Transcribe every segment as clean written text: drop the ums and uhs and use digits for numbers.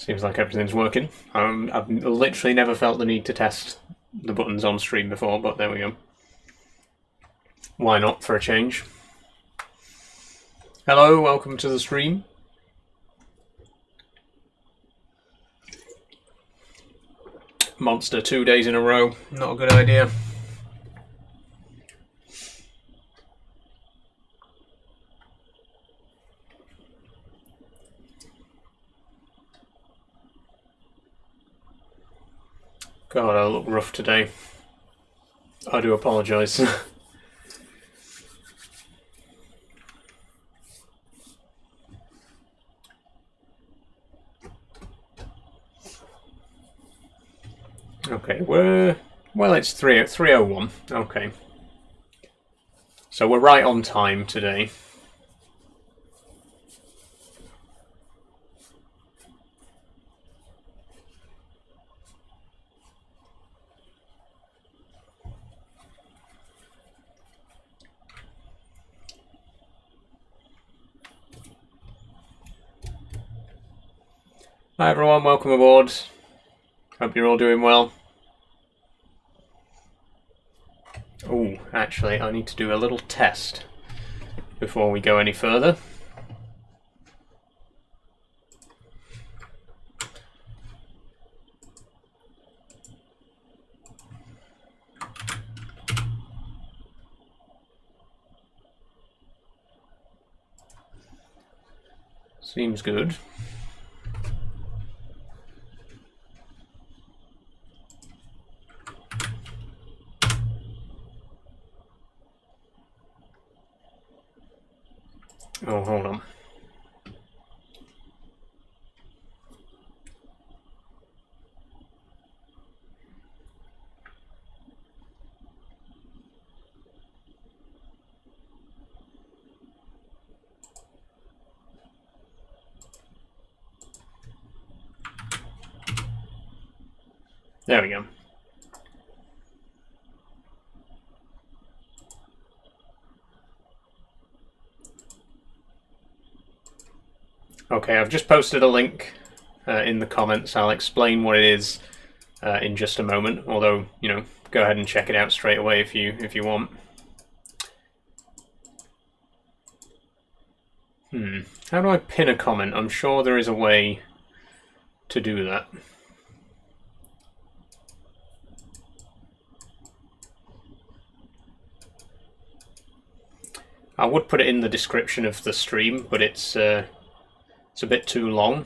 Seems like everything's working. I've literally never felt the need to test the buttons on stream before, but there we go. Why not for a change? Hello, welcome to the stream. Monster 2 days in a row, not a good idea. God, I look rough today. I do apologise. Okay, well, it's 3:01. Okay. So we're right on time today. Hi everyone, welcome aboard. Hope you're all doing well. Oh, actually, I need to do a little test before we go any further. Seems good. Oh, hold on. There we go. Okay, I've just posted a link in the comments. I'll explain what it is in just a moment. Although, you know, go ahead and check it out straight away if you want. How do I pin a comment? I'm sure there is a way to do that. I would put it in the description of the stream, but it's a bit too long.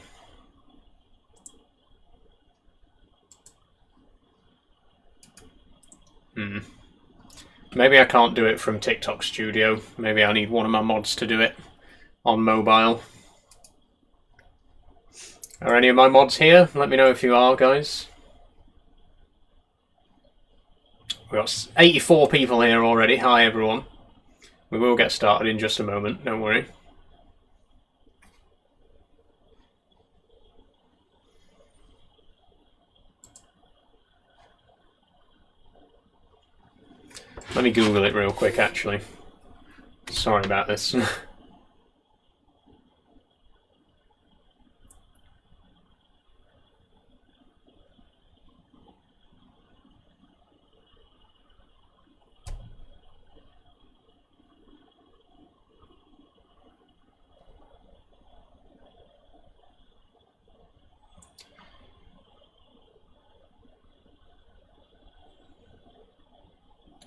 Maybe I can't do it from TikTok Studio. Maybe I need one of my mods to do it on mobile. Are any of my mods here? Let me know if you are, guys. We've got 84 people here already. Hi, everyone. We will get started in just a moment, don't worry. Let me Google it real quick, actually. Sorry about this.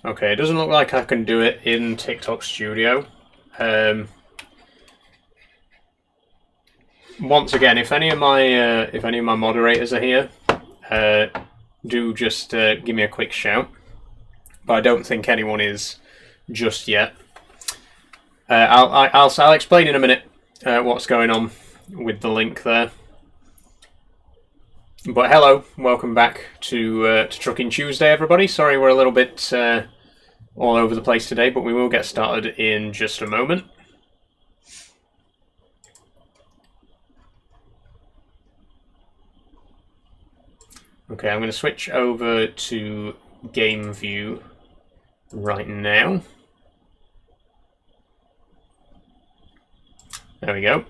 Okay, it doesn't look like I can do it in TikTok Studio. Once again, if any of my moderators are here, do just give me a quick shout. But I don't think anyone is just yet. I'll explain in a minute what's going on with the link there. But hello, welcome back to Trucking Tuesday, everybody. Sorry we're a little bit all over the place today, but we will get started in just a moment. Okay, I'm going to switch over to Game View right now. There we go.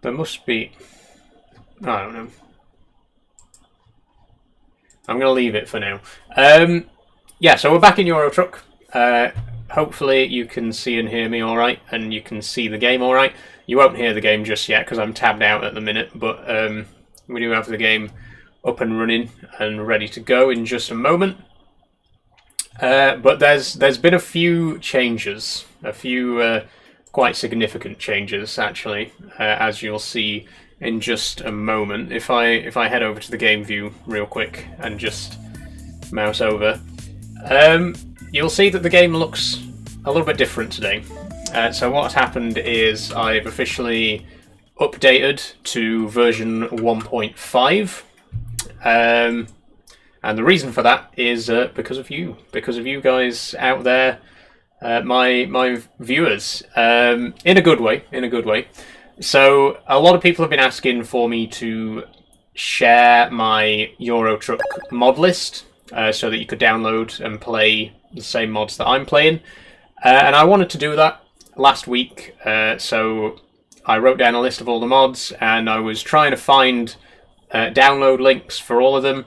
There must be... I don't know. I'm going to leave it for now. Yeah, so we're back in Euro Truck. Hopefully you can see and hear me alright, and you can see the game alright. You won't hear the game just yet, because I'm tabbed out at the minute, but we do have the game up and running and ready to go in just a moment. But there's been a few changes, a few quite significant changes, actually, as you'll see in just a moment. If I head over to the game view real quick and just mouse over, you'll see that the game looks a little bit different today. So what's happened is I've officially updated to version 1.5, and the reason for that is because of you guys out there, my viewers, in a good way. So a lot of people have been asking for me to share my Euro Truck mod list, so that you could download and play the same mods that I'm playing. And I wanted to do that last week, so I wrote down a list of all the mods, and I was trying to find download links for all of them.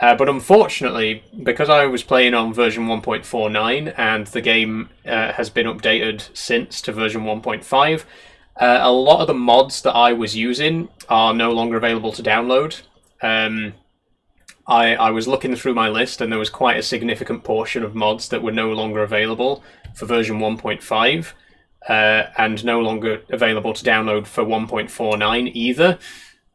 But unfortunately, because I was playing on version 1.49 and the game has been updated since to version 1.5, a lot of the mods that I was using are no longer available to download. I was looking through my list, and there was quite a significant portion of mods that were no longer available for version 1.5, and no longer available to download for 1.49 either.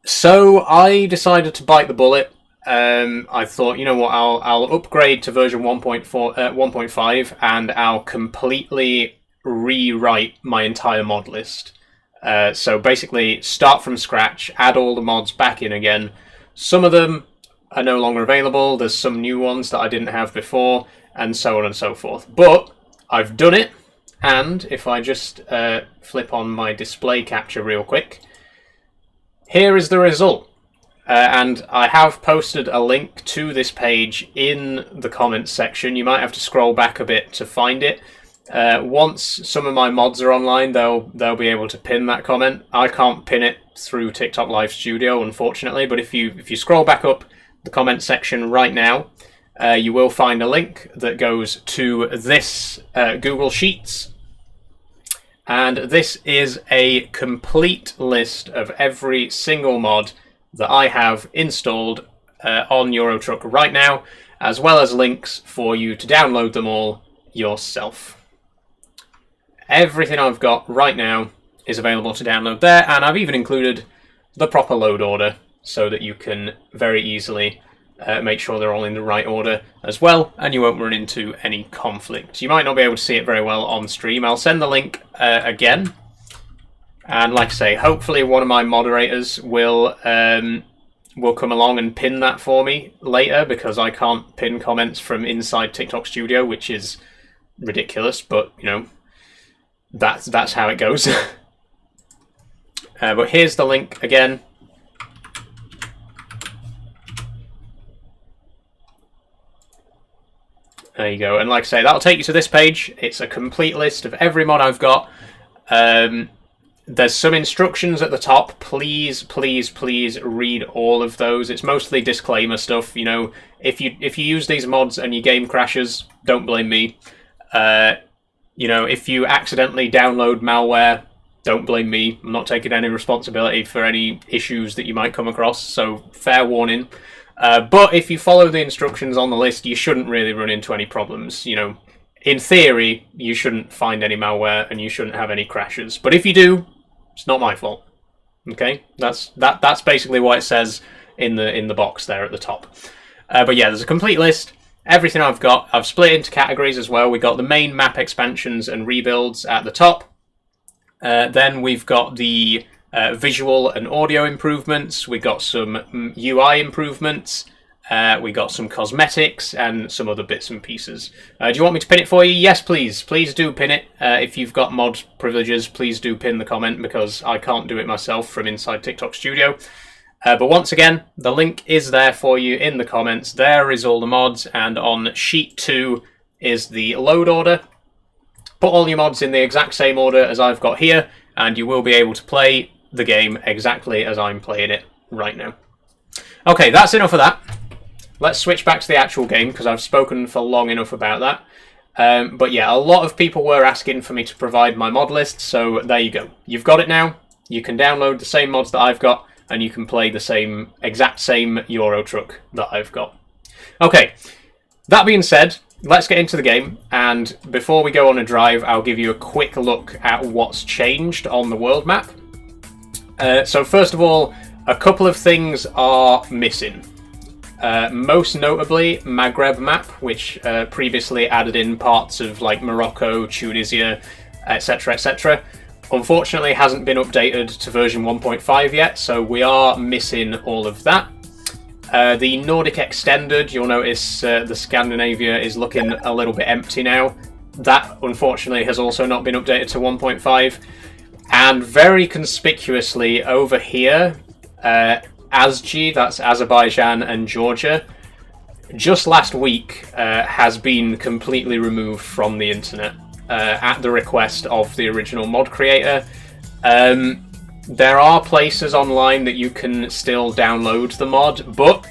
So I decided to bite the bullet. I thought, you know what, I'll upgrade to version 1.5, and I'll completely rewrite my entire mod list. So basically, start from scratch, add all the mods back in again. Some of them are no longer available, there's some new ones that I didn't have before, and so on and so forth. But I've done it, and if I just flip on my display capture real quick, here is the result. And I have posted a link to this page in the comments section. You might have to scroll back a bit to find it. Once some of my mods are online, they'll be able to pin that comment. I can't pin it through TikTok Live Studio, unfortunately, but if you scroll back up the comment section right now, you will find a link that goes to this Google Sheets. And this is a complete list of every single mod that I have installed on Euro Truck right now, as well as links for you to download them all yourself. Everything I've got right now is available to download there, and I've even included the proper load order so that you can very easily make sure they're all in the right order as well, and you won't run into any conflict. You might not be able to see it very well on stream. I'll send the link again. And like I say, hopefully one of my moderators will come along and pin that for me later, because I can't pin comments from inside TikTok Studio, which is ridiculous, but you know, that's how it goes. But here's the link again. There you go, and like I say, that'll take you to this page. It's a complete list of every mod I've got. There's some instructions at the top. Please, please, please read all of those. It's mostly disclaimer stuff. You know, if you use these mods and your game crashes, don't blame me. You know, if you accidentally download malware, don't blame me. I'm not taking any responsibility for any issues that you might come across, so fair warning. But if you follow the instructions on the list, you shouldn't really run into any problems. You know, in theory, you shouldn't find any malware and you shouldn't have any crashes. But if you do, it's not my fault. Okay, that's basically what it says in the box there at the top. But yeah, there's a complete list. Everything I've got, I've split into categories as well. We've got the main map expansions and rebuilds at the top. Then we've got the visual and audio improvements. We got some UI improvements. We got some cosmetics and some other bits and pieces. Do you want me to pin it for you? Yes, please. Please do pin it. If you've got mod privileges, please do pin the comment, because I can't do it myself from inside TikTok Studio. But once again, the link is there for you in the comments. There is all the mods, and on sheet 2 is the load order. Put all your mods in the exact same order as I've got here, and you will be able to play the game exactly as I'm playing it right now. Okay, that's enough of that. Let's switch back to the actual game, because I've spoken for long enough about that. But yeah, a lot of people were asking for me to provide my mod list, so there you go. You've got it now. You can download the same mods that I've got, and you can play the exact same Euro Truck that I've got. Okay, that being said, let's get into the game, and before we go on a drive, I'll give you a quick look at what's changed on the world map. So first of all, a couple of things are missing. Most notably, Maghreb map, which previously added in parts of like Morocco, Tunisia, etc., etc. Unfortunately, hasn't been updated to version 1.5 yet, so we are missing all of that. The Nordic Extended, you'll notice the Scandinavia is looking a little bit empty now. That, unfortunately, has also not been updated to 1.5. And very conspicuously over here, Azji, that's Azerbaijan and Georgia, just last week has been completely removed from the internet at the request of the original mod creator. There are places online that you can still download the mod, but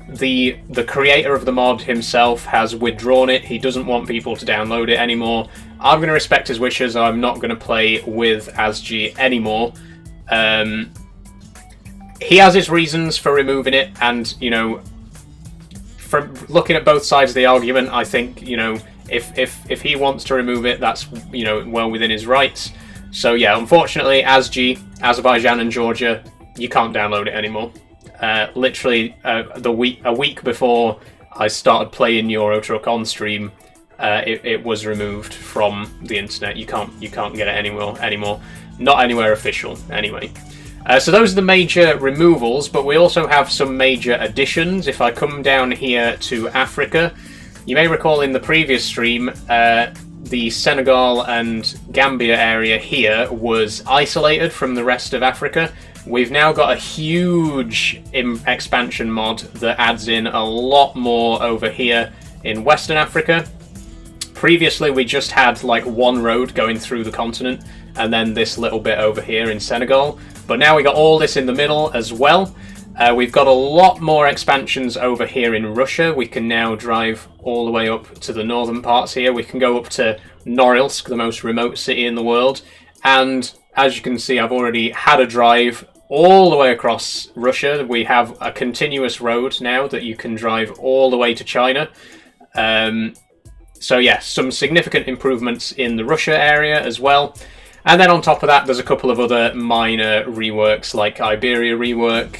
the creator of the mod himself has withdrawn it. He doesn't want people to download it anymore. I'm going to respect his wishes. I'm not going to play with Azji anymore. He has his reasons for removing it, and, you know, from looking at both sides of the argument, I think, you know, if he wants to remove it, that's, you know, well within his rights. So yeah, unfortunately, Azji, Azerbaijan and Georgia, you can't download it anymore. Literally a week before I started playing Euro Truck on stream, it was removed from the internet. You can't get it anymore. Not anywhere official, anyway. So those are the major removals, but we also have some major additions. If I come down here to Africa, you may recall in the previous stream, the Senegal and Gambia area here was isolated from the rest of Africa. We've now got a huge expansion mod that adds in a lot more over here in Western Africa. Previously, we just had like one road going through the continent, and then this little bit over here in Senegal. But now we got all this in the middle as well. We've got a lot more expansions over here in Russia. We can now drive all the way up to the northern parts here. We can go up to Norilsk, the most remote city in the world. And as you can see, I've already had a drive all the way across Russia. We have a continuous road now that you can drive all the way to China. So yeah, some significant improvements in the Russia area as well. And then on top of that, there's a couple of other minor reworks, like Iberia rework,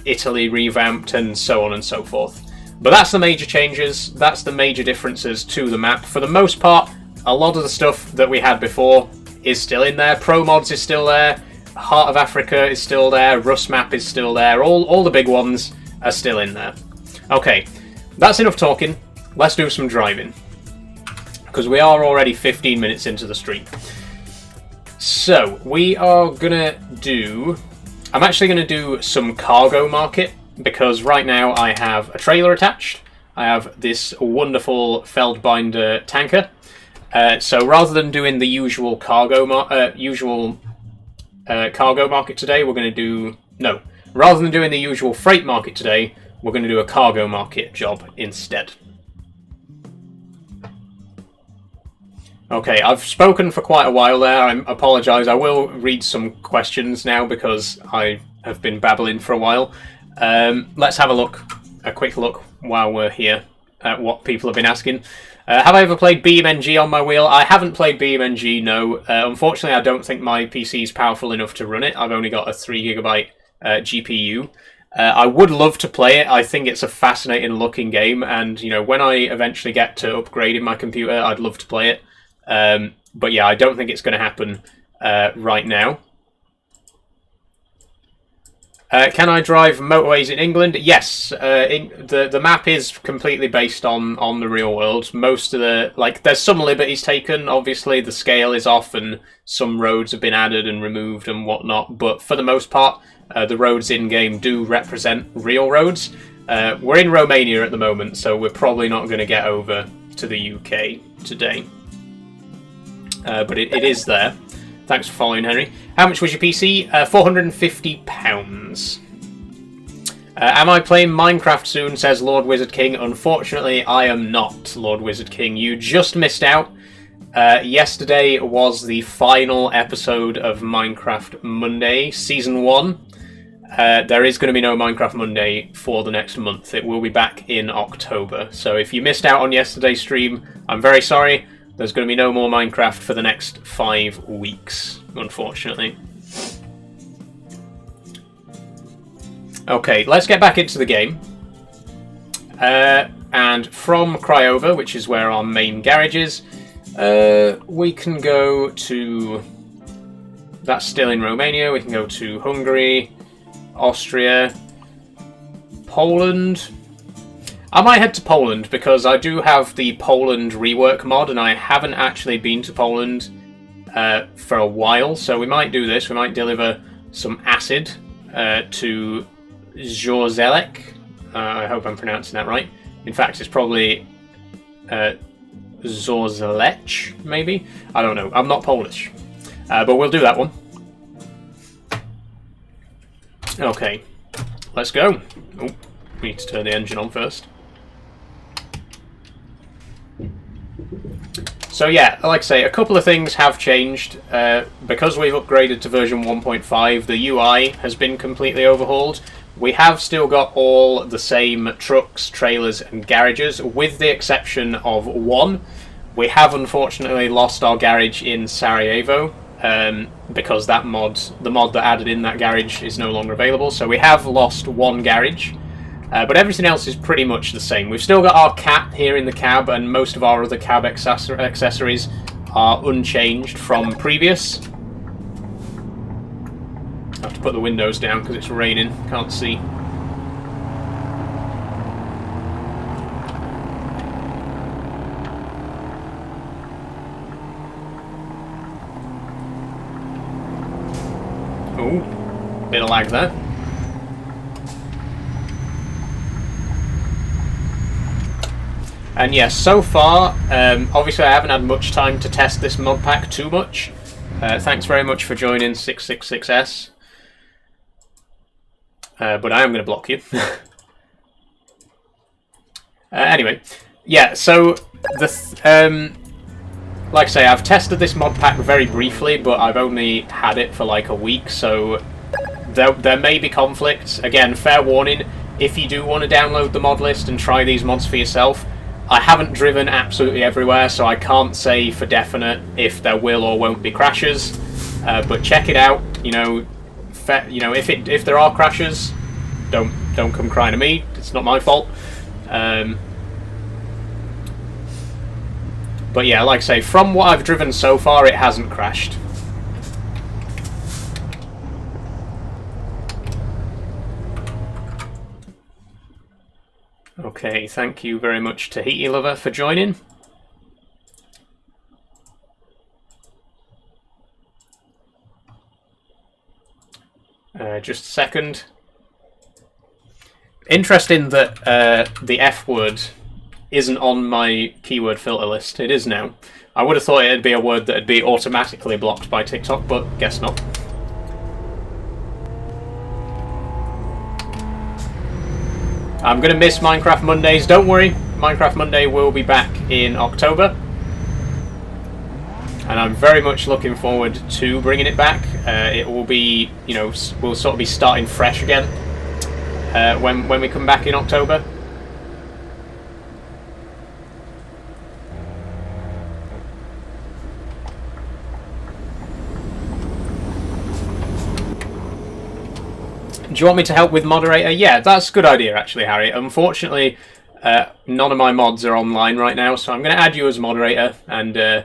Italy revamped, and so on and so forth. But that's the major changes, that's the major differences to the map. For the most part, a lot of the stuff that we had before is still in there. Pro Mods is still there, Heart of Africa is still there, Rust Map is still there, all the big ones are still in there. Okay, that's enough talking, let's do some driving. Because we are already 15 minutes into the stream. So, we are gonna do... I'm actually gonna do some cargo market, because right now I have a trailer attached. I have this wonderful Feldbinder tanker. So rather than doing the usual cargo market today, we're gonna do... No, rather than doing the usual freight market today, we're gonna do a cargo market job instead. Okay, I've spoken for quite a while there. I apologise. I will read some questions now because I have been babbling for a while. Let's have a quick look while we're here at what people have been asking. Have I ever played BeamNG on my wheel? I haven't played BeamNG, no. Unfortunately, I don't think my PC is powerful enough to run it. I've only got a 3GB GPU. I would love to play it. I think it's a fascinating looking game, and you know, when I eventually get to upgrading my computer, I'd love to play it. But yeah, I don't think it's going to happen right now. Can I drive motorways in England? Yes. The map is completely based on the real world. Most of the... Like, there's some liberties taken. Obviously, the scale is off and some roads have been added and removed and whatnot. But for the most part, the roads in-game do represent real roads. We're in Romania at the moment, so we're probably not going to get over to the UK today. But it is there. Thanks for following, Henry. How much was your PC? £450. Am I playing Minecraft soon, says Lord Wizard King. Unfortunately, I am not, Lord Wizard King. You just missed out. Yesterday was the final episode of Minecraft Monday, Season 1. There is going to be no Minecraft Monday for the next month. It will be back in October. So if you missed out on yesterday's stream, I'm very sorry. There's going to be no more Minecraft for the next 5 weeks, unfortunately. Okay, let's get back into the game. And from Craiova, which is where our main garage is, we can go to... That's still in Romania. We can go to Hungary, Austria, Poland. I might head to Poland because I do have the Poland rework mod and I haven't actually been to Poland for a while, so we might do this. We might deliver some acid to Zorzelek. I hope I'm pronouncing that right. In fact, it's probably Zorzelec, maybe? I don't know. I'm not Polish. But we'll do that one. Okay, let's go. Oh, we need to turn the engine on first. So yeah, like I say, a couple of things have changed. Because we've upgraded to version 1.5, the UI has been completely overhauled. We have still got all the same trucks, trailers and garages, with the exception of one. We have unfortunately lost our garage in Sarajevo, because the mod that added in that garage is no longer available. So we have lost one garage, but everything else is pretty much the same. We've still got our cat here in the cab, and most of our other cab accessories are unchanged from previous. I have to put the windows down because it's raining, can't see. Oh, bit of lag there. And yes, so far, obviously I haven't had much time to test this mod pack too much. Thanks very much for joining 666S. But I am going to block you. Anyway, yeah, so like I say, I've tested this mod pack very briefly, but I've only had it for like a week, so there may be conflicts. Again, fair warning, if you do want to download the mod list and try these mods for yourself, I haven't driven absolutely everywhere, so I can't say for definite if there will or won't be crashes. But check it out. You know, if there are crashes, don't come crying to me. It's not my fault. But yeah, like I say, from what I've driven so far, it hasn't crashed. Okay, thank you very much, Tahiti Lover, for joining. Just a second. Interesting that the F word isn't on my keyword filter list. It is now. I would have thought it'd be a word that'd be automatically blocked by TikTok, but guess not. I'm going to miss Minecraft Mondays. Don't worry, Minecraft Monday will be back in October. And I'm very much looking forward to bringing it back. It will be, you know, we'll sort of be starting fresh again when we come back in October. Do you want me to help with moderator? Yeah, that's a good idea, actually, Harry. Unfortunately, none of my mods are online right now, so I'm going to add you as moderator, and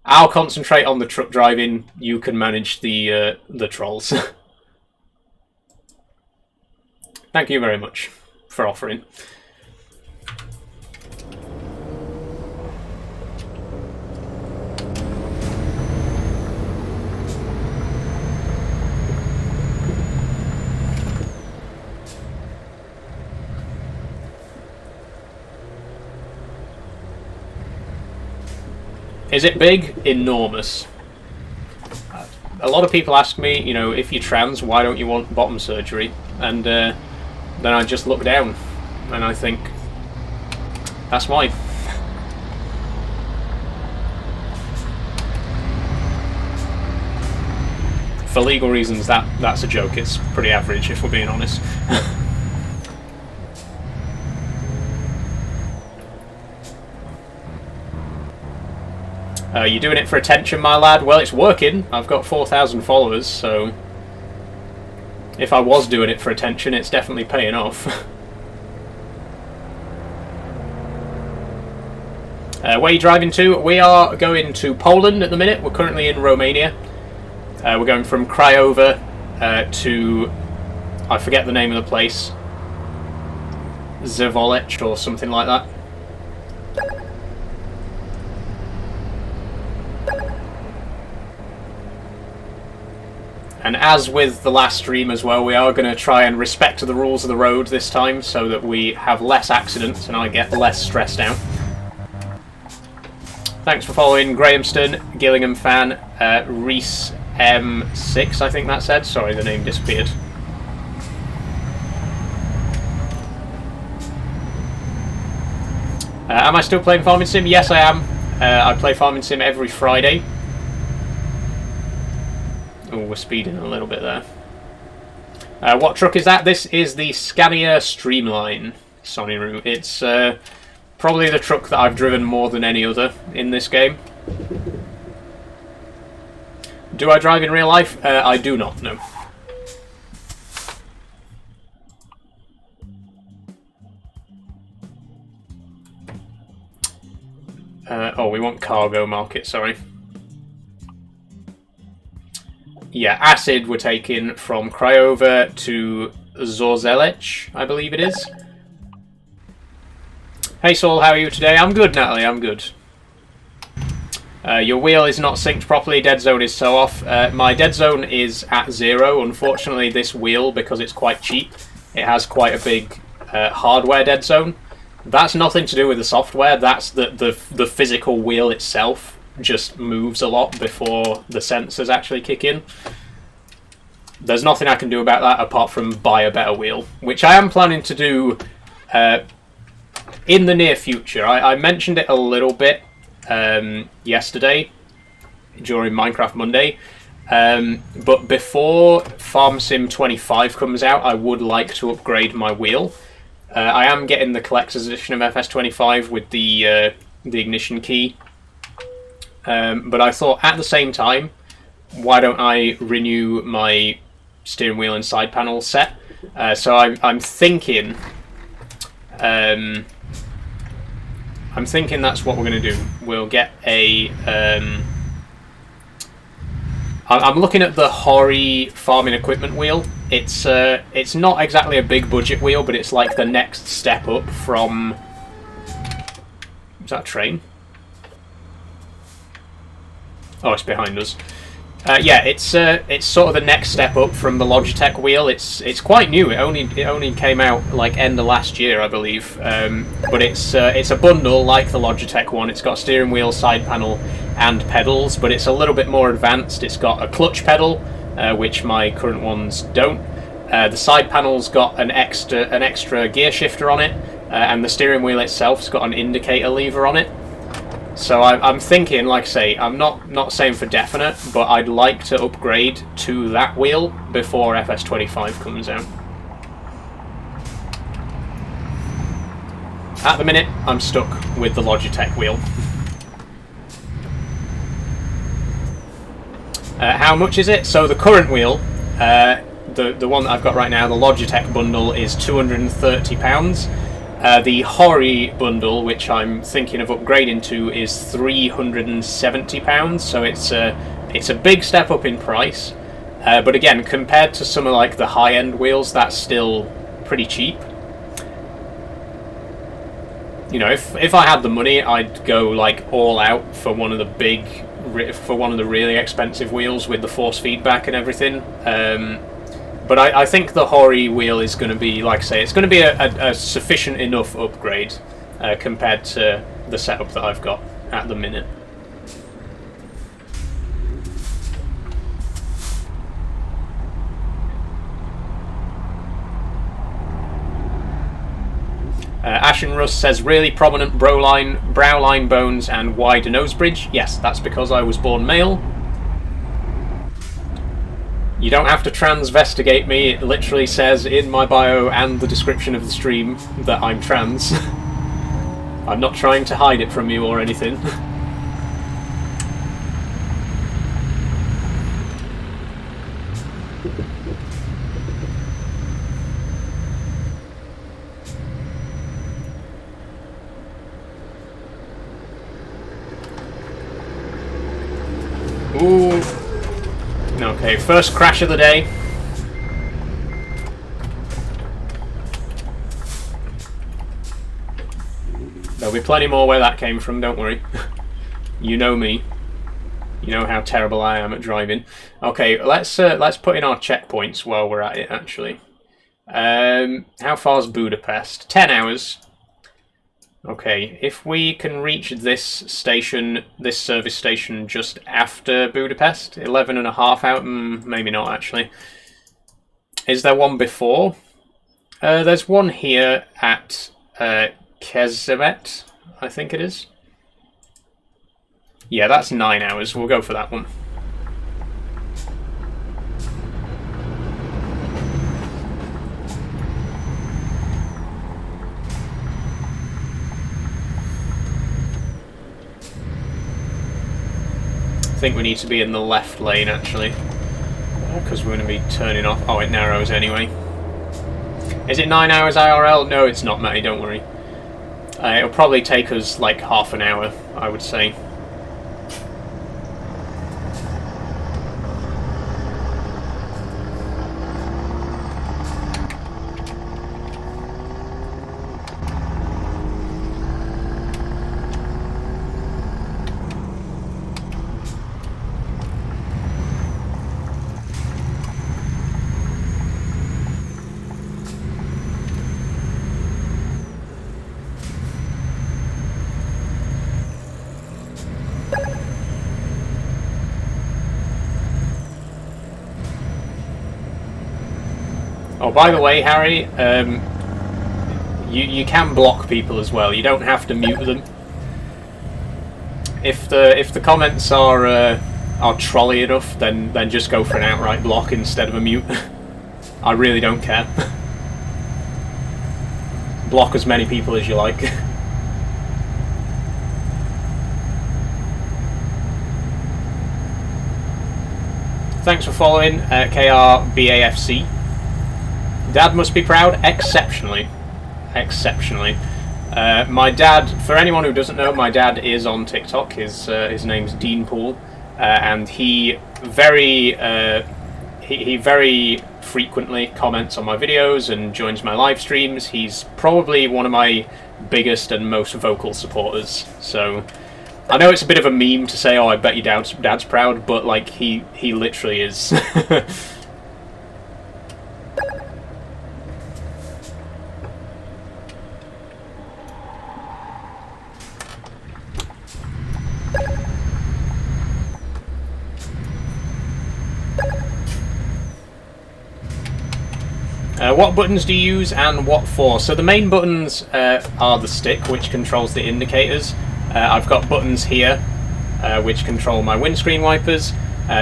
I'll concentrate on the truck driving. You can manage the trolls. Thank you very much for offering. Is it big? Enormous. a lot of people ask me, you know, if you're trans, why don't you want bottom surgery? And then I just look down, and I think, that's why. For legal reasons, that's a joke. It's pretty average, if we're being honest. You doing it for attention, my lad? Well, it's working. I've got 4,000 followers, so if I was doing it for attention, it's definitely paying off. Where are you driving to? We are going to Poland at the minute. We're currently in Romania. We're going from Craiova to, I forget the name of the place, Zavolec or something like that. And as with the last stream as well, we are going to try and respect the rules of the road this time so that we have less accidents and I get less stressed out. Thanks for following Grahamston, Gillingham fan, Reese M6, I think that said. Sorry, the name disappeared. Am I still playing Farming Sim? Yes, I am. I play Farming Sim every Friday. Oh, we're speeding a little bit there. What truck is that? This is the Scania Streamline, Sonny. It's probably the truck that I've driven more than any other in this game. Do I drive in real life? I do not, no. Oh, we want cargo market, sorry. Yeah, acid we're taking from Craiova to Zorzelec, I believe it is. Hey Saul, how are you today? I'm good, Natalie, I'm good. Your wheel is not synced properly, dead zone is so off. My dead zone is at 0. Unfortunately, this wheel, because it's quite cheap, it has quite a big hardware dead zone. That's nothing to do with the software, that's the physical wheel itself just moves a lot before the sensors actually kick in. There's nothing I can do about that apart from buy a better wheel, which I am planning to do in the near future. I mentioned it a little bit yesterday during Minecraft Monday, but before Farm Sim 25 comes out, I would like to upgrade my wheel. I am getting the collector's edition of FS25 with the ignition key. But I thought at the same time, why don't I renew my steering wheel and side panel set? So I'm thinking, I'm thinking that's what we're going to do. We'll get a. I'm looking at the Hori farming equipment wheel. It's not exactly a big budget wheel, but it's like the next step up from. Is that a train? Oh, it's behind us. Yeah, it's sort of the next step up from the Logitech wheel. It's quite new. It only came out like end of last year, I believe. But it's a bundle like the Logitech one. It's got steering wheel, side panel, and pedals. But it's a little bit more advanced. It's got a clutch pedal, which my current ones don't. The side panel's got an extra gear shifter on it, and the steering wheel itself's got an indicator lever on it. So I'm thinking, like I say, I'm not saying for definite, but I'd like to upgrade to that wheel before FS25 comes out. At the minute, I'm stuck with the Logitech wheel. How much is it? So the current wheel, the one that I've got right now, the Logitech bundle, is £230. The Hori bundle, which I'm thinking of upgrading to, is £370. So it's a big step up in price. But again, compared to some of like the high-end wheels, that's still pretty cheap. You know, if I had the money, I'd go like all out for one of the really expensive wheels with the force feedback and everything. But I think the Hori wheel is going to be, like I say, it's going to be a sufficient enough upgrade compared to the setup that I've got at the minute. Ashen Rust says, really prominent brow line bones and wide nose bridge. Yes, that's because I was born male. You don't have to transvestigate me. It literally says in my bio and the description of the stream that I'm trans. I'm not trying to hide it from you or anything. Ooh. Okay, first crash of the day. There'll be plenty more where that came from, don't worry. You know me. You know how terrible I am at driving. Okay, let's put in our checkpoints while we're at it, actually. How far's Budapest? 10 hours. Okay, if we can reach this station, this service station just after Budapest, 11.5 out, maybe not actually. Is there one before? There's one here at Kezemet, I think it is. Yeah, that's 9 hours, we'll go for that one. I think we need to be in the left lane actually, because we're going to be turning off. Oh, it narrows anyway. Is it 9 hours IRL? No, it's not, Matty, don't worry. It'll probably take us like half an hour, I would say. Oh, by the way, Harry, you can block people as well. You don't have to mute them. If the comments are trolly enough, then just go for an outright block instead of a mute. I really don't care. Block as many people as you like. Thanks for following, KRBAFC. Dad must be proud. Exceptionally. Exceptionally. My dad, for anyone who doesn't know, my dad is on TikTok. His name's Dean Poole, and he very frequently comments on my videos and joins my live streams. He's probably one of my biggest and most vocal supporters. So I know it's a bit of a meme to say, "Oh, I bet your dad's proud," but like he literally is. What buttons do you use and what for? So the main buttons are the stick, which controls the indicators. I've got buttons here, which control my windscreen wipers.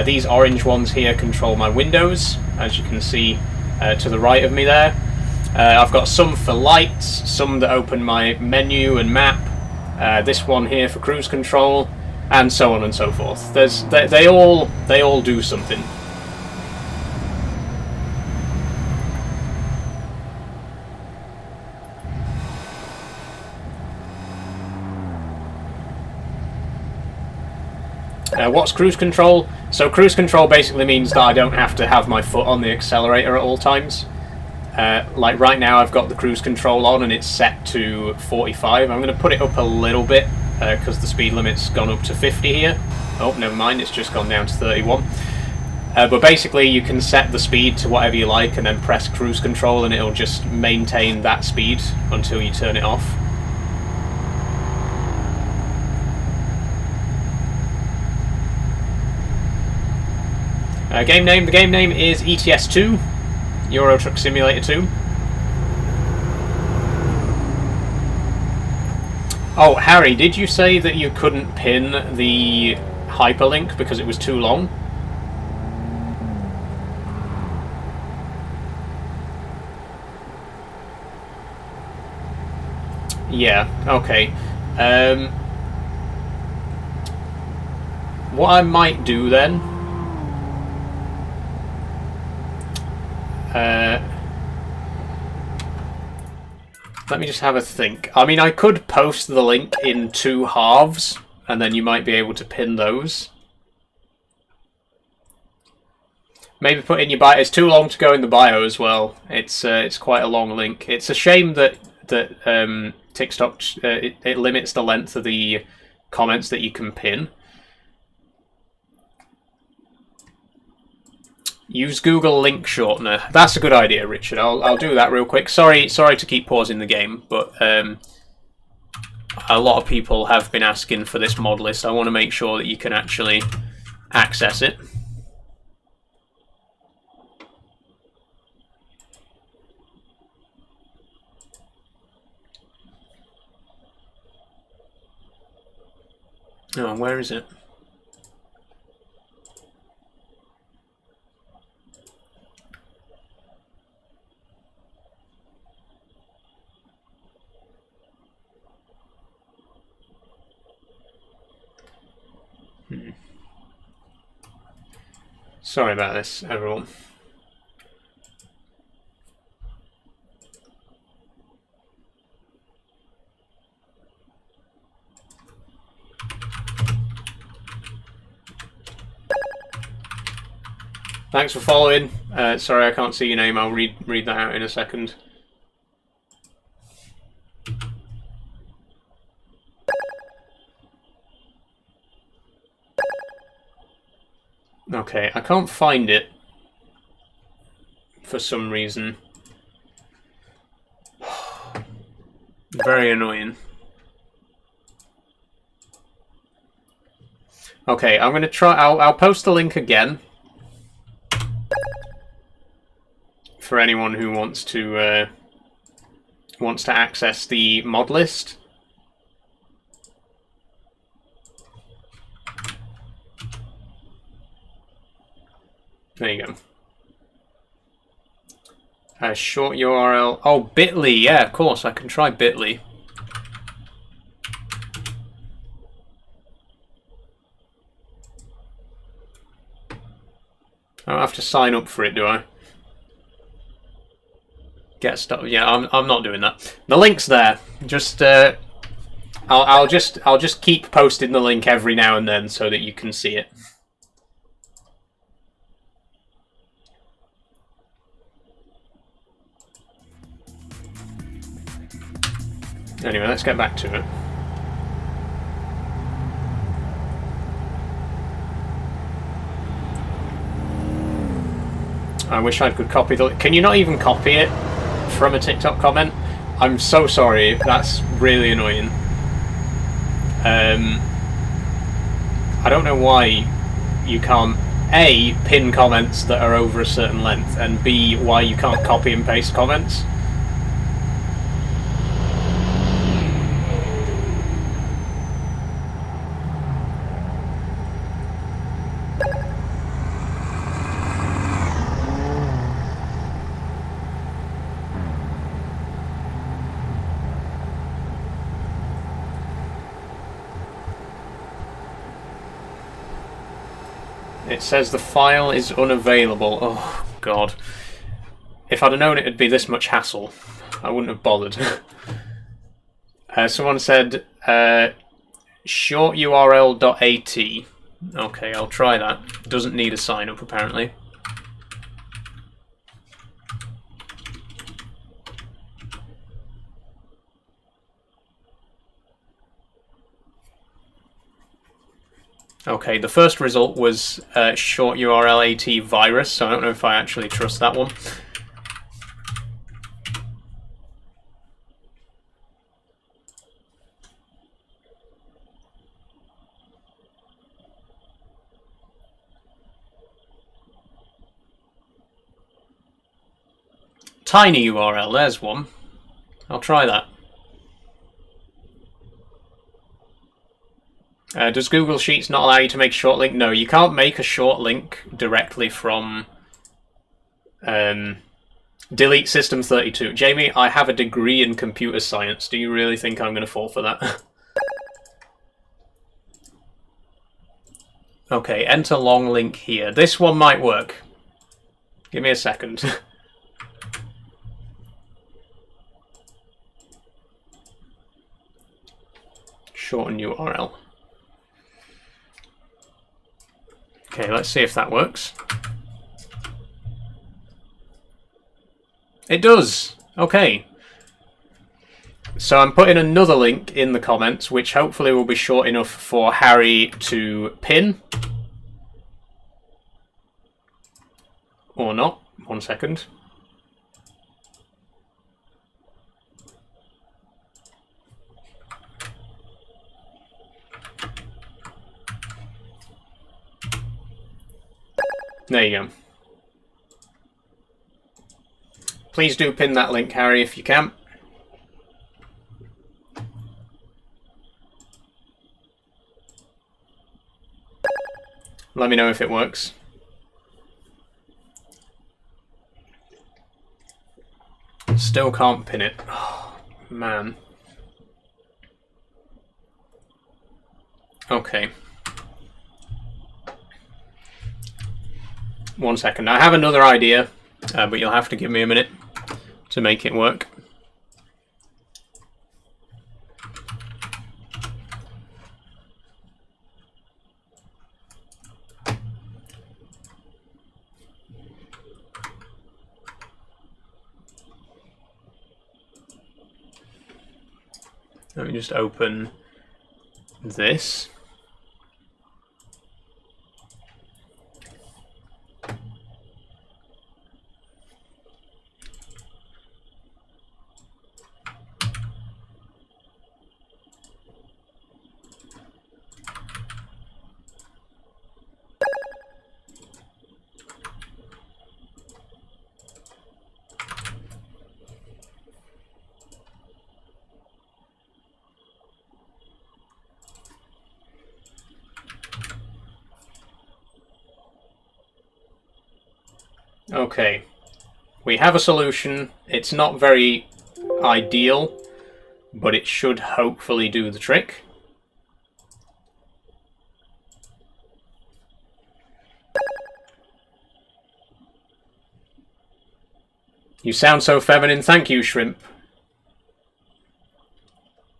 These orange ones here control my windows, as you can see to the right of me there. I've got some for lights, some that open my menu and map. This one here for cruise control, and so on and so forth. They all do something. What's cruise control? So cruise control basically means that I don't have to have my foot on the accelerator at all times. Like right now I've got the cruise control on and it's set to 45. I'm going to put it up a little bit because the speed limit's gone up to 50 here. Oh, never mind, it's just gone down to 31. But basically you can set the speed to whatever you like and then press cruise control and it'll just maintain that speed until you turn it off. Game name, the game name is ETS2, Euro Truck Simulator 2. Oh, Harry, did you say that you couldn't pin the hyperlink because it was too long? Yeah, okay. What I might do then... let me just have a think. I mean, I could post the link in 2 halves, and then you might be able to pin those. Maybe put in your bio. It's too long to go in the bio as well. It's quite a long link. It's a shame that TikTok it limits the length of the comments that you can pin. Use Google Link Shortener. That's a good idea, Richard. I'll do that real quick. Sorry to keep pausing the game, but a lot of people have been asking for this mod list. I want to make sure that you can actually access it. Oh, where is it? Sorry about this, everyone. Thanks for following. Sorry I can't see your name. I'll read that out in a second. Okay, I can't find it for some reason. Very annoying. Okay, I'm gonna try. I'll post the link again for anyone who wants to access the mod list. There you go. A short URL. Oh, Bitly. Yeah, of course. I can try Bitly. I don't have to sign up for it, do I? Get stuff. Yeah, I'm not doing that. The link's there. Just I'll just keep posting the link every now and then so that you can see it. Anyway, let's get back to it. I wish I could copy the... Can you not even copy it from a TikTok comment? I'm so sorry. That's really annoying. I don't know why you can't, A, pin comments that are over a certain length, and B, why you can't copy and paste comments. It says the file is unavailable. Oh, God. If I'd have known it'd be this much hassle, I wouldn't have bothered. Someone said shorturl.at. Okay, I'll try that. Doesn't need a sign up, apparently. Okay, the first result was short URL AT virus, so I don't know if I actually trust that one. Tiny URL, there's one. I'll try that. Does Google Sheets not allow you to make a short link? No, you can't make a short link directly from delete system 32. Jamie, I have a degree in computer science. Do you really think I'm going to fall for that? Okay, enter long link here. This one might work. Give me a second. Shorten URL. Okay, let's see if that works. It does! Okay. So I'm putting another link in the comments, which hopefully will be short enough for Harry to pin. Or not. 1 second. There you go. Please do pin that link, Harry, if you can. Let me know if it works. Still can't pin it. Oh, man. Okay. 1 second. I have another idea, but you'll have to give me a minute to make it work. Let me just open this. Okay, we have a solution. It's not very ideal, but it should hopefully do the trick. You sound so feminine. Thank you, Shrimp.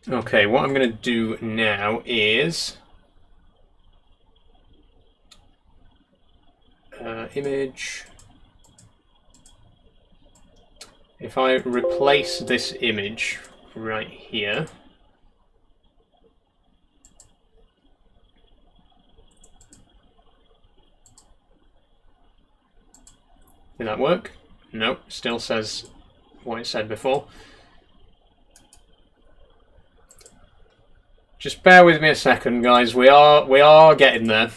Okay, what I'm going to do now is... image... If I replace this image right here, did that work? Nope, still says what it said before. Just bear with me a second, guys. We are getting there.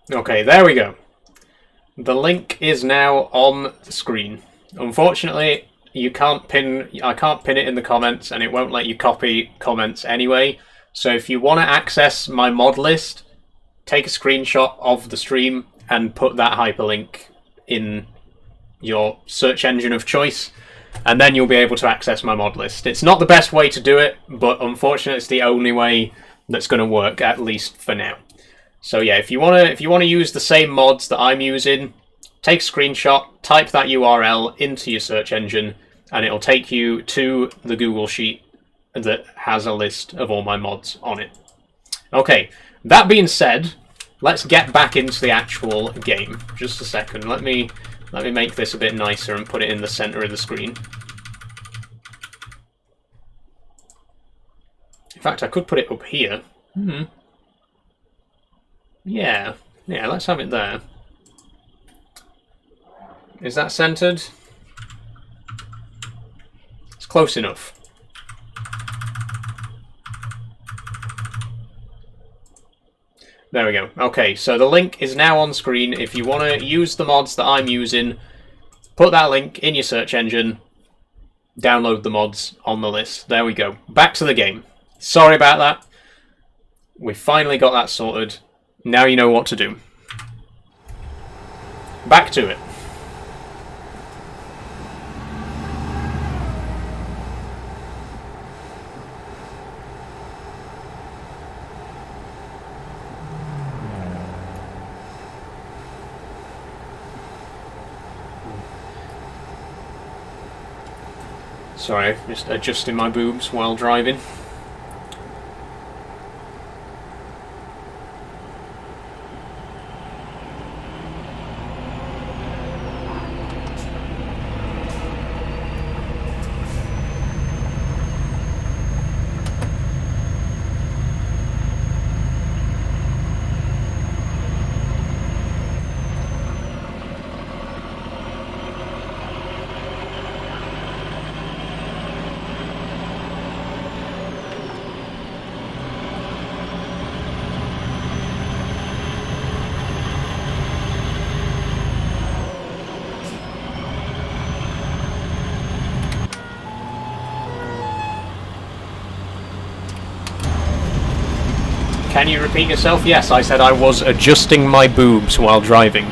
Okay, there we go. The link is now on the screen. Unfortunately, I can't pin it in the comments, and it won't let you copy comments anyway. So if you want to access my mod list, take a screenshot of the stream and put that hyperlink in your search engine of choice, and then you'll be able to access my mod list. It's not the best way to do it, but unfortunately it's the only way that's going to work, at least for now. So yeah, if you want to use the same mods that I'm using, take a screenshot, type that URL into your search engine, and it'll take you to the Google Sheet that has a list of all my mods on it. Okay, that being said, let's get back into the actual game. Just a second. Let me make this a bit nicer and put it in the center of the screen. In fact, I could put it up here. Yeah, let's have it there. Is that centered? It's close enough. There we go. Okay, so the link is now on screen. If you want to use the mods that I'm using, put that link in your search engine, download the mods on the list. There we go. Back to the game. Sorry about that. We finally got that sorted. Now you know what to do. Back to it. Sorry, just adjusting my boobs while driving. Can you repeat yourself? Yes, I said I was adjusting my boobs while driving.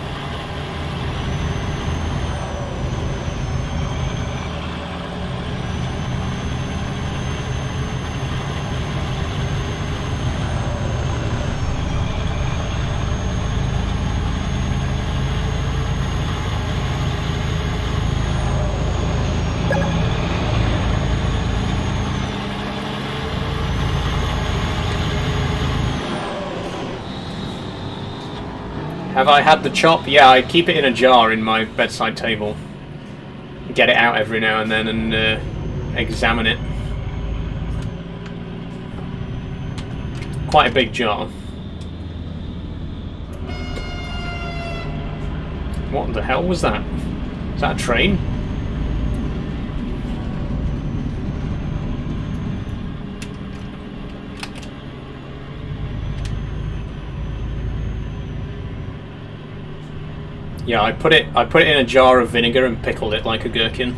Have I had the chop? Yeah, I keep it in a jar in my bedside table. Get it out every now and then and examine it. Quite a big jar. What the hell was that? Is that a train? Yeah, I put it in a jar of vinegar and pickled it like a gherkin.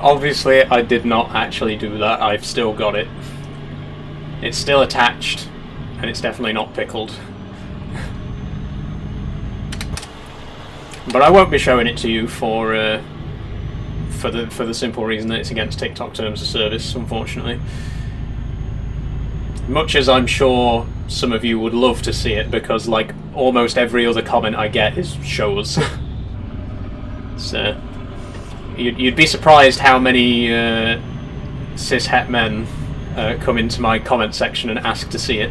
Obviously, I did not actually do that. I've still got it. It's still attached, and it's definitely not pickled. But I won't be showing it to you for the simple reason that it's against TikTok terms of service, unfortunately. Much as I'm sure some of you would love to see it, because like almost every other comment I get is shows. So. You'd be surprised how many cis-het men come into my comment section and ask to see it.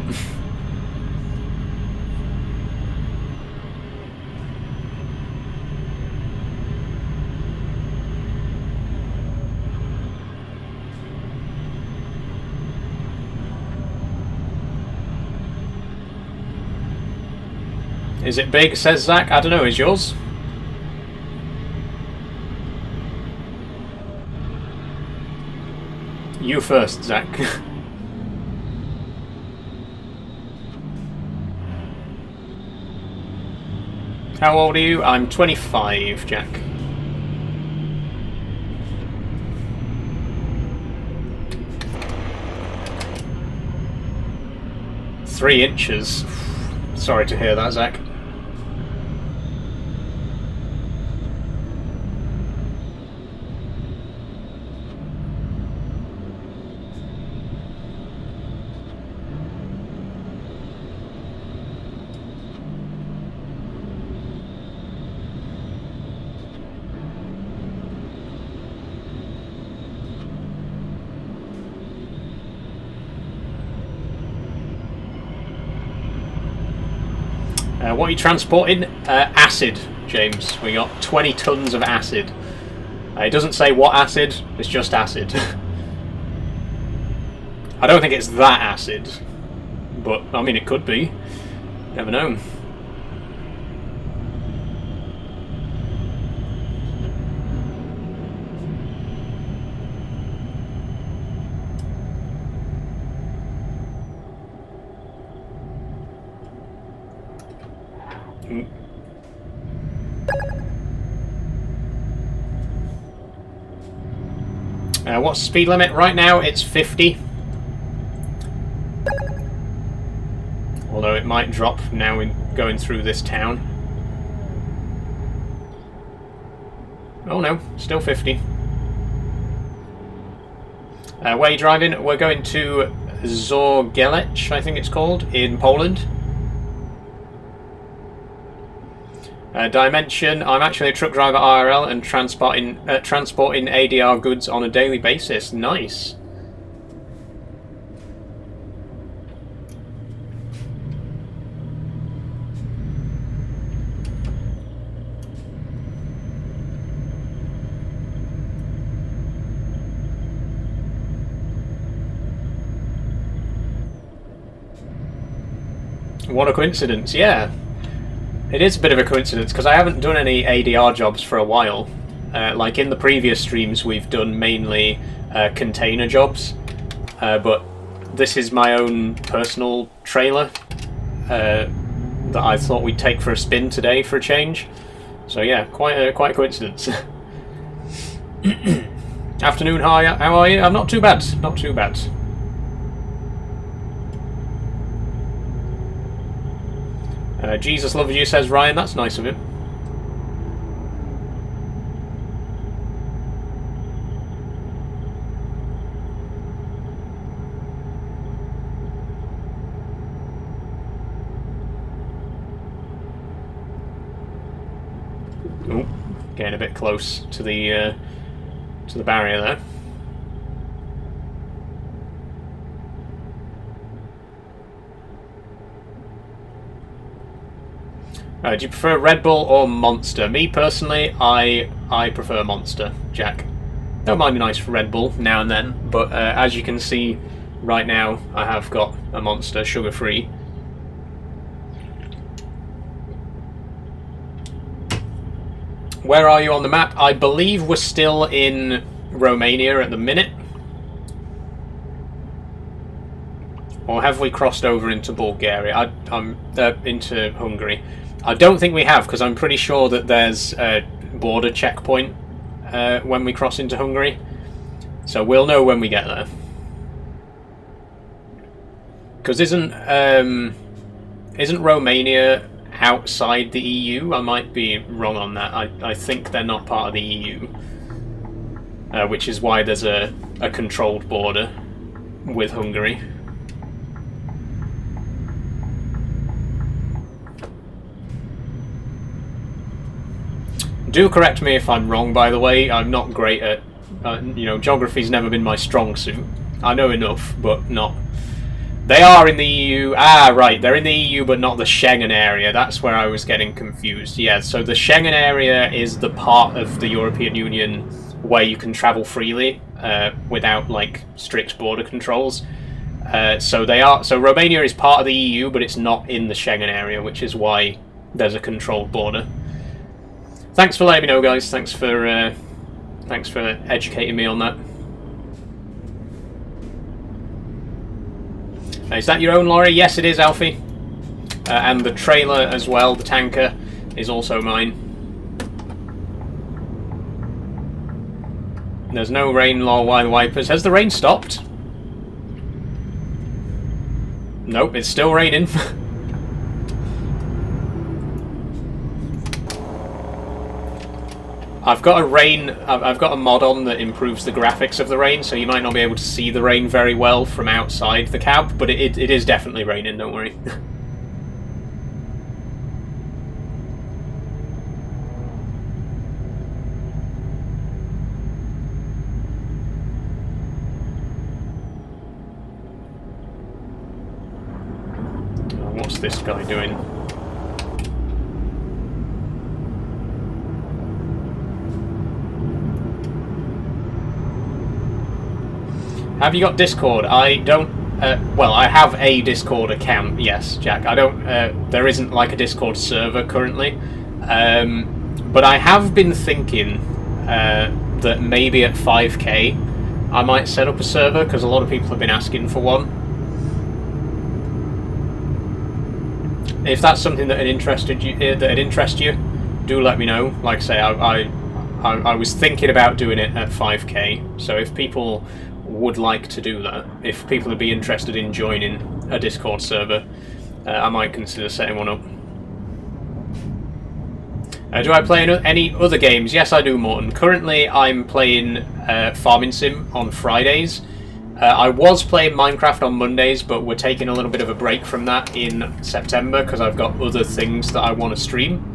Is it big, says Zach? I don't know, is yours? You first, Zach. How old are you? I'm 25, Jack. Three inches. Sorry to hear that, Zach. What are you transporting? Acid, James. We got 20 tons of acid. It doesn't say what acid, it's just acid. I don't think it's that acid, but I mean it could be. Never know. What's the speed limit? Right now it's 50. Although it might drop now we're going through this town. Oh no, still 50. Where are you driving? We're going to Zorgelec, I think it's called, in Poland. Dimension, I'm actually a truck driver IRL and transporting ADR goods on a daily basis. Nice. What a coincidence, yeah. It is a bit of a coincidence, because I haven't done any ADR jobs for a while. Like in the previous streams we've done mainly container jobs, but this is my own personal trailer that I thought we'd take for a spin today for a change. So yeah, quite a coincidence. Afternoon, hi, how are you? I'm not too bad, not too bad. Jesus loves you, says Ryan. That's nice of him. Oh, getting a bit close to the barrier there. Do you prefer Red Bull or Monster? Me personally, I prefer Monster, Jack. Don't mind a nice Red Bull now and then, but as you can see right now, I have got a Monster, sugar-free. Where are you on the map? I believe we're still in Romania at the minute. Or have we crossed over into Bulgaria? I'm into Hungary. I don't think we have, because I'm pretty sure that there's a border checkpoint when we cross into Hungary. So we'll know when we get there. Because isn't Romania outside the EU? I might be wrong on that. I think they're not part of the EU. Which is why there's a controlled border with Hungary. Do correct me if I'm wrong, by the way. I'm not great at... you know, geography's never been my strong suit. I know enough, but not... They are in the EU... Ah, right. They're in the EU, but not the Schengen area. That's where I was getting confused. Yeah, so the Schengen area is the part of the European Union where you can travel freely without, like, strict border controls. So Romania is part of the EU, but it's not in the Schengen area, which is why there's a controlled border. Thanks for letting me know, guys. Thanks for educating me on that. Is that your own lorry? Yes, it is, Alfie. And the trailer as well, the tanker, is also mine. There's no rain, lol, why the wipers? Has the rain stopped? Nope, it's still raining. I've got a mod on that improves the graphics of the rain, so you might not be able to see the rain very well from outside the cab, but it is definitely raining, don't worry. What's this guy doing? Have you got Discord? I don't. Well, I have a Discord account. Yes, Jack. I don't. There isn't like a Discord server currently, but I have been thinking that maybe at 5K I might set up a server because a lot of people have been asking for one. If that's something that would interest you, do let me know. Like I say, I was thinking about doing it at 5K, so if people would like to do that, if people would be interested in joining a Discord server, I might consider setting one up. Do I play any other games? Yes, I do, Morton. Currently, I'm playing Farming Sim on Fridays. I was playing Minecraft on Mondays, but we're taking a little bit of a break from that in September because I've got other things that I want to stream.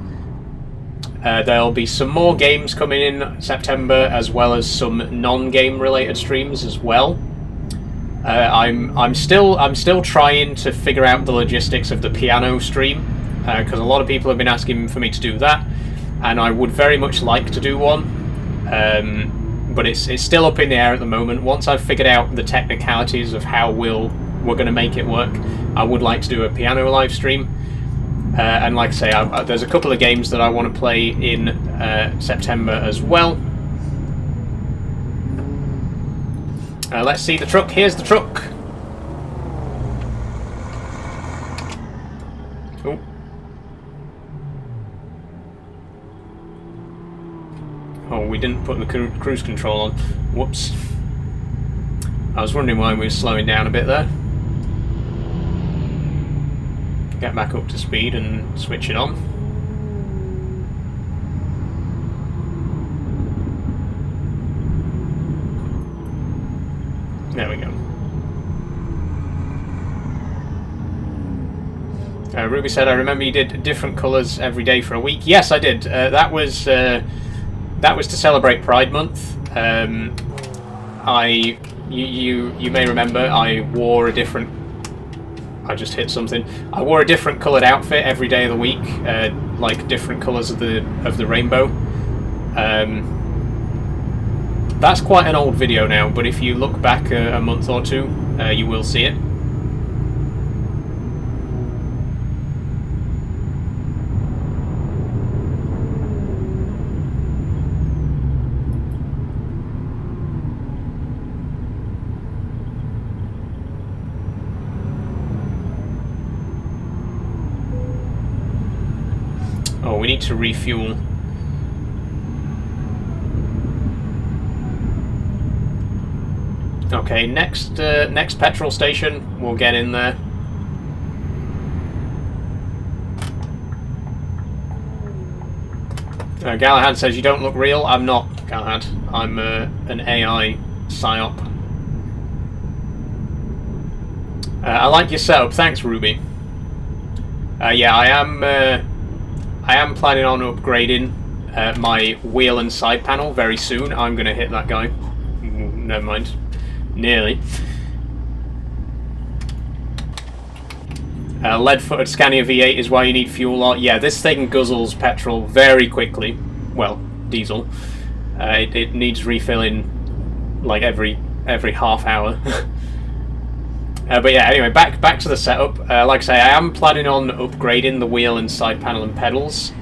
There'll be some more games coming in September, as well as some non-game related streams as well. I'm still trying to figure out the logistics of the piano stream because a lot of people have been asking for me to do that, and I would very much like to do one. But it's still up in the air at the moment. Once I've figured out the technicalities of how we're going to make it work, I would like to do a piano live stream. And like I say, there's a couple of games that I want to play in September as well. Let's see the truck. Here's the truck. Oh. Oh, we didn't put the cruise control on. Whoops. I was wondering why we were slowing down a bit there. Get back up to speed and switch it on. There we go. Ruby said, I remember you did different colours every day for a week. Yes, I did. That was to celebrate Pride Month. You may remember I wore a different... I just hit something. I wore a different coloured outfit every day of the week, like different colours of the rainbow. That's quite an old video now, but if you look back a month or two, you will see it. Oh, we need to refuel. Okay, next petrol station, we'll get in there. Galahad says you don't look real. I'm not, Galahad. I'm an AI psyop. I like your setup. Thanks, Ruby. Yeah, I am planning on upgrading my wheel and side panel very soon. I'm going to hit that guy. Never mind. Nearly. Lead-footed Scania V8 is why you need fuel. Yeah, this thing guzzles petrol very quickly. Well, diesel. It needs refilling like every half hour. But yeah, anyway, back to the setup. Like I say, I am planning on upgrading the wheel and side panel and pedals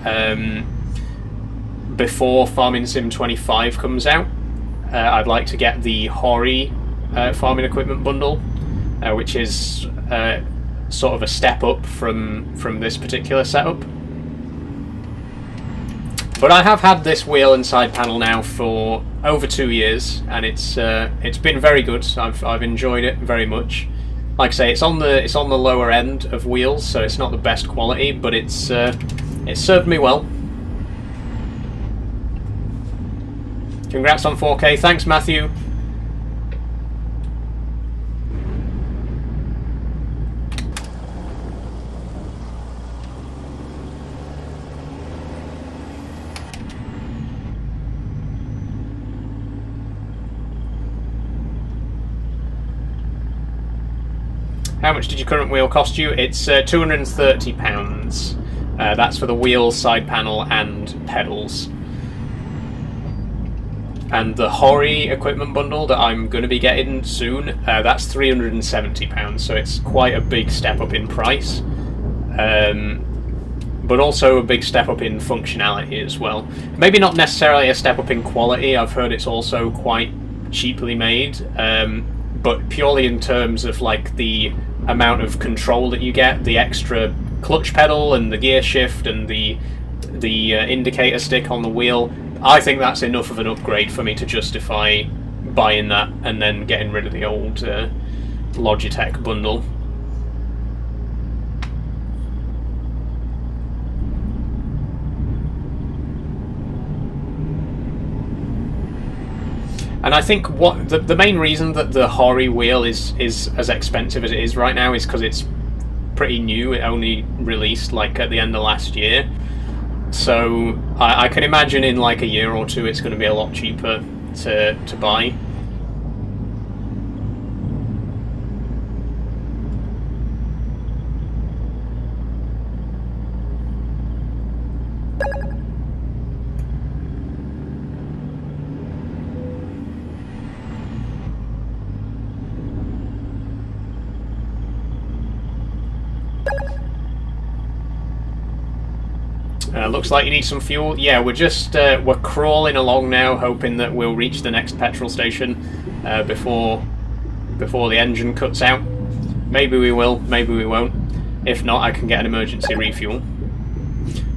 before Farming Sim 25 comes out. I'd like to get the Hori farming equipment bundle, which is sort of a step up from this particular setup. But I have had this wheel and side panel now for over 2 years, and it's been very good. I've enjoyed it very much. Like I say, it's on the lower end of wheels, so it's not the best quality, but it's served me well. Congrats on 4K. Thanks, Matthew. How much did your current wheel cost you? It's £230. That's for the wheel, side panel, and pedals. And the Hori equipment bundle that I'm going to be getting soon, that's £370, so it's quite a big step up in price. But also a big step up in functionality as well. Maybe not necessarily a step up in quality, I've heard it's also quite cheaply made, but purely in terms of like the amount of control that you get, the extra clutch pedal and the gear shift and the indicator stick on the wheel, I think that's enough of an upgrade for me to justify buying that and then getting rid of the old Logitech bundle. And I think what the main reason that the Hori wheel is as expensive as it is right now is because it's pretty new. It only released like at the end of last year. So I can imagine in like a year or two it's going to be a lot cheaper to buy. Looks like you need some fuel. Yeah, we're crawling along now, hoping that we'll reach the next petrol station before the engine cuts out. Maybe we will, maybe we won't. If not, I can get an emergency refuel.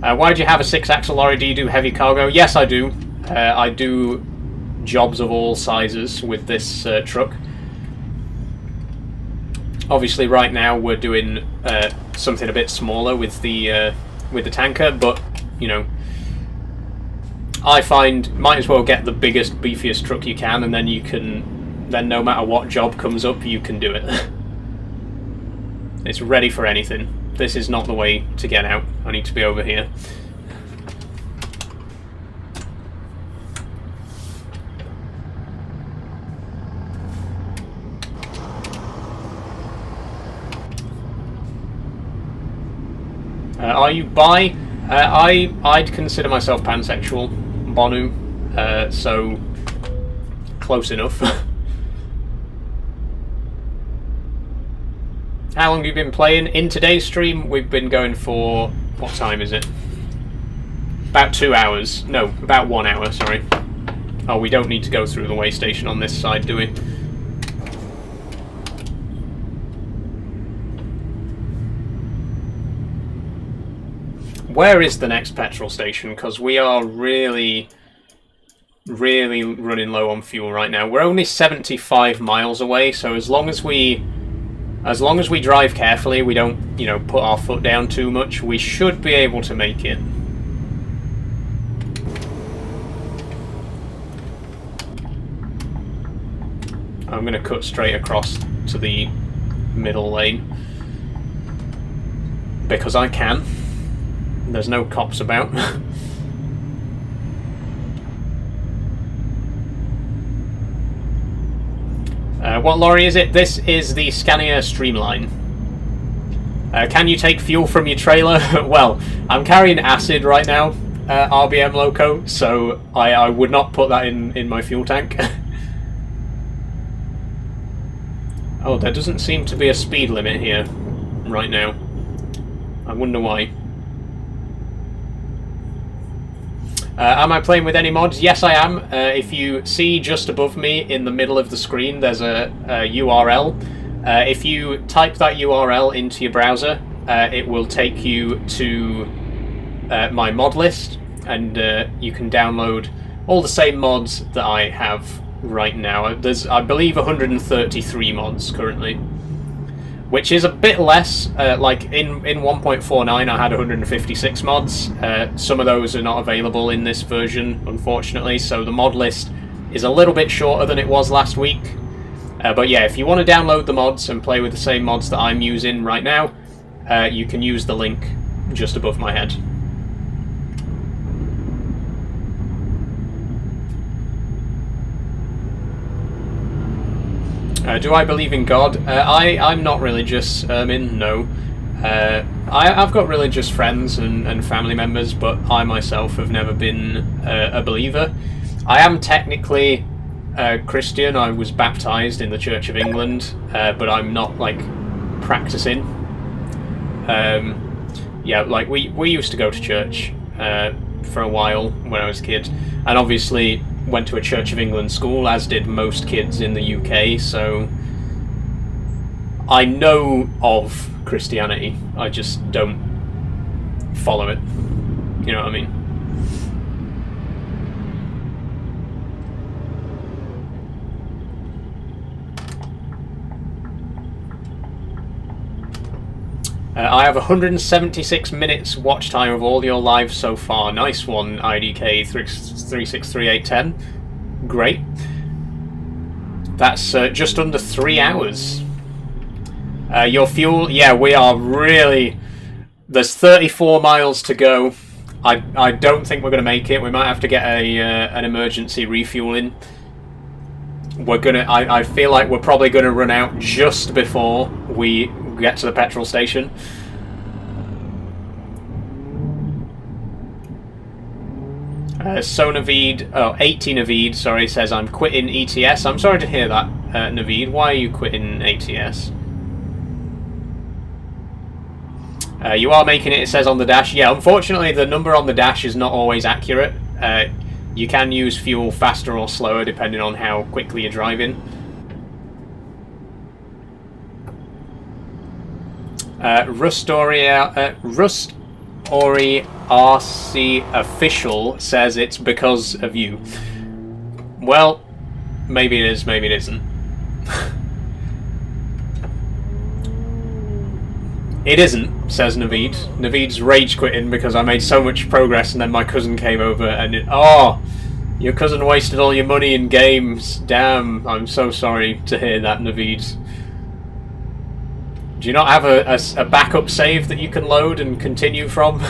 Why do you have a 6-axle lorry? Do you do heavy cargo? Yes, I do. I do jobs of all sizes with this truck. Obviously, right now we're doing something a bit smaller with the tanker, but you know, I find might as well get the biggest, beefiest truck you can, and then no matter what job comes up, you can do it. It's ready for anything. This is not the way to get out. I need to be over here. Are you bi? I'd consider myself pansexual, Bonu, so close enough. How long have you been playing? In today's stream, we've been going for... what time is it? About 2 hours. No, about 1 hour, sorry. Oh, we don't need to go through the way station on this side, do we? Where is the next petrol station? Because we are really running low on fuel right now. We're only 75 miles away, so as long as we drive carefully, we don't, you know, put our foot down too much, we should be able to make it. I'm going to cut straight across to the middle lane because I can. There's no cops about. What lorry is it? This is the Scania Streamline. Can you take fuel from your trailer? Well, I'm carrying acid right now, RBM Loco, so I would not put that in my fuel tank. Oh, there doesn't seem to be a speed limit here right now. I wonder why. Am I playing with any mods? Yes, I am. If you see just above me in the middle of the screen, there's a URL. If you type that URL into your browser, it will take you to my mod list, and you can download all the same mods that I have right now. There's, I believe, 133 mods currently, which is a bit less. Like in 1.49 I had 156 mods. Some of those are not available in this version, unfortunately, so the mod list is a little bit shorter than it was last week. But yeah, if you want to download the mods and play with the same mods that I'm using right now, you can use the link just above my head. Do I believe in God? I'm not religious, no. I've got religious friends and family members, but I myself have never been a believer. I am technically Christian. I was baptized in the Church of England, but I'm not like practicing. Yeah, like we used to go to church for a while when I was a kid, and obviously went to a Church of England school, as did most kids in the UK. So I know of Christianity. I just don't follow it. You know what I mean? I have 176 minutes watch time of all your lives so far. Nice one, IDK 363810. Great. That's just under 3 hours. Your fuel, yeah, we are really... There's 34 miles to go. I don't think we're going to make it. We might have to get an emergency refueling. We're gonna. I feel like we're probably going to run out just before we get to the petrol station. Naveed, 18 Naveed, sorry, says I'm quitting ETS. I'm sorry to hear that, Naveed. Why are you quitting ATS? You are making it, it says on the dash. Yeah, unfortunately the number on the dash is not always accurate. You can use fuel faster or slower depending on how quickly you're driving. Rustori RC Official says it's because of you. Well, maybe it is, maybe it isn't. It isn't, says Naveed. Naveed's rage quitting because I made so much progress and then my cousin came over and oh, your cousin wasted all your money in games. Damn, I'm so sorry to hear that, Naveed. Do you not have a backup save that you can load and continue from?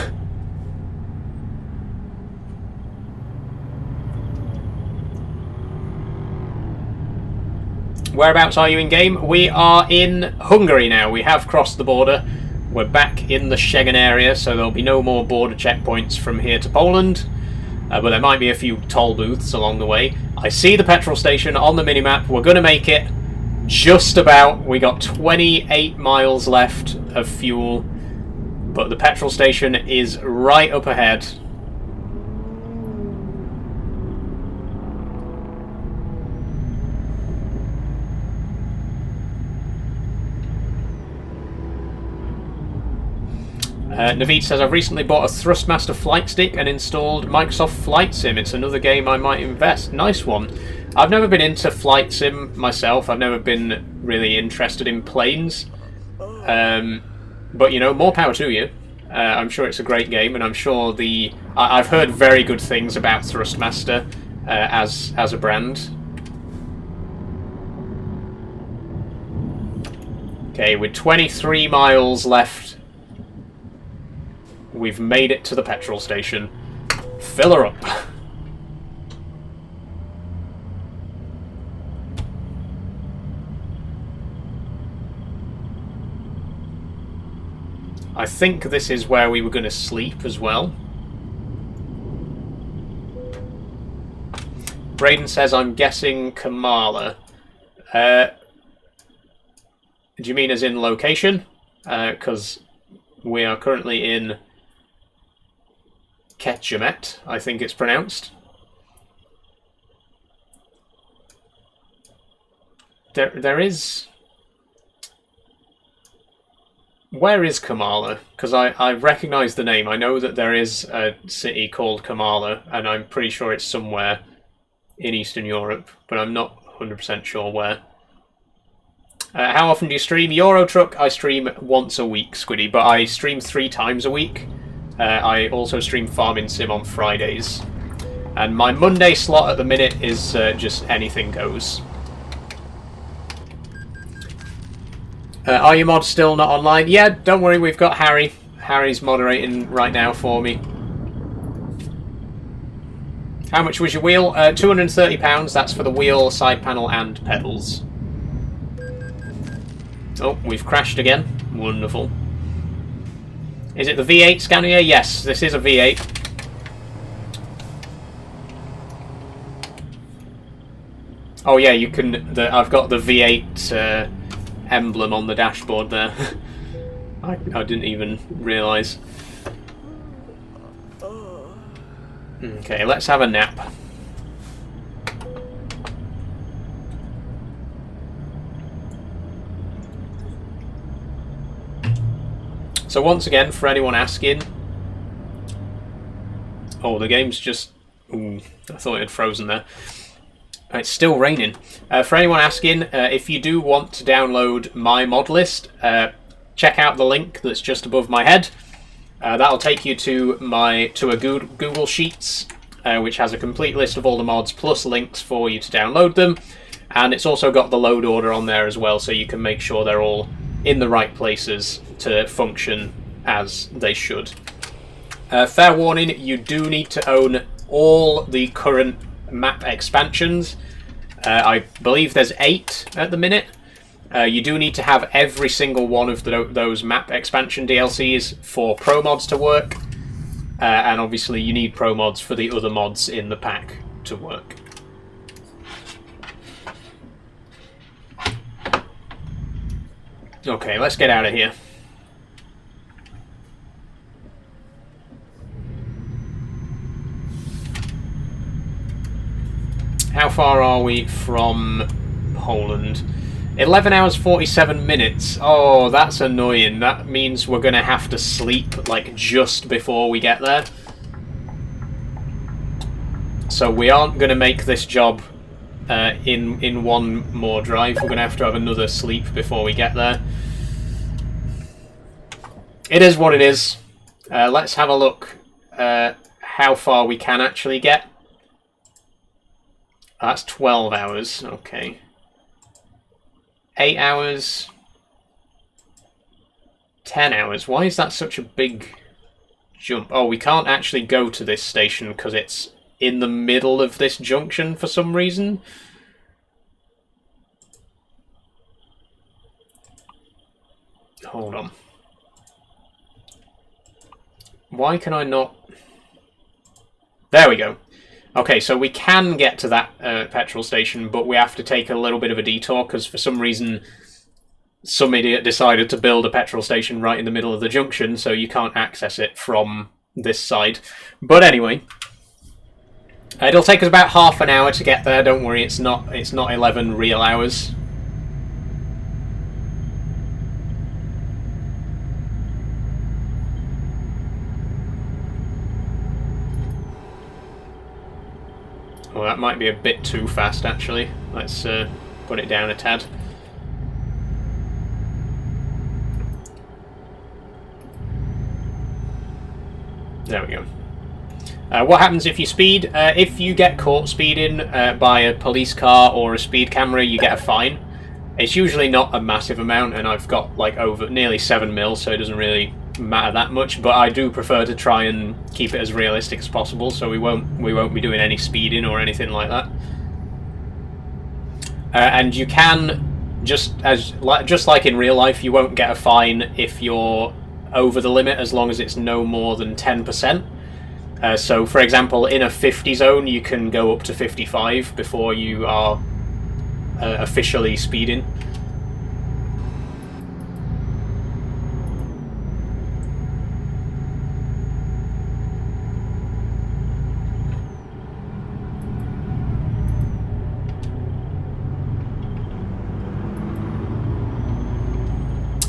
Whereabouts are you in game? We are in Hungary now. We have crossed the border. We're back in the Schengen area, so there'll be no more border checkpoints from here to Poland. But there might be a few toll booths along the way. I see the petrol station on the minimap. We're going to make it. Just about. We got 28 miles left of fuel. But the petrol station is right up ahead. Naveed says, I've recently bought a Thrustmaster flight stick and installed Microsoft Flight Sim. It's another game I might invest. Nice one. I've never been into Flight Sim myself. I've never been really interested in planes. But, you know, more power to you. I'm sure it's a great game, and I'm sure I've heard very good things about Thrustmaster as a brand. Okay, with 23 miles left, we've made it to the petrol station. Fill her up. I think this is where we were going to sleep as well. Braden says, I'm guessing Kamala. Do you mean as in location? Because we are currently in Kecskemét, I think it's pronounced. There is... Where is Kamala? Because I recognise the name. I know that there is a city called Kamala, and I'm pretty sure it's somewhere in Eastern Europe, but I'm not 100% sure where. How often do you stream? Euro Truck, I stream once a week, Squiddy, but I stream 3 times a week. I also stream Farming Sim on Fridays. And my Monday slot at the minute is just anything goes. Are your mods still not online? Yeah, don't worry, we've got Harry. Harry's moderating right now for me. How much was your wheel? £230, that's for the wheel, side panel and pedals. Oh, we've crashed again. Wonderful. Is it the V8 Scania? Yes, this is a V8. Oh yeah, you can. I've got the V8 emblem on the dashboard there. I didn't even realise. Okay, let's have a nap. So once again, for anyone asking... Oh, the game's just... Ooh, I thought it had frozen there. It's still raining. For anyone asking, if you do want to download my mod list, check out the link that's just above my head. That'll take you to a Google Sheets, which has a complete list of all the mods plus links for you to download them. And it's also got the load order on there as well, so you can make sure they're all in the right places to function as they should. Fair warning, you do need to own all the current map expansions. I believe there's 8 at the minute. You do need to have every single one of those map expansion DLCs for pro mods to work. And obviously you need pro mods for the other mods in the pack to work. Okay, let's get out of here. How far are we from Poland? 11 hours 47 minutes. Oh, that's annoying. That means we're going to have to sleep like just before we get there. So we aren't going to make this job in one more drive. We're going to have another sleep before we get there. It is what it is. Let's have a look how far we can actually get. That's 12 hours. Okay. 8 hours. 10 hours. Why is that such a big jump? Oh, we can't actually go to this station because it's in the middle of this junction for some reason. Hold on. Why can I not... There we go. Okay, so we can get to that petrol station, but we have to take a little bit of a detour, because for some reason some idiot decided to build a petrol station right in the middle of the junction, so you can't access it from this side. But anyway, it'll take us about half an hour to get there. Don't worry, it's not 11 real hours. Well, that might be a bit too fast, actually. Let's put it down a tad. There we go. What happens if you speed? If you get caught speeding by a police car or a speed camera, you get a fine. It's usually not a massive amount, and I've got like over nearly 7 mil, so it doesn't really matter that much. But I do prefer to try and keep it as realistic as possible, so we won't be doing any speeding or anything like that. And you can just like in real life, you won't get a fine if you're over the limit as long as it's no more than 10%. So, for example, in a 50 zone, you can go up to 55 before you are officially speeding.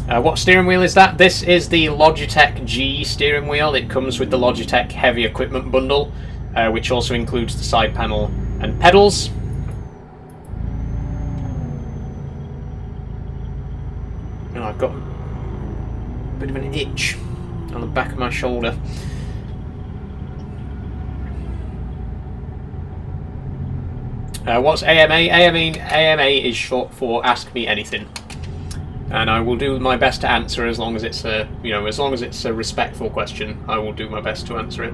What steering wheel is that? This is the Logitech G steering wheel. It comes with the Logitech Heavy Equipment Bundle, which also includes the side panel and pedals. Oh, I've got a bit of an itch on the back of my shoulder. What's AMA? AMA is short for Ask Me Anything. And I will do my best to answer as long as it's a, as long as it's a respectful question. I will do my best to answer it.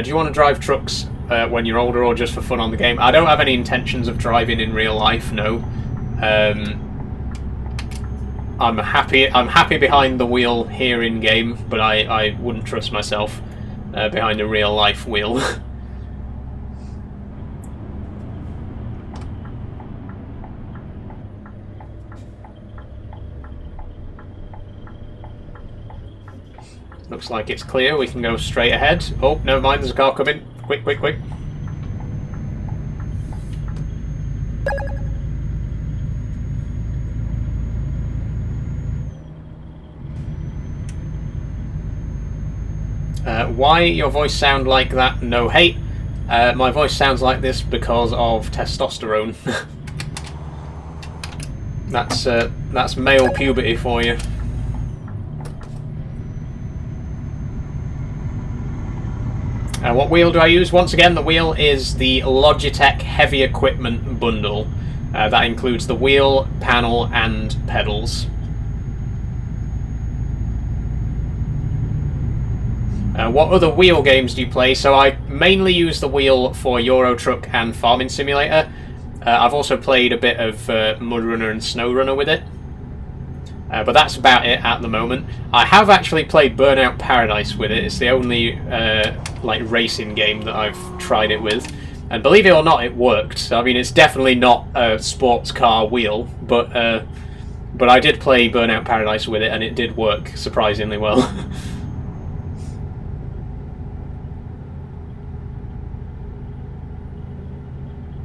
Do you want to drive trucks when you're older, or just for fun on the game? I don't have any intentions of driving in real life. No. I'm happy behind the wheel here in game, but I wouldn't trust myself behind a real life wheel. Looks like it's clear. We can go straight ahead. Oh, never mind. There's a car coming. Quick, quick, quick. Why your voice sound like that? No hate. My voice sounds like this because of testosterone. That's male puberty for you. What wheel do I use? Once again, the wheel is the Logitech Heavy Equipment Bundle. That includes the wheel, panel, and pedals. What other wheel games do you play? So I mainly use the wheel for Euro Truck and Farming Simulator. I've also played a bit of Mudrunner and SnowRunner with it. But that's about it at the moment. I have actually played Burnout Paradise with it. It's the only like racing game that I've tried it with. And believe it or not, it worked. I mean, it's definitely not a sports car wheel, but I did play Burnout Paradise with it, and it did work surprisingly well.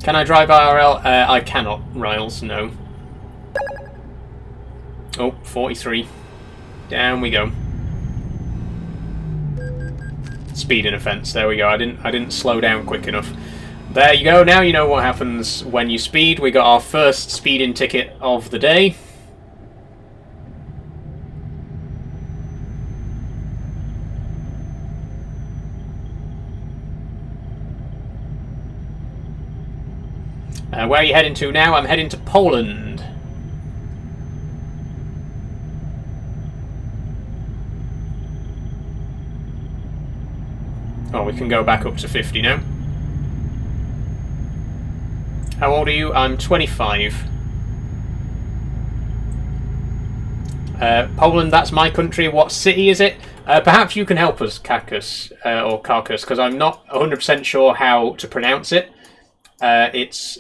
Can I drive IRL? I cannot, Riles, no. Oh, 43. Down we go. Speeding offence. There we go. I didn't slow down quick enough. There you go. Now you know what happens when you speed. We got our first speeding ticket of the day. Where are you heading to now? I'm heading to Poland. Oh, we can go back up to 50 now. How old are you? I'm 25. Poland, that's my country. What city is it? Perhaps you can help us, Kakus, or Karkus, because I'm not 100% sure how to pronounce it. It's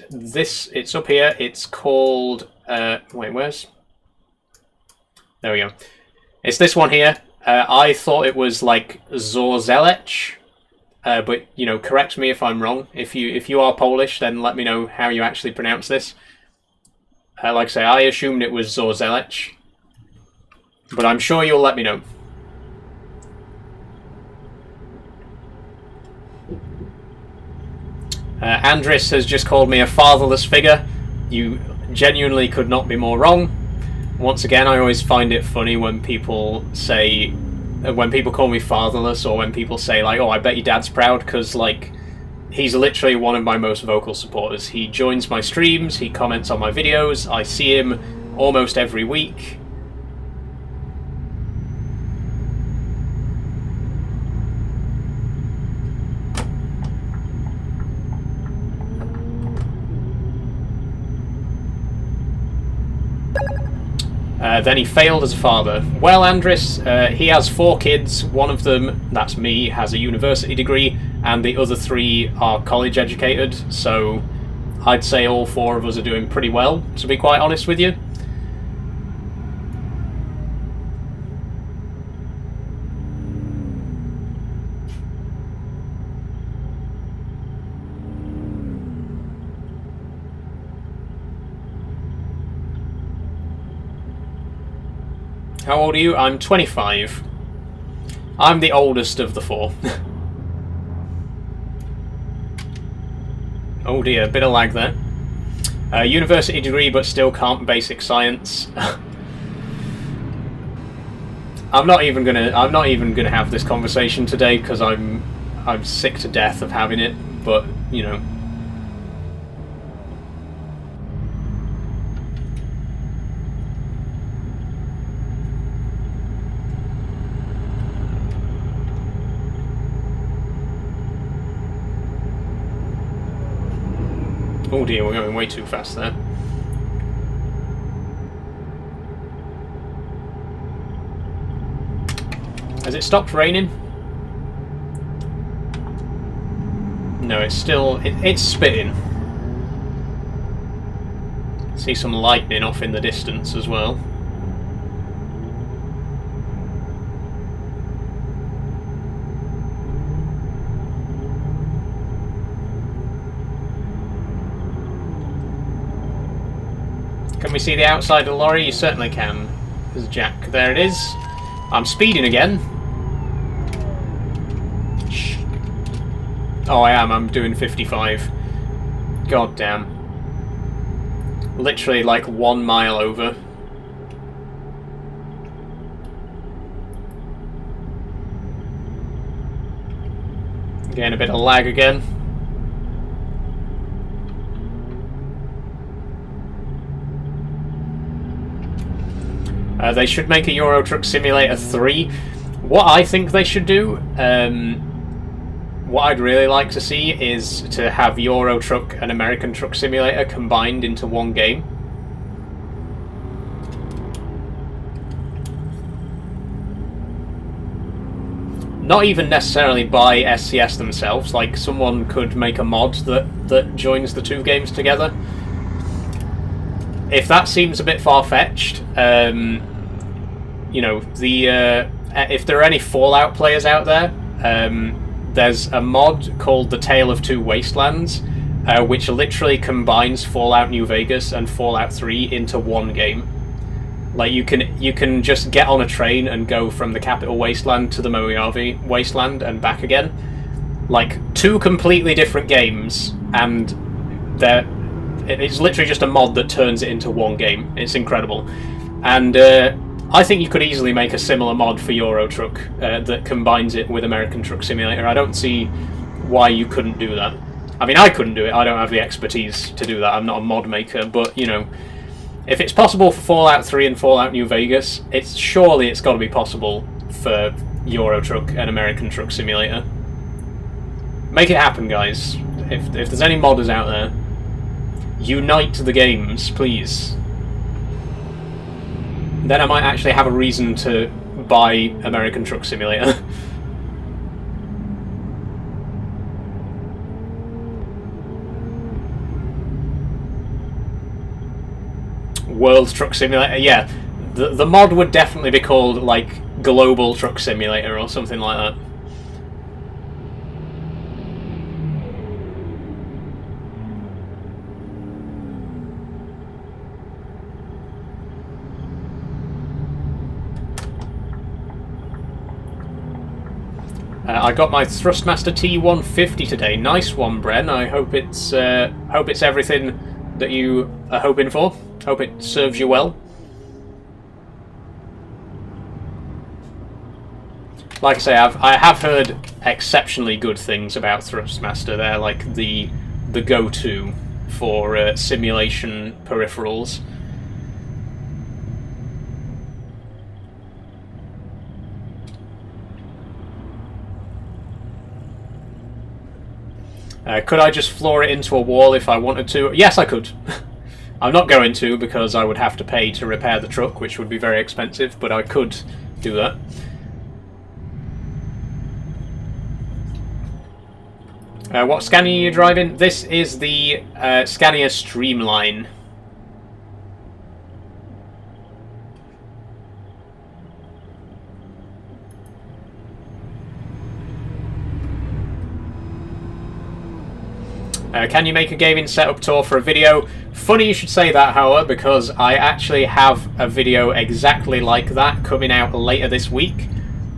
up here. It's called, wait, where's? There we go. It's this one here. I thought it was like Zorzelec. But you know, correct me if I'm wrong. If you are Polish, then let me know how you actually pronounce this. Like I say, I assumed it was Zorzelec, but I'm sure you'll let me know. Andris has just called me a fatherless figure. You genuinely could not be more wrong. Once again, I always find it funny when people say, when people call me fatherless, or when people say like, "Oh, I bet your dad's proud," because like, he's literally one of my most vocal supporters. He joins my streams, he comments on my videos, I see him almost every week. Then he failed as a father. Well, Andris, he has 4 kids. One of them, that's me, has a university degree, and the other 3 are college educated, so I'd say all 4 of us are doing pretty well, to be quite honest with you. How old are you? I'm 25. I'm the oldest of the 4. Oh dear, bit of lag there. University degree, but still can't basic science. I'm not even gonna have this conversation today because I'm sick to death of having it. But you know. Oh dear, we're going way too fast there. Has it stopped raining? No, it's still... it's spitting. See some lightning off in the distance as well. Can we see the outside of the lorry? You certainly can. There's Jack. There it is. I'm speeding again. Shh. Oh, I am. I'm doing 55. God damn. Literally like 1 mile over. Getting a bit of lag again. They should make a Euro Truck Simulator 3. What I think they should do, what I'd really like to see is to have Euro Truck and American Truck Simulator combined into one game. Not even necessarily by SCS themselves, like someone could make a mod that joins the two games together. If that seems a bit far-fetched, you know, if there are any Fallout players out there, there's a mod called The Tale of Two Wastelands, which literally combines Fallout New Vegas and Fallout 3 into one game. Like, you can just get on a train and go from the capital wasteland to the Mojave wasteland and back again. Like, two completely different games, and it's literally just a mod that turns it into one game. It's incredible. And I think you could easily make a similar mod for Euro Truck that combines it with American Truck Simulator. I don't see why you couldn't do that. I mean, I couldn't do it. I don't have the expertise to do that. I'm not a mod maker, but, you know, if it's possible for Fallout 3 and Fallout New Vegas, surely it's got to be possible for Euro Truck and American Truck Simulator. Make it happen, guys. If there's any modders out there, unite the games, please. Then I might actually have a reason to buy American Truck Simulator. World Truck Simulator, yeah. The mod would definitely be called, like, Global Truck Simulator or something like that. I got my Thrustmaster T150 today. Nice one, Bren. I hope it's everything that you are hoping for. Hope it serves you well. Like I say, I have heard exceptionally good things about Thrustmaster. They're like the go-to for simulation peripherals. Could I just floor it into a wall if I wanted to? Yes, I could. I'm not going to, because I would have to pay to repair the truck, which would be very expensive, but I could do that. What Scania are you driving? This is the Scania Streamline. Can you make a gaming setup tour for a video? Funny you should say that, however, because I actually have a video exactly like that coming out later this week.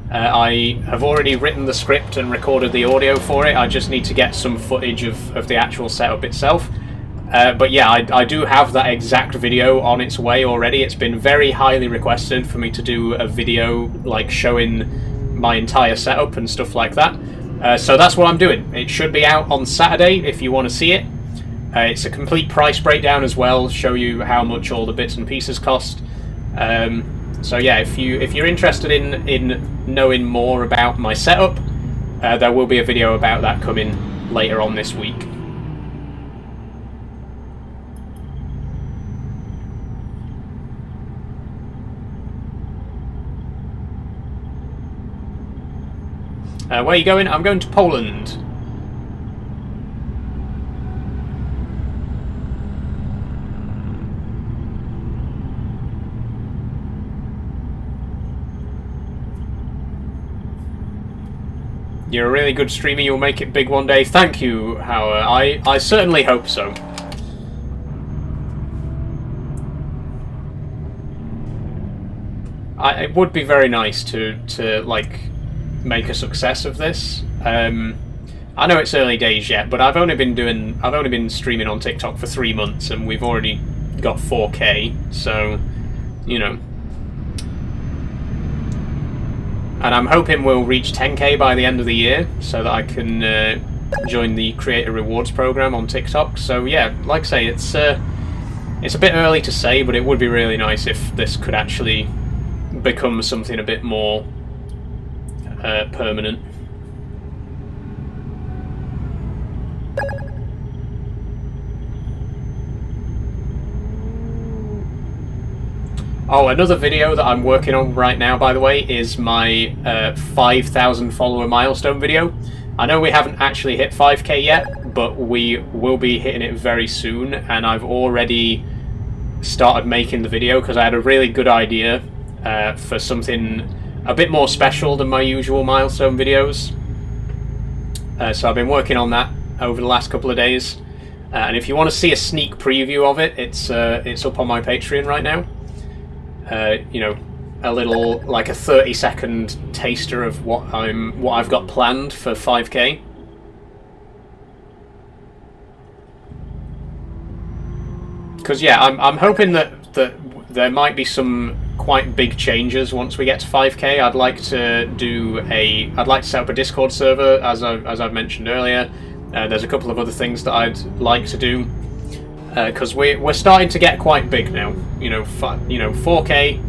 I have already written the script and recorded the audio for it. I just need to get some footage of the actual setup itself. But yeah, I do have that exact video on its way already. It's been very highly requested for me to do a video like showing my entire setup and stuff like that. So that's what I'm doing. It should be out on Saturday if you want to see it. It's a complete price breakdown as well, show you how much all the bits and pieces cost. So yeah, if you're interested in knowing more about my setup, there will be a video about that coming later on this week. Where are you going? I'm going to Poland. You're a really good streamer. You'll make it big one day. Thank you, Howard. I certainly hope so. It would be very nice to like make a success of this. I know it's early days yet, but I've only been streaming on TikTok for 3 months, and we've already got 4K. So, you know. And I'm hoping we'll reach 10K by the end of the year, so that I can join the Creator Rewards program on TikTok. So yeah, like I say, it's a bit early to say, but it would be really nice if this could actually become something a bit more permanent. Oh, another video that I'm working on right now, by the way, is my 5,000 follower milestone video. I know we haven't actually hit 5K yet, but we will be hitting it very soon, and I've already started making the video because I had a really good idea for something a bit more special than my usual milestone videos. So I've been working on that over the last couple of days, and if you want to see a sneak preview of it, it's up on my Patreon right now. You know, a little, like a 30-second taster of what I've got planned for 5K. Because yeah, I'm hoping that there might be some quite big changes once we get to 5K. I'd like to set up a Discord server, as I've mentioned earlier. There's a couple of other things that I'd like to do. Because we're starting to get quite big now. You know, 4K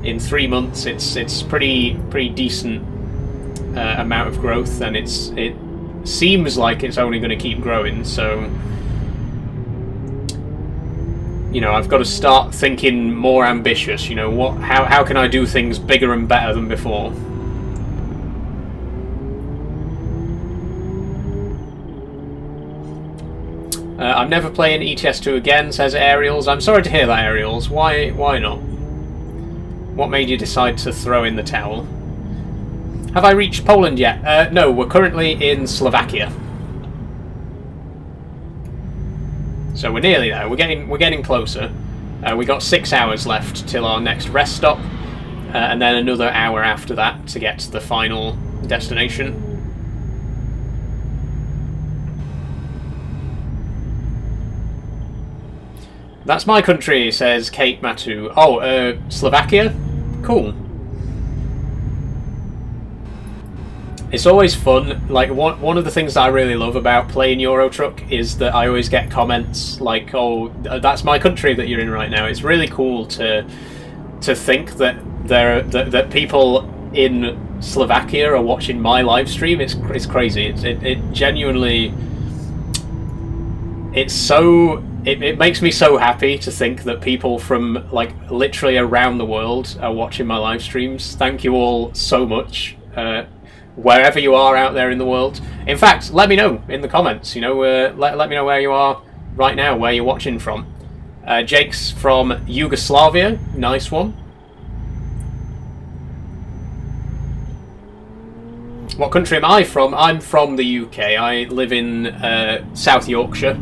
in 3 months. It's pretty decent amount of growth, and it seems like it's only going to keep growing. So, you know, I've got to start thinking more ambitious. You know, how can I do things bigger and better than before? I'm never playing ETS2 again, says Aerials. I'm sorry to hear that, Aerials. Why not? What made you decide to throw in the towel? Have I reached Poland yet? No, we're currently in Slovakia. So we're nearly there. We're getting closer. We got 6 hours left till our next rest stop, and then another hour after that to get to the final destination. That's my country, says Kate Matu. Oh, Slovakia? Cool. It's always fun. Like, one of the things that I really love about playing Euro Truck is that I always get comments like, oh, that's my country that you're in right now. It's really cool to think that that people in Slovakia are watching my live stream. It's crazy. It genuinely... It makes me so happy to think that people from, like, literally around the world are watching my live streams. Thank you all so much, wherever you are out there in the world. In fact, let me know in the comments, you know, let me know where you are right now, where you're watching from. Jake's from Yugoslavia, nice one. What country am I from? I'm from the UK. I live in South Yorkshire,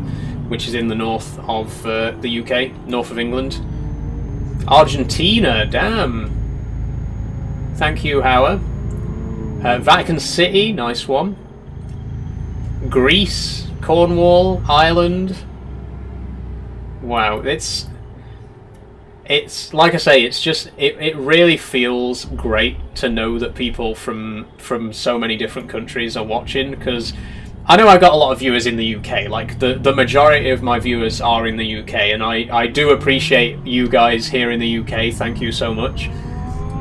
which is in the north of the UK, north of England. Argentina, damn. Thank you, Howard. Vatican City, nice one. Greece, Cornwall, Ireland. Wow, it's like I say, it's just it really feels great to know that people from so many different countries are watching, because I know I've got a lot of viewers in the UK. Like, the majority of my viewers are in the UK, and I do appreciate you guys here in the UK. Thank you so much.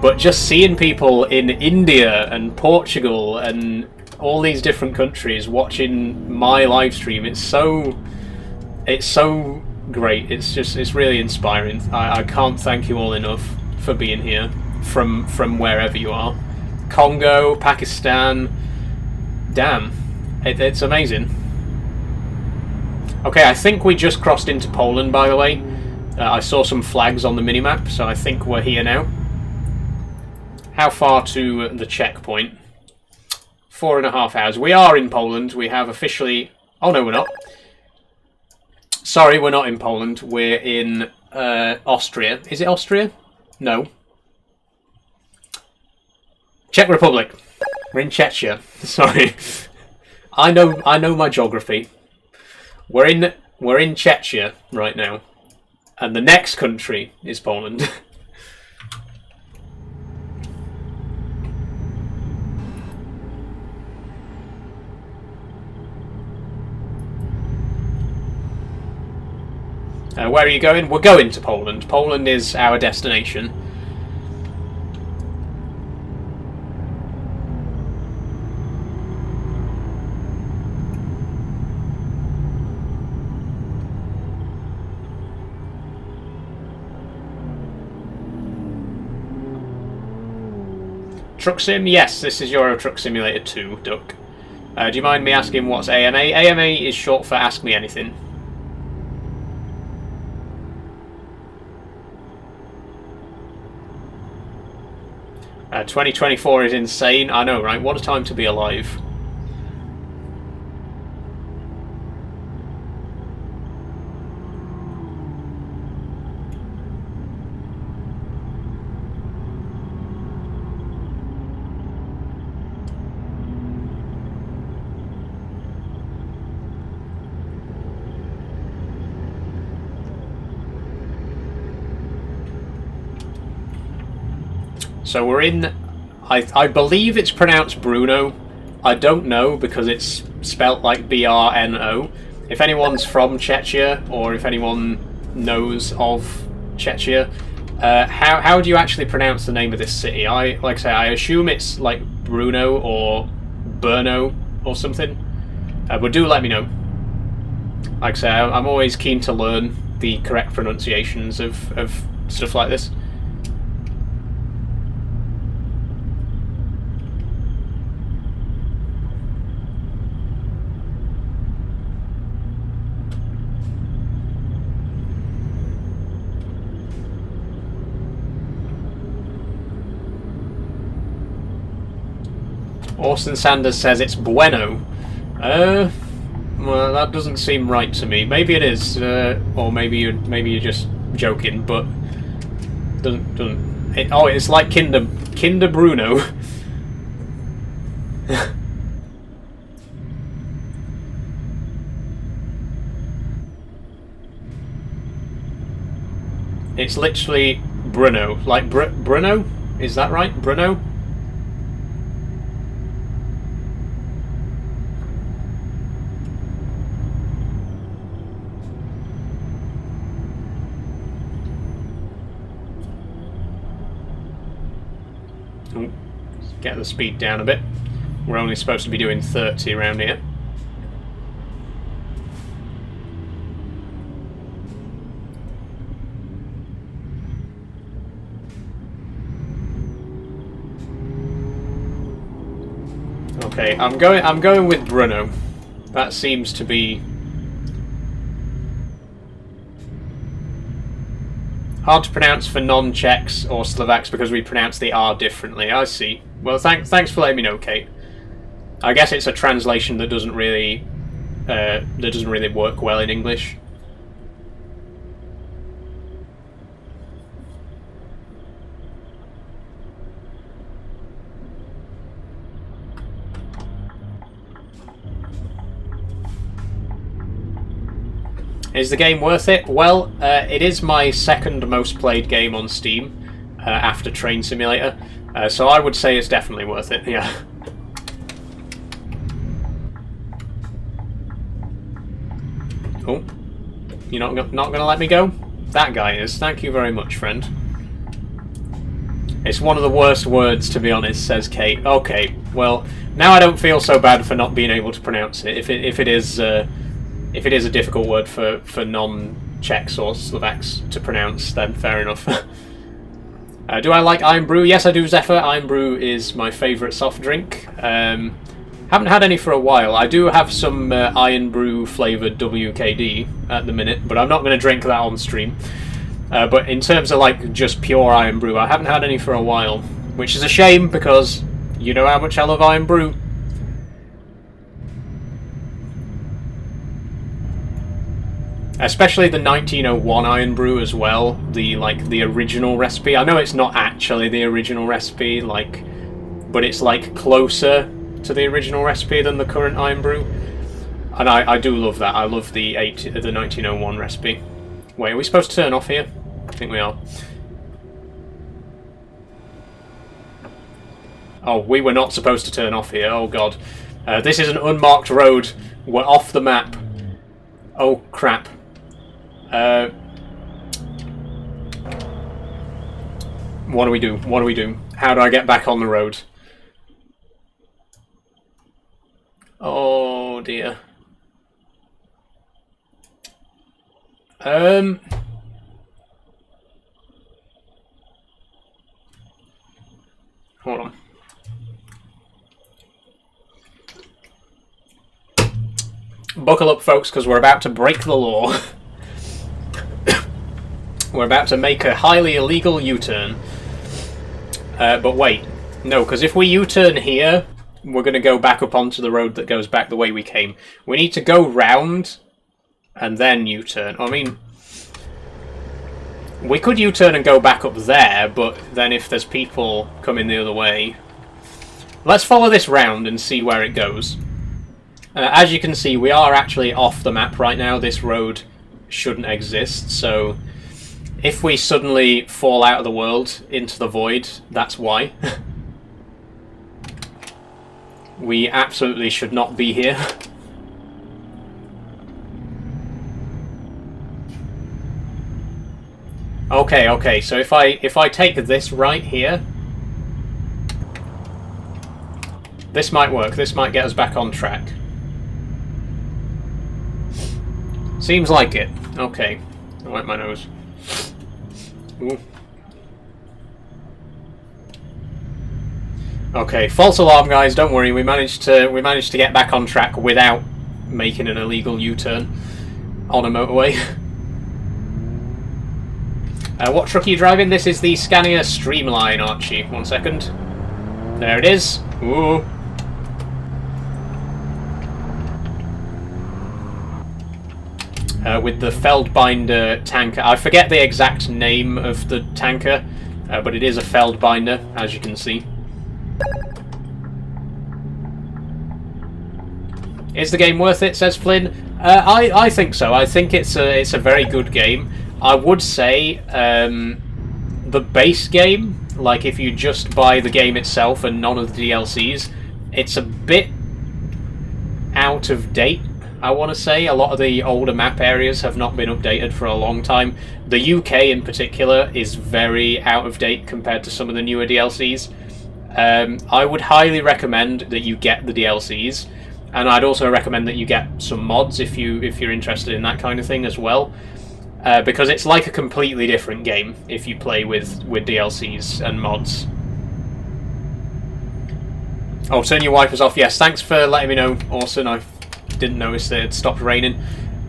But just seeing people in India and Portugal and all these different countries watching my live stream, it's so great. It's really inspiring. I can't thank you all enough for being here from wherever you are. Congo, Pakistan, Damn. It's amazing. Okay, I think we just crossed into Poland, by the way. I saw some flags on the minimap, so I think we're here now. How far to the checkpoint? 4.5 hours. We are in Poland. We have officially... Oh, no, we're not. Sorry, we're not in Poland. We're in Austria. Is it Austria? No. Czech Republic. We're in Czechia. Sorry. I know my geography. We're in Czechia right now. And the next country is Poland. Where are you going? We're going to Poland. Poland is our destination. Truck Sim? Yes, this is Euro Truck Simulator 2, Duck. Do you mind me asking what's AMA? AMA is short for Ask Me Anything. Uh, 2024 is insane. I know, right? What a time to be alive. So we're in, I believe it's pronounced Bruno. I don't know because it's spelt like BRNO. If anyone's from Czechia or if anyone knows of Czechia, how do you actually pronounce the name of this city? Like I say, I assume it's like Bruno or Brno or something. But do let me know. Like I say, I'm always keen to learn the correct pronunciations of stuff like this. Austin Sanders says it's Bueno. Well, that doesn't seem right to me. Maybe it is, or maybe you're just joking. But doesn't. Oh, it's like Kinder Bruno. It's literally Bruno, like Bruno. Is that right, Bruno? Get the speed down a bit. We're only supposed to be doing 30 around here. Okay, I'm going with Bruno. That seems to be hard to pronounce for non-Czechs or Slovaks because we pronounce the R differently. I see. Well, thanks for letting me know, Kate. I guess it's a translation that doesn't really work well in English. Is the game worth it? Well, it is my second most played game on Steam after Train Simulator, so I would say it's definitely worth it. Yeah. Oh, you're not gonna let me go? That guy is. Thank you very much, friend. It's one of the worst words, to be honest, says Kate. Okay, well, now I don't feel so bad for not being able to pronounce it. If it is a difficult word for non-Czechs or Slovaks to pronounce, then fair enough. Do I like Iron Brew? Yes, I do, Zephyr. Iron Brew is my favourite soft drink. Haven't had any for a while. I do have some Iron Brew flavoured WKD at the minute, but I'm not going to drink that on stream. But in terms of like just pure Iron Brew, I haven't had any for a while, which is a shame because you know how much I love Iron Brew. Especially the 1901 Iron Brew as well, the original recipe. I know it's not actually the original recipe, but it's like closer to the original recipe than the current Iron Brew, and I do love that. I love the 1901 recipe. Wait, are we supposed to turn off here? I think we are. Oh, we were not supposed to turn off here. Oh god, this is an unmarked road. We're off the map. Oh crap. What do we do? What do we do? How do I get back on the road? Oh dear. Hold on. Buckle up, folks, because we're about to break the law. We're about to make a highly illegal U-turn. But wait. No, because if we U-turn here, we're going to go back up onto the road that goes back the way we came. We need to go round and then U-turn. I mean, we could U-turn and go back up there, but then if there's people coming the other way... Let's follow this round and see where it goes. As you can see, we are actually off the map right now. This road shouldn't exist, so if we suddenly fall out of the world into the void, that's why. We absolutely should not be here. Okay, so if I take this right here, this might work. This might get us back on track. Seems like it. Okay. I wipe my nose. Ooh. Okay, false alarm, guys. Don't worry. We managed to get back on track without making an illegal U-turn on a motorway. What truck are you driving? This is the Scania Streamline, Archie. 1 second. There it is. Ooh. With the Feldbinder tanker. I forget the exact name of the tanker, but it is a Feldbinder, as you can see. Is the game worth it, says Flynn? I think so. I think it's a very good game. I would say the base game, like if you just buy the game itself and none of the DLCs, it's a bit out of date. I want to say a lot of the older map areas have not been updated for a long time. The UK in particular is very out of date compared to some of the newer DLCs. I would highly recommend that you get the DLCs, and I'd also recommend that you get some mods if you're interested in that kind of thing as well, because it's like a completely different game if you play with DLCs and mods. Oh, turn your wipers off. Yes, thanks for letting me know, Orson. I didn't notice that it stopped raining.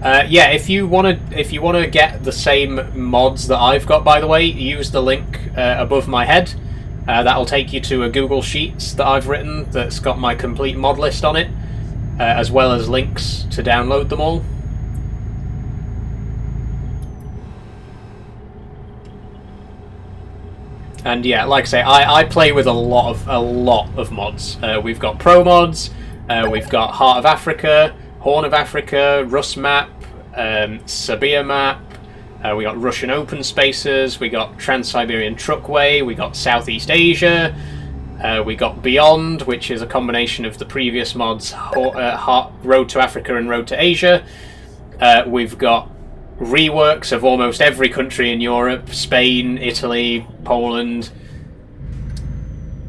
Yeah, if you wanna get the same mods that I've got, by the way, use the link above my head. That'll take you to a Google Sheets that I've written that's got my complete mod list on it, as well as links to download them all. And yeah, like I say, I play with a lot of mods. We've got Pro mods, we've got Heart of Africa, Horn of Africa, Rus map, Sabia map. We got Russian open spaces, we got Trans-Siberian Truckway, we got Southeast Asia, we got Beyond, which is a combination of the previous mods, Road to Africa and Road to Asia. We've got reworks of almost every country in Europe, Spain, Italy, Poland.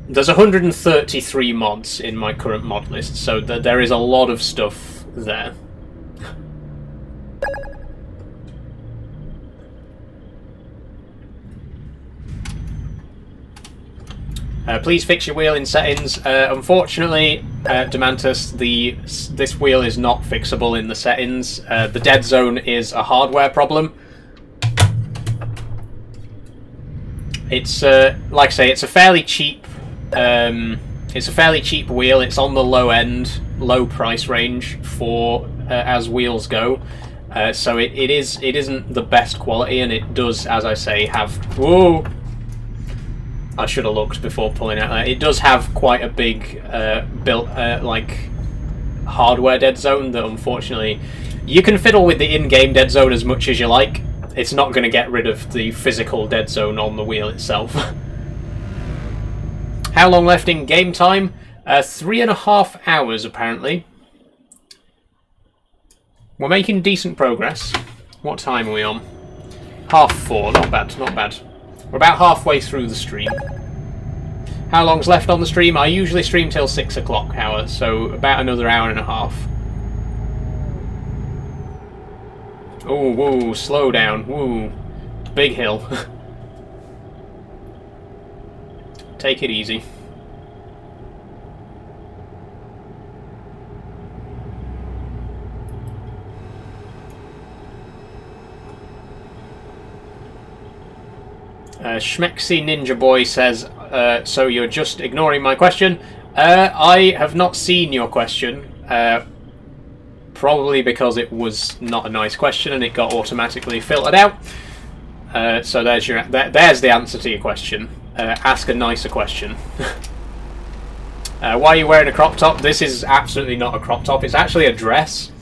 There's 133 mods in my current mod list, so there is a lot of stuff there. Please fix your wheel in settings. Unfortunately, Demantus, this wheel is not fixable in the settings. The dead zone is a hardware problem. It's like I say, it's a fairly cheap. It's a fairly cheap wheel. It's on the low end, low price range for as wheels go. So it isn't the best quality, and it does, as I say, have. Whoa! I should have looked before pulling out there. It does have quite a big built like hardware dead zone that unfortunately you can fiddle with the in-game dead zone as much as you like. It's not going to get rid of the physical dead zone on the wheel itself. How long left in game time? 3.5 hours apparently. We're making decent progress. What time are we on? 4:30. Not bad, not bad. We're about halfway through the stream. How long's left on the stream? I usually stream till 6 o'clock hour, so about another hour and a half. Oh, whoa, slow down. Whoa. Big hill. Take it easy. Schmexy Ninja Boy says, so you're just ignoring my question? I have not seen your question. Probably because it was not a nice question and it got automatically filtered out. So there's the answer to your question. Ask a nicer question. Why are you wearing a crop top? This is absolutely not a crop top. It's actually a dress.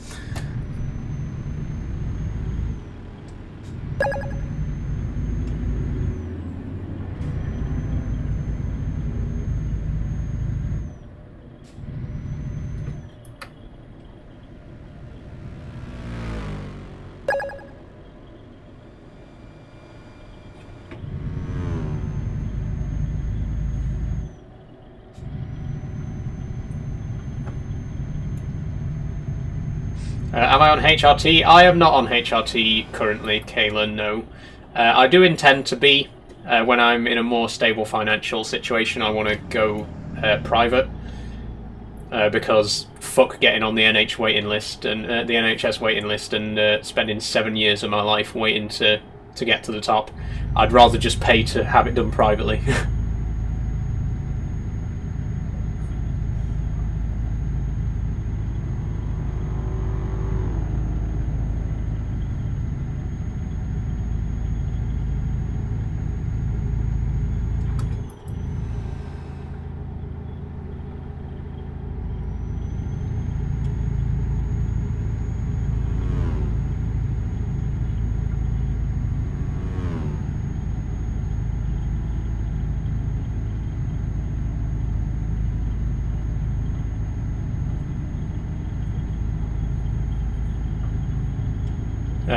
Am I on HRT? I am not on HRT currently, Kayla, no. I do intend to be. When I'm in a more stable financial situation, I want to go private. Because fuck getting on the NH waiting list and the NHS waiting list and spending 7 years of my life waiting to get to the top. I'd rather just pay to have it done privately.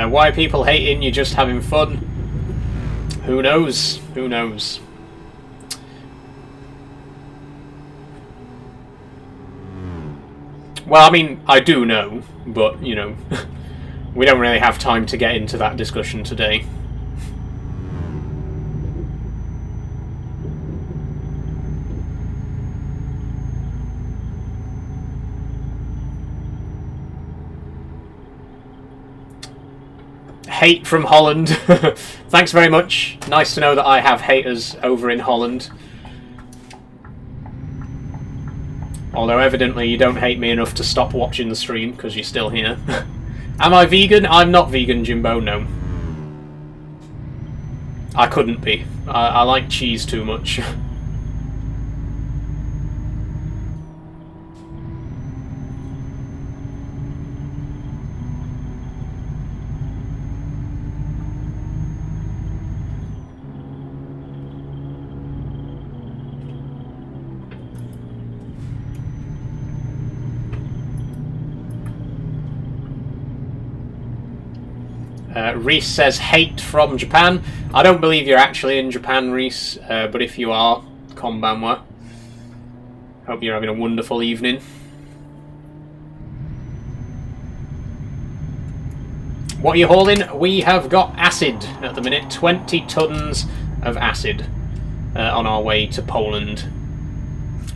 Why are people hating? You're just having fun. Who knows? Who knows? Well, I mean, I do know, but, you know, we don't really have time to get into that discussion today. Hate from Holland. Thanks very much. Nice to know that I have haters over in Holland. Although evidently you don't hate me enough to stop watching the stream because you're still here. Am I vegan? I'm not vegan, Jimbo, no. I couldn't be. I like cheese too much. Reese says hate from Japan. I don't believe you're actually in Japan, Reese, but if you are, konbanwa. Hope you're having a wonderful evening. What are you hauling? We have got acid at the minute. 20 tons of acid on our way to Poland.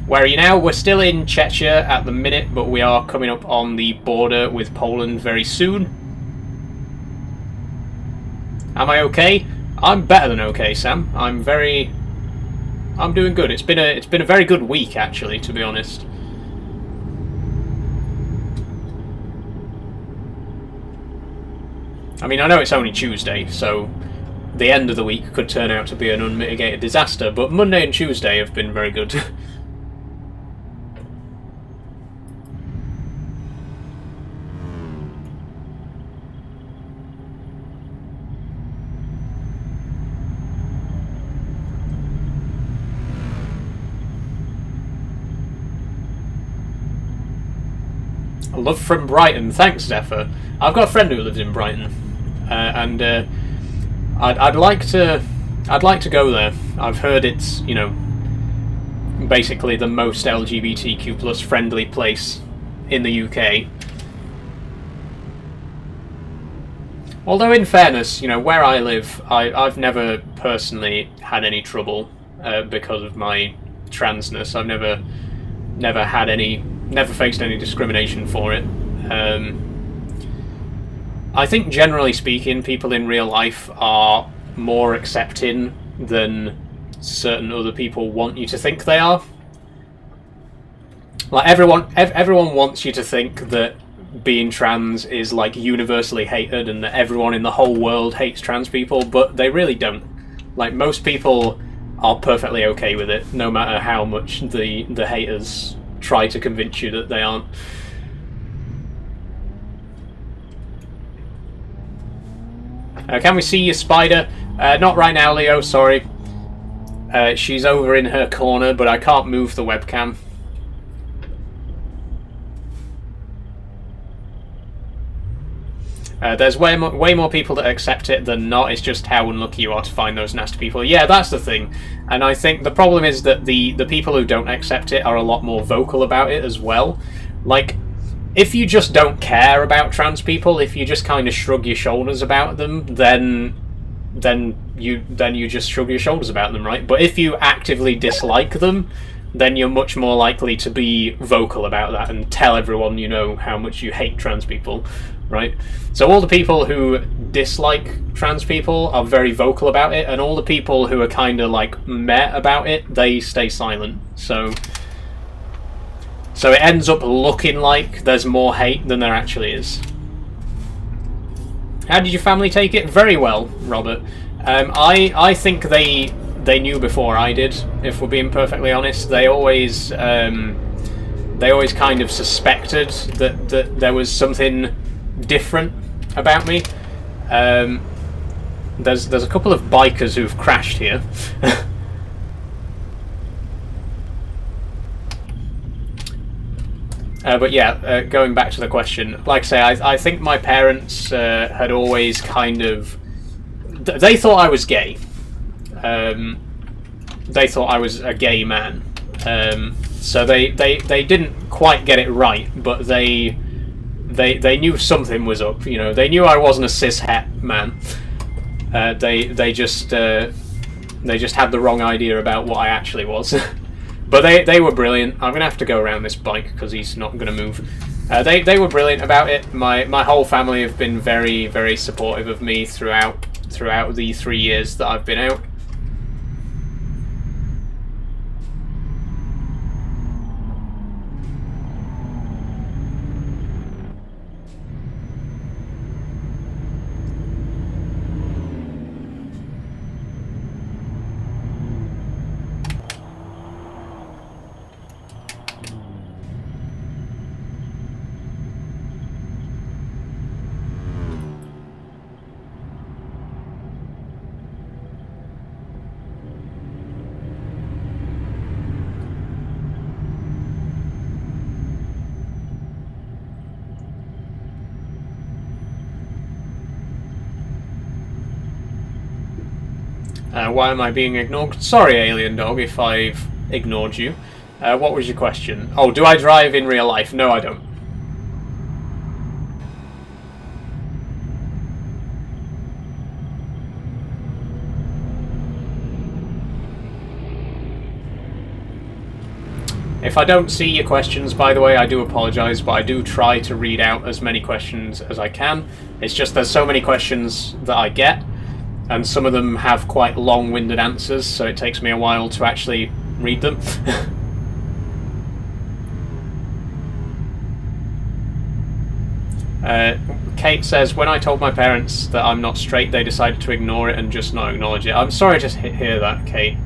Where are you now? We're still in Chechnya at the minute, but we are coming up on the border with Poland very soon. Am I okay? I'm better than okay, Sam. I'm doing good. It's been a very good week, actually, to be honest. I mean, I know it's only Tuesday, so the end of the week could turn out to be an unmitigated disaster, but Monday and Tuesday have been very good. Love from Brighton. Thanks, Zephyr. I've got a friend who lives in Brighton, and I'd like to go there. I've heard it's, you know, basically the most LGBTQ plus friendly place in the UK. Although, in fairness, you know, where I live, I've never personally had any trouble because of my transness. I've never faced any discrimination for it. I think, generally speaking, people in real life are more accepting than certain other people want you to think they are. Like, everyone wants you to think that being trans is like universally hated and that everyone in the whole world hates trans people, but they really don't. Like, most people are perfectly okay with it, no matter how much the haters try to convince you that they aren't. Can we see your spider? Not right now, Leo, sorry. She's over in her corner, but I can't move the webcam. There's way more people that accept it than not. It's just how unlucky you are to find those nasty people. Yeah, that's the thing. And I think the problem is that the people who don't accept it are a lot more vocal about it as well. Like, if you just don't care about trans people, if you just kind of shrug your shoulders about them, then you just shrug your shoulders about them, right? But if you actively dislike them, then you're much more likely to be vocal about that and tell everyone you know how much you hate trans people, right? So all the people who dislike trans people are very vocal about it, and all the people who are kind of like meh about it, they stay silent. So it ends up looking like there's more hate than there actually is. How did your family take it? Very well, Robert. I think they knew before I did, if we're being perfectly honest. They always kind of suspected that there was something different about me. There's a couple of bikers who've crashed here. But yeah, going back to the question, like I say, I think my parents had always kind of... They thought I was gay. They thought I was a gay man. So they didn't quite get it right, but they knew something was up. You know, they knew I wasn't a cis-het man. They just had the wrong idea about what I actually was. But they were brilliant. I'm gonna have to go around this bike because he's not gonna move. They were brilliant about it. My whole family have been very, very supportive of me throughout the 3 years that I've been out. Why am I being ignored? Sorry, Alien Dog, if I've ignored you. What was your question? Oh, do I drive in real life? No, I don't. If I don't see your questions, by the way, I do apologise, but I do try to read out as many questions as I can. It's just there's so many questions that I get, and some of them have quite long-winded answers, so it takes me a while to actually read them. Kate says, when I told my parents that I'm not straight, they decided to ignore it and just not acknowledge it. I'm sorry to hear that, Kate.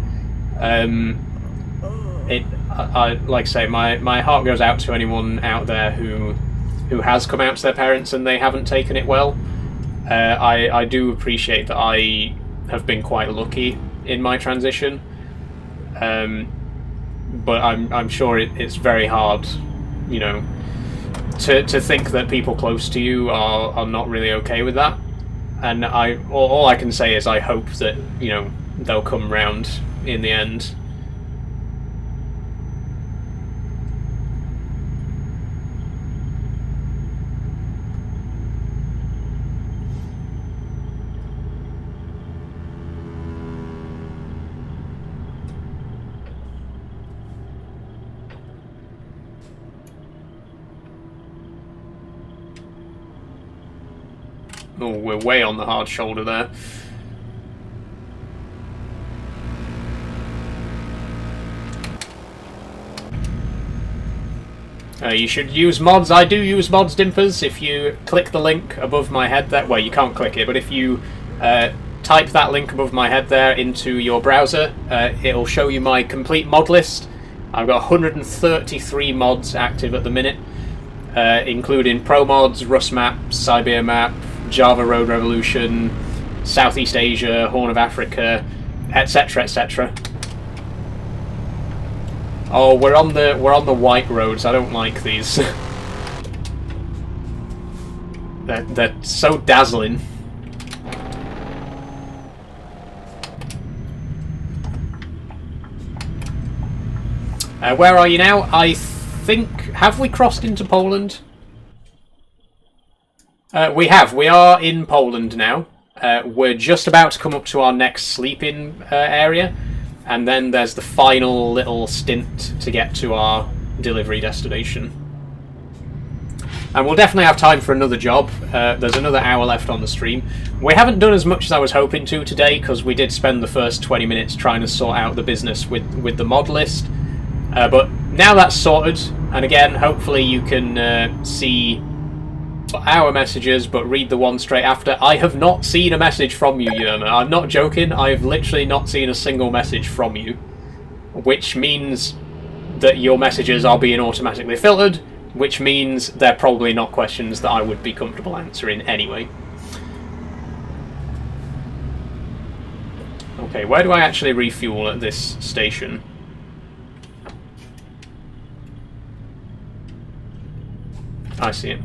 Like I say, my heart goes out to anyone out there who has come out to their parents and they haven't taken it well. I do appreciate that I have been quite lucky in my transition, but I'm sure it's very hard, you know, to think that people close to you are not really okay with that. And all I can say is I hope that, you know, they'll come round in the end. Oh, we're way on the hard shoulder there. You should use mods. I do use mods, Dimpers. If you click the link above my head there, well, you can't click it, but if you type that link above my head there into your browser, it'll show you my complete mod list. I've got 133 mods active at the minute, including Pro Mods, Rust Map, Siberia Map, Java Road Revolution, Southeast Asia, Horn of Africa, etc., etc. Oh, we're on the white roads. I don't like these. they're so dazzling. Where are you now? I think, have we crossed into Poland? We have. We are in Poland now. We're just about to come up to our next sleeping area, and then there's the final little stint to get to our delivery destination. And we'll definitely have time for another job. There's another hour left on the stream. We haven't done as much as I was hoping to today, because we did spend the first 20 minutes trying to sort out the business with the mod list. But now that's sorted, and again, hopefully you can see our messages, but read the one straight after. I have not seen a message from you, Yerma. I'm not joking. I've literally not seen a single message from you, which means that your messages are being automatically filtered, which means they're probably not questions that I would be comfortable answering anyway. Okay, where do I actually refuel at this station? I see it.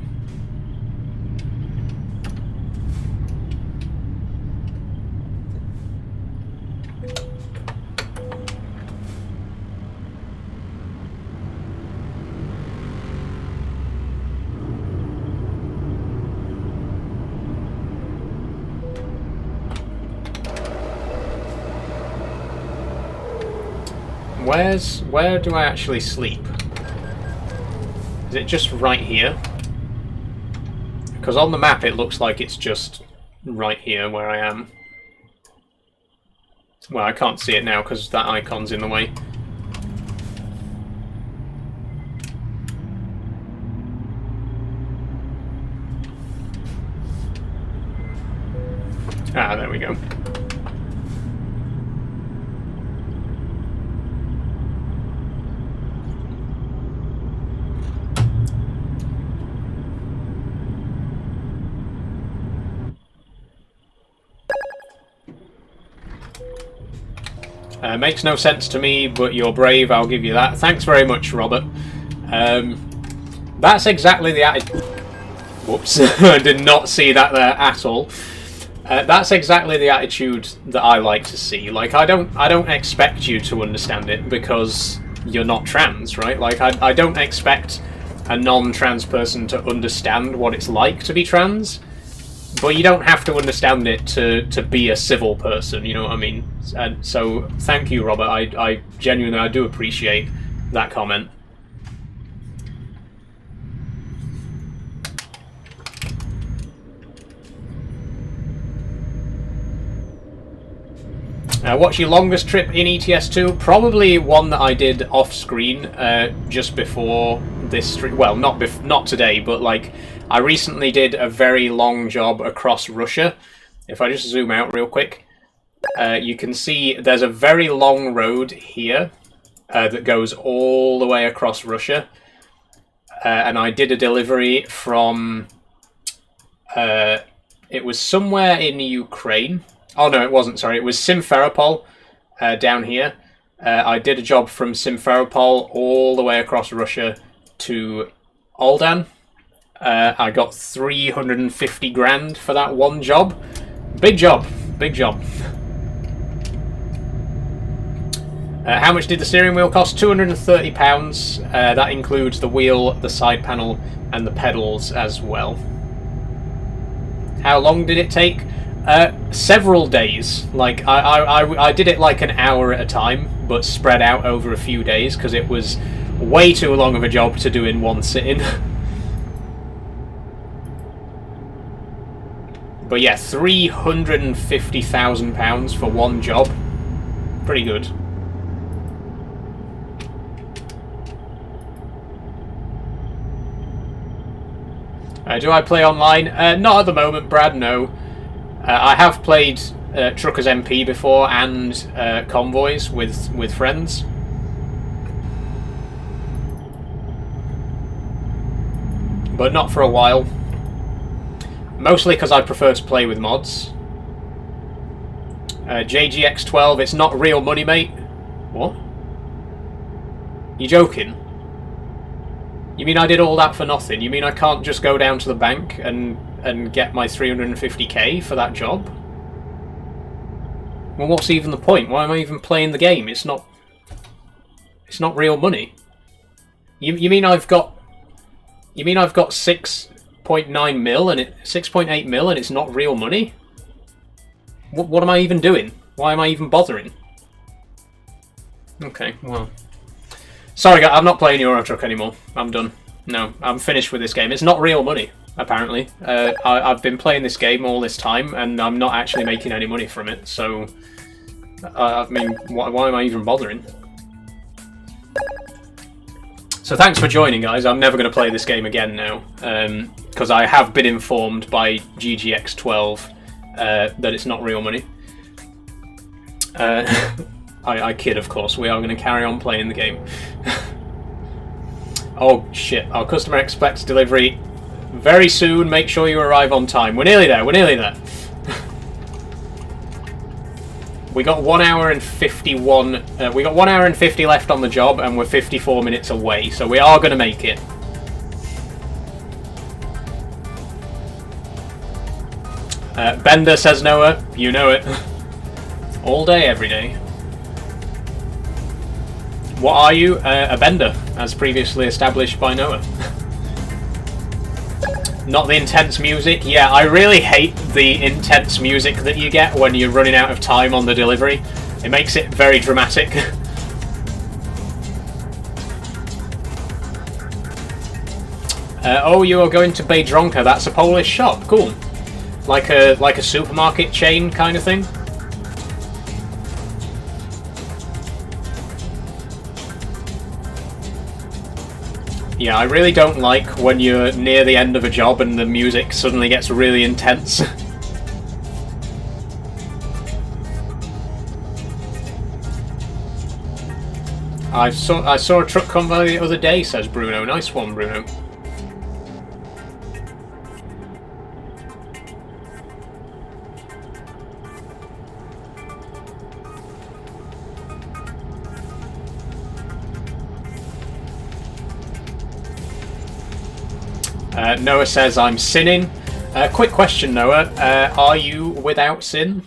Where do I actually sleep? Is it just right here? Because on the map it looks like it's just right here where I am. Well, I can't see it now because that icon's in the way. Ah, there we go. Makes no sense to me, but you're brave, I'll give you that. Thanks very much, Robert. That's exactly the attitude... Whoops, I did not see that there at all. That's exactly the attitude that I like to see. Like, I don't expect you to understand it because you're not trans, right? Like, I don't expect a non-trans person to understand what it's like to be trans. But you don't have to understand it to be a civil person, you know what I mean? And so, thank you, Robert. I genuinely, I do appreciate that comment. What's your longest trip in ETS2? Probably one that I did off-screen just before this stream. Well, not today, but like I recently did a very long job across Russia. If I just zoom out real quick, you can see there's a very long road here that goes all the way across Russia. And I did a delivery from... it was somewhere in Ukraine. Oh no, it wasn't, sorry. It was Simferopol down here. I did a job from Simferopol all the way across Russia to Aldan. I got 350 grand for that one job. Big job, big job. How much did the steering wheel cost? £230. That includes the wheel, the side panel, and the pedals as well. How long did it take? Several days. Like I did it like an hour at a time, but spread out over a few days because it was way too long of a job to do in one sitting. But yeah, £350,000 for one job. Pretty good. Do I play online? Not at the moment, Brad, no. I have played Truckers MP before and Convoys with friends. But not for a while. Mostly because I prefer to play with mods. JGX12, it's not real money, mate. What? You joking? You mean I did all that for nothing? You mean I can't just go down to the bank and get my 350k for that job? Well, what's even the point? Why am I even playing the game? It's not real money. You mean I've got 6.9 mil and 6.8 mil and it's not real money? What am I even doing? Why am I even bothering? Okay, well. Sorry, guys, I'm not playing Euro Truck anymore. I'm done. No, I'm finished with this game. It's not real money, apparently. I've been playing this game all this time, and I'm not actually making any money from it, so... I mean, why am I even bothering? So thanks for joining, guys. I'm never going to play this game again now, because I have been informed by GGX12 that it's not real money. I kid, of course. We are going to carry on playing the game. Oh, shit. Our customer expects delivery very soon. Make sure you arrive on time. We're nearly there. We're nearly there. We got 1 hour and 51... we got 1 hour and 50 left on the job, and we're 54 minutes away. So we are going to make it. Bender, says Noah. You know it. All day, every day. What are you? A bender, as previously established by Noah. Not the intense music. Yeah, I really hate the intense music that you get when you're running out of time on the delivery. It makes it very dramatic. Oh, you are going to Biedronka. That's a Polish shop. Cool. Like a supermarket chain kind of thing. Yeah, I really don't like when you're near the end of a job and the music suddenly gets really intense. I saw a truck come by the other day, says Bruno. Nice one, Bruno. Noah says, I'm sinning. Quick question, Noah. Are you without sin?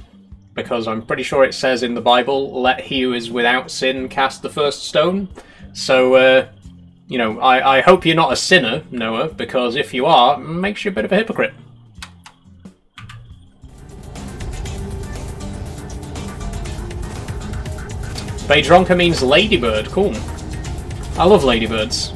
Because I'm pretty sure it says in the Bible, let he who is without sin cast the first stone. So, you know, I hope you're not a sinner, Noah, because if you are, it makes you a bit of a hypocrite. Biedronka means ladybird. Cool. I love ladybirds.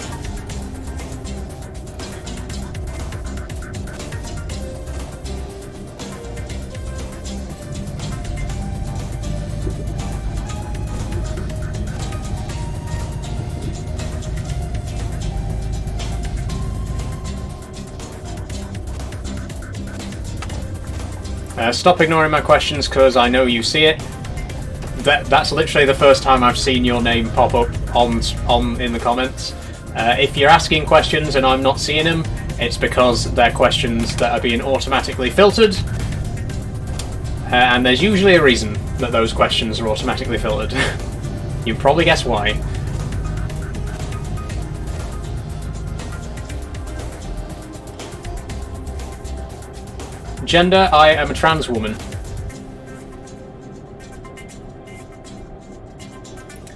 Stop ignoring my questions because I know you see it. That's literally the first time I've seen your name pop up on in the comments. If you're asking questions and I'm not seeing them, it's because they're questions that are being automatically filtered. And there's usually a reason that those questions are automatically filtered. You can probably guess why. Gender, I am a trans woman.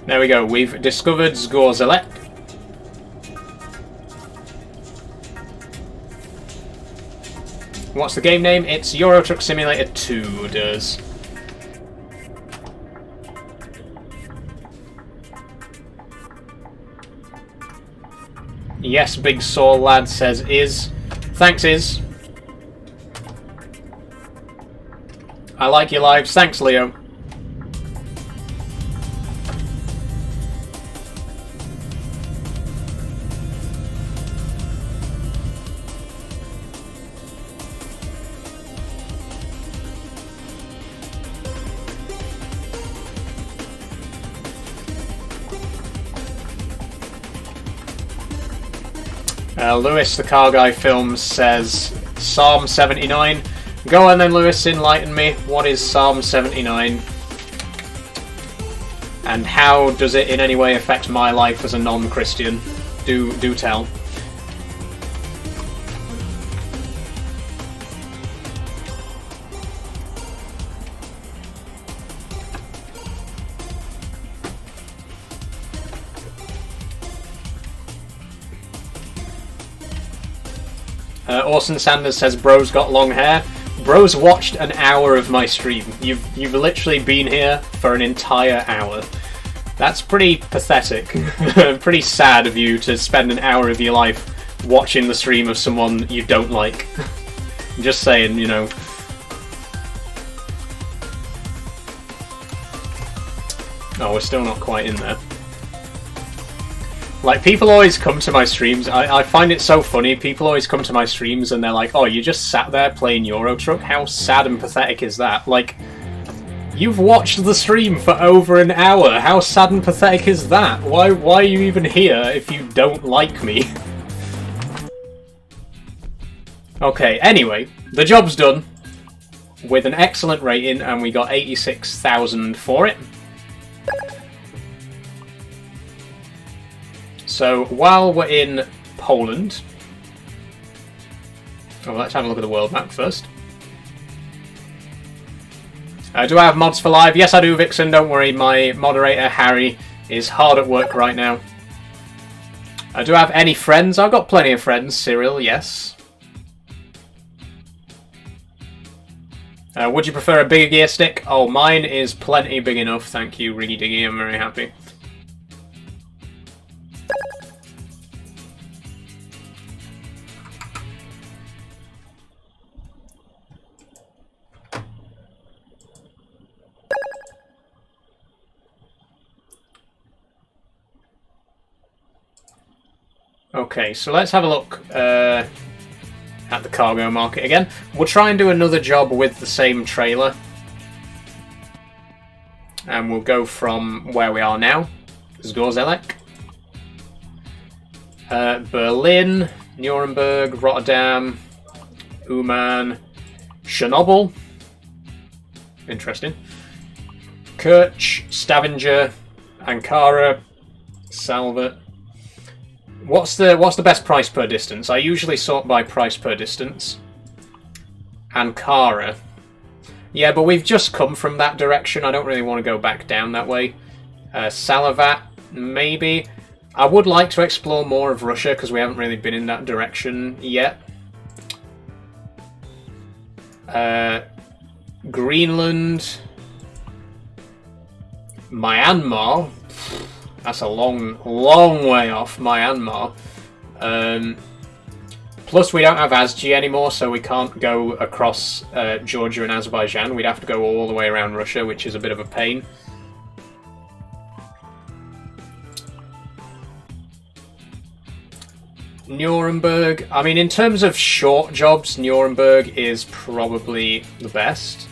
There we go, we've discovered Zgorzelek. What's the game name? It's Euro Truck Simulator 2, does. Yes, Big Saw Lad says is. Thanks, is. I like your lives. Thanks, Leo. Lewis, the Car Guy Films, says Psalm 79. Go on then, Lewis, enlighten me. What is Psalm 79? And how does it in any way affect my life as a non-Christian? Do tell. Orson Sanders says Bro's got long hair. Bro's watched an hour of my stream. You've literally been here for an entire hour. That's pretty pathetic. Pretty sad of you to spend an hour of your life watching the stream of someone you don't like. Just saying, you know. Oh, we're still not quite in there. Like, people always come to my streams, I find it so funny, people always come to my streams and they're like, oh, you just sat there playing Euro Truck? How sad and pathetic is that? Like, you've watched the stream for over an hour, how sad and pathetic is that? Why are you even here if you don't like me? Okay, anyway, the job's done, with an excellent rating, and we got 86,000 for it. So, while we're in Poland... Oh, let's have a look at the world map first. Do I have mods for live? Yes, I do, Vixen, don't worry. My moderator, Harry, is hard at work right now. Do I have any friends? I've got plenty of friends, Cyril, yes. Would you prefer a bigger gear stick? Oh, mine is plenty big enough, thank you, Riggy Diggy, I'm very happy. Okay, so let's have a look at the cargo market again. We'll try and do another job with the same trailer. And we'll go from where we are now, Zgorzelek. Berlin, Nuremberg, Rotterdam, Uman, Chernobyl. Interesting. Kerch, Stavanger, Ankara, Salvat. What's the best price per distance? I usually sort by price per distance. Ankara. Yeah, but we've just come from that direction. I don't really want to go back down that way. Salavat, maybe. I would like to explore more of Russia because we haven't really been in that direction yet. Greenland. Myanmar. That's a long, long way off, Myanmar. Plus, we don't have Azji anymore, so we can't go across Georgia and Azerbaijan. We'd have to go all the way around Russia, which is a bit of a pain. Nuremberg. I mean, in terms of short jobs, Nuremberg is probably the best.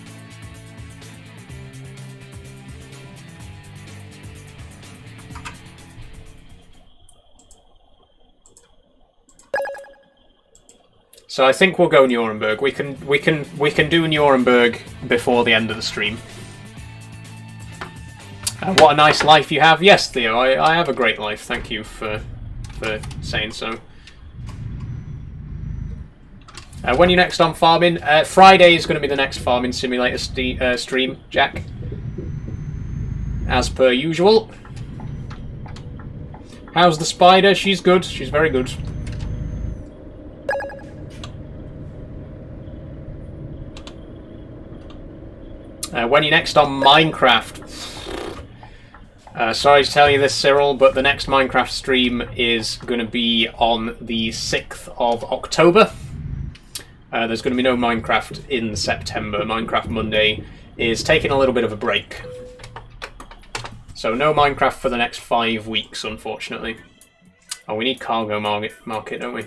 So I think we'll go Nuremberg. We can do Nuremberg before the end of the stream. What a nice life you have. Yes, Theo, I have a great life. Thank you for saying so. When you next on farming? Friday is going to be the next farming simulator stream, Jack. As per usual. How's the spider? She's good. She's very good. When you next on Minecraft? Sorry to tell you this, Cyril, but the next Minecraft stream is going to be on the 6th of October. There's going to be no Minecraft in September. Minecraft Monday is taking a little bit of a break. So no Minecraft for the next 5 weeks, unfortunately. Oh, we need cargo market, don't we?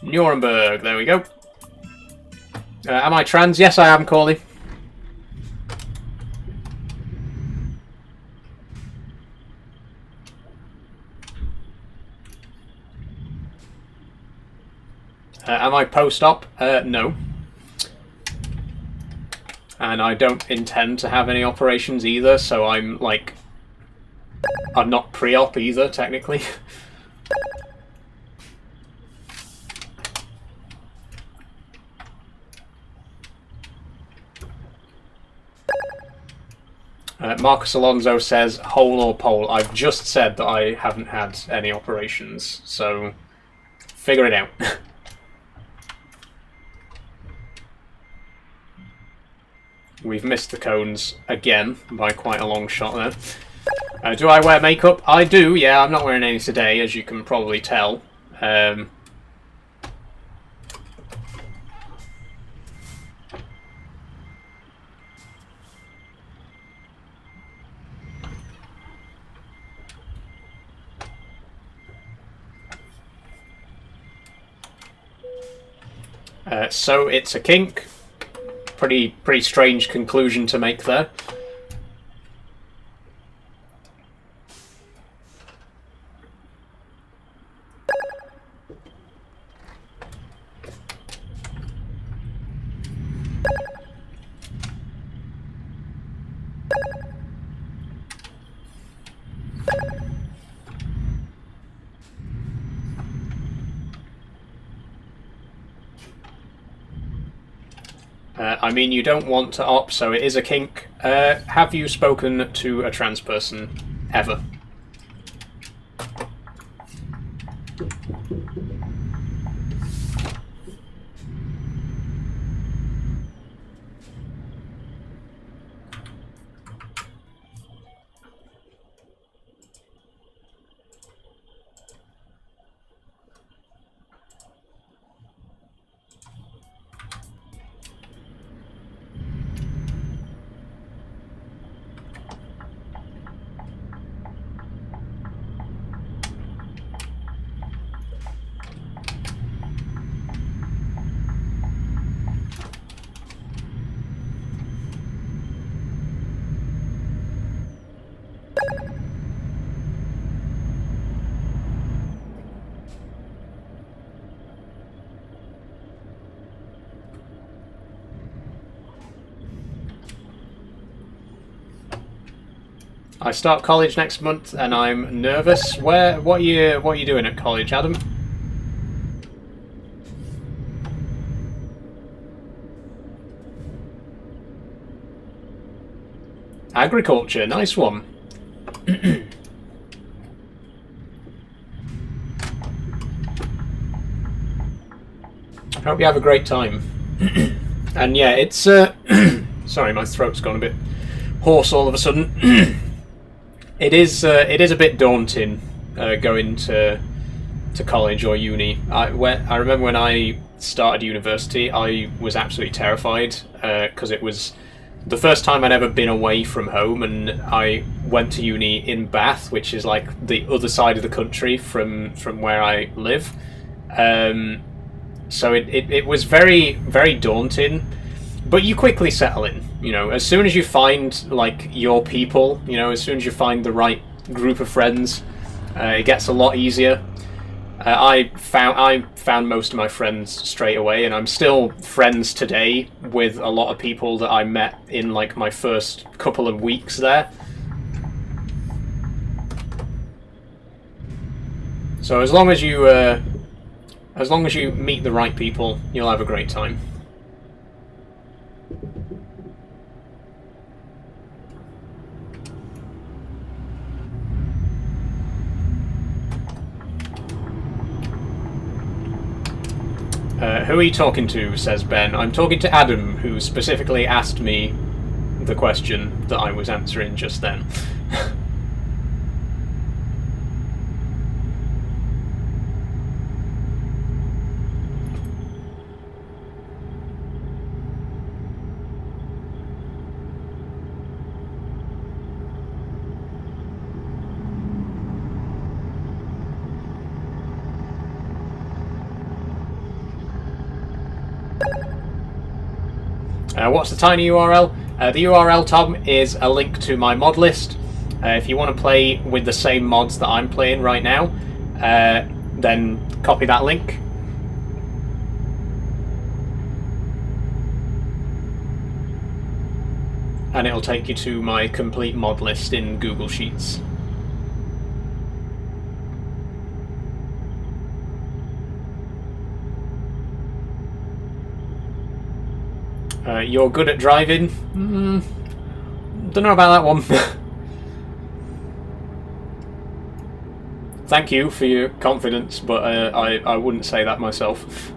Nuremberg, there we go. Am I trans? Yes, I am, Corley. Am I post-op? No. And I don't intend to have any operations either, so I'm not pre-op either, technically. Marcus Alonso says, hole or pole. I've just said that I haven't had any operations, so figure it out. We've missed the cones again by quite a long shot there. Do I wear makeup? I do, yeah. I'm not wearing any today, as you can probably tell. So it's a kink. Pretty strange conclusion to make there. I mean, you don't want to op, so it is a kink. Have you spoken to a trans person ever? I start college next month, and I'm nervous. What are you doing at college, Adam? Agriculture, nice one. Hope you have a great time. And yeah, it's sorry, my throat's gone a bit hoarse all of a sudden. It is a bit daunting going to college or uni. I remember when I started university, I was absolutely terrified because it was the first time I'd ever been away from home, and I went to uni in Bath, which is like the other side of the country from where I live. So it was very, very daunting, but you quickly settle in. You know, as soon as you find like your people, you know, as soon as you find the right group of friends, it gets a lot easier. I found most of my friends straight away, and I'm still friends today with a lot of people that I met in like my first couple of weeks there. So as long as you meet the right people, you'll have a great time. Who are you talking to, says Ben. I'm talking to Adam, who specifically asked me the question that I was answering just then. What's the tiny URL? The URL, Tom, is a link to my mod list. If you want to play with the same mods that I'm playing right now, then copy that link. And it'll take you to my complete mod list in Google Sheets. You're good at driving? Don't know about that one. Thank you for your confidence, but I wouldn't say that myself.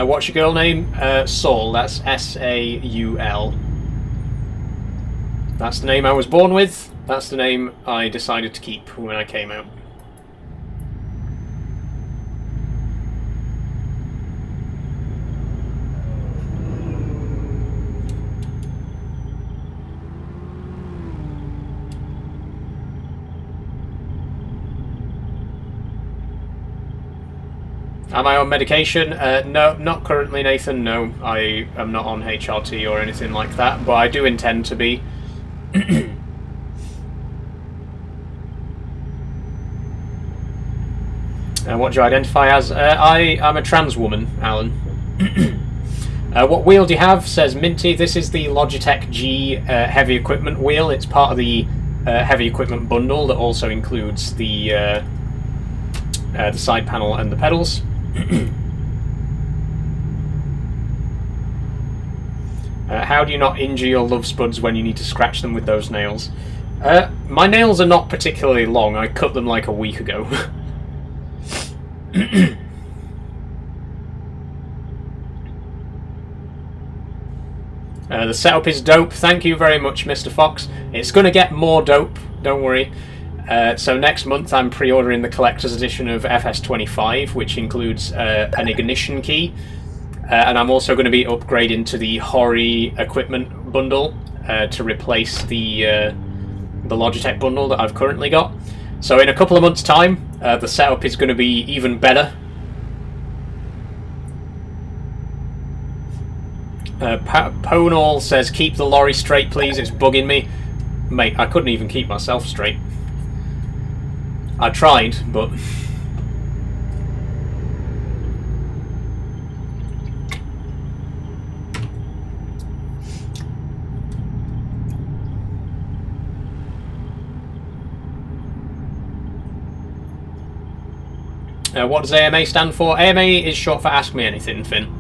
What's your girl name? Saul. That's S-A-U-L. That's the name I was born with. That's the name I decided to keep when I came out. Am I on medication? No, not currently, Nathan. No, I am not on HRT or anything like that, but I do intend to be. What do you identify as? I am a trans woman, Alan. What wheel do you have? Says Minty. This is the Logitech G heavy equipment wheel. It's part of the heavy equipment bundle that also includes the side panel and the pedals. How do you not injure your love spuds when you need to scratch them with those nails? My nails are not particularly long. I cut them like a week ago. The setup is dope. Thank you very much, Mr. Fox. It's going to get more dope, don't worry. So next month I'm pre-ordering the collector's edition of FS25, which includes an ignition key, and I'm also going to be upgrading to the Hori equipment bundle to replace the Logitech bundle that I've currently got. So in a couple of months' time, the setup is going to be even better. Ponal says, keep the lorry straight please, it's bugging me. Mate, I couldn't even keep myself straight. I tried, but... What does AMA stand for? AMA is short for Ask Me Anything, Finn.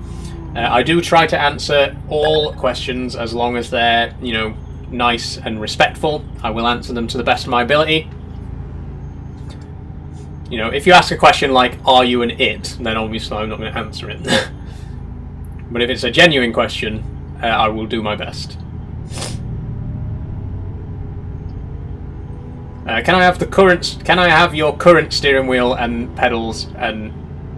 I do try to answer all questions as long as they're, you know, nice and respectful. I will answer them to the best of my ability. You know, if you ask a question like, are you an it, then obviously I'm not going to answer it. But if it's a genuine question, I will do my best. Can I have the current? Can I have your current steering wheel and pedals and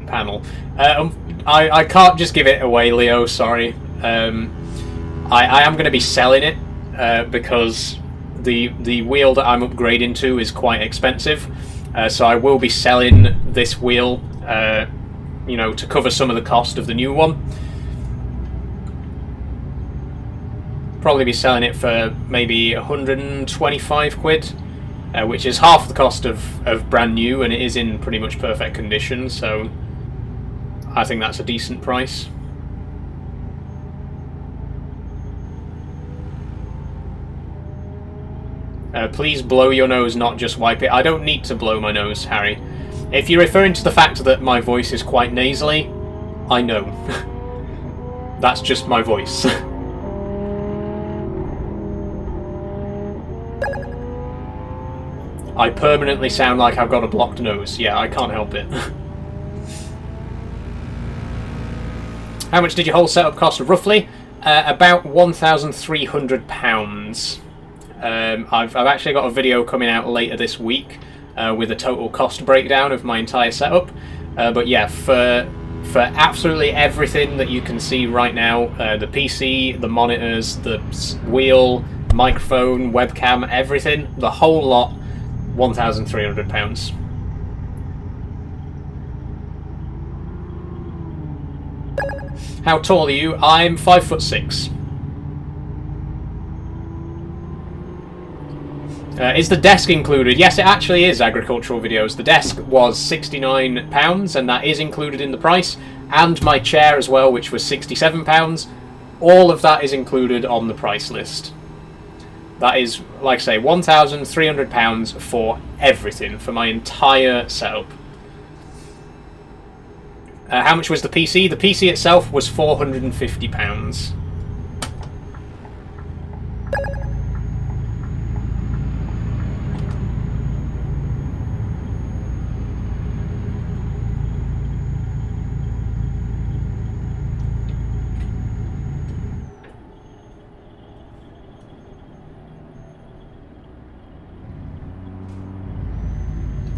panel? I can't just give it away, Leo. Sorry. I am going to be selling it because the wheel that I'm upgrading to is quite expensive. So I will be selling this wheel, you know, to cover some of the cost of the new one. Probably be selling it for maybe 125 quid. Which is half the cost of brand new, and it is in pretty much perfect condition, so I think that's a decent price. Please blow your nose, not just wipe it. I don't need to blow my nose, Harry. If you're referring to the fact that my voice is quite nasally, I know. That's just my voice. I permanently sound like I've got a blocked nose. Yeah, I can't help it. How much did your whole setup cost, roughly? About £1,300. I've actually got a video coming out later this week with a total cost breakdown of my entire setup. But yeah, for absolutely everything that you can see right now, the PC, the monitors, the wheel, microphone, webcam, everything, the whole lot, £1,300. How tall are you? I'm 5'6". Is the desk included? Yes, it actually is, Agricultural Videos. The desk was £69, and that is included in the price, and my chair as well, which was £67. All of that is included on the price list. That is, like I say, £1,300 for everything, for my entire setup. How much was the PC? The PC itself was £450.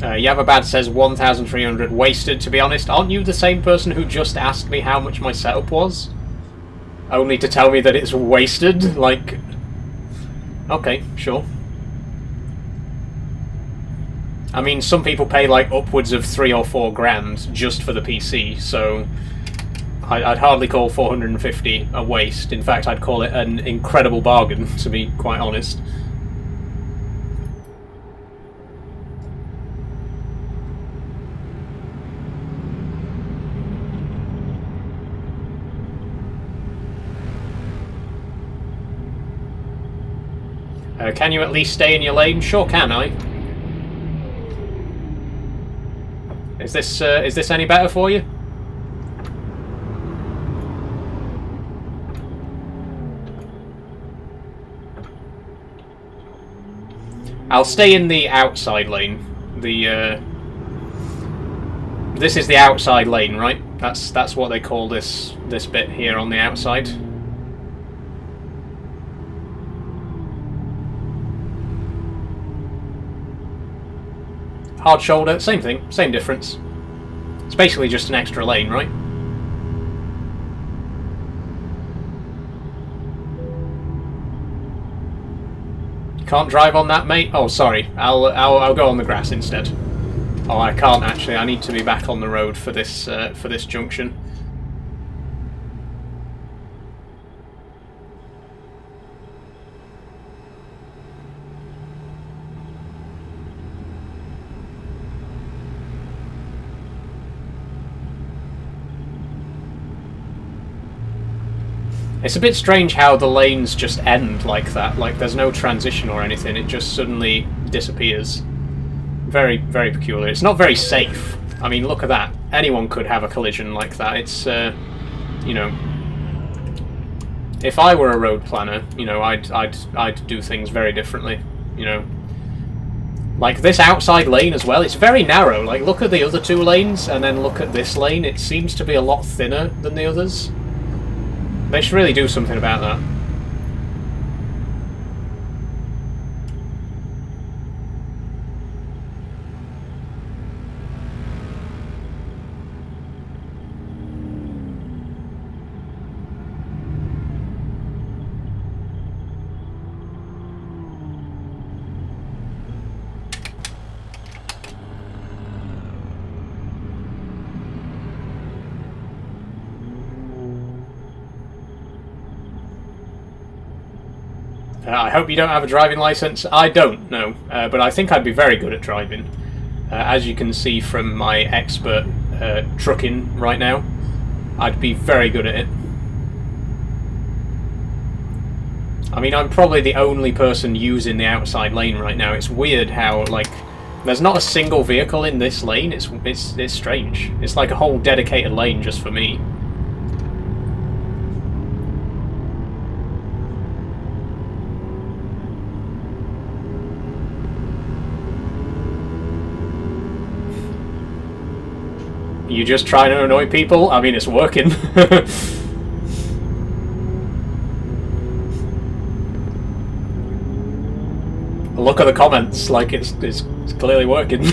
Yavabad says 1,300 wasted. To be honest, aren't you the same person who just asked me how much my setup was? Only to tell me that it's wasted? Like... Okay, sure. I mean, some people pay like upwards of 3 or 4 grand just for the PC, so... I'd hardly call 450 a waste. In fact, I'd call it an incredible bargain, to be quite honest. Can you at least stay in your lane? Sure can I. Is this any better for you? I'll stay in the outside lane. This is the outside lane, right? That's what they call this bit here on the outside. Hard shoulder, same thing, same difference. It's basically just an extra lane, right? Can't drive on that, mate? Oh, sorry. I'll go on the grass instead. Oh, I can't actually. I need to be back on the road for this junction. It's a bit strange how the lanes just end like that. Like, there's no transition or anything. It just suddenly disappears. Very, very peculiar. It's not very safe, I mean, look at that. Anyone could have a collision like that. It's, you know, if I were a road planner, you know, I'd do things very differently. You know, like this outside lane as well. It's very narrow. Like, look at the other two lanes, and then look at this lane. It seems to be a lot thinner than the others. They should really do something about that. I hope you don't have a driving license. I don't know, but I think I'd be very good at driving. As you can see from my expert trucking right now, I'd be very good at it. I mean, I'm probably the only person using the outside lane right now. It's weird how, like, there's not a single vehicle in this lane. It's strange. It's like a whole dedicated lane just for me. You just trying to annoy people? I mean, it's working. Look at the comments, like it's clearly working.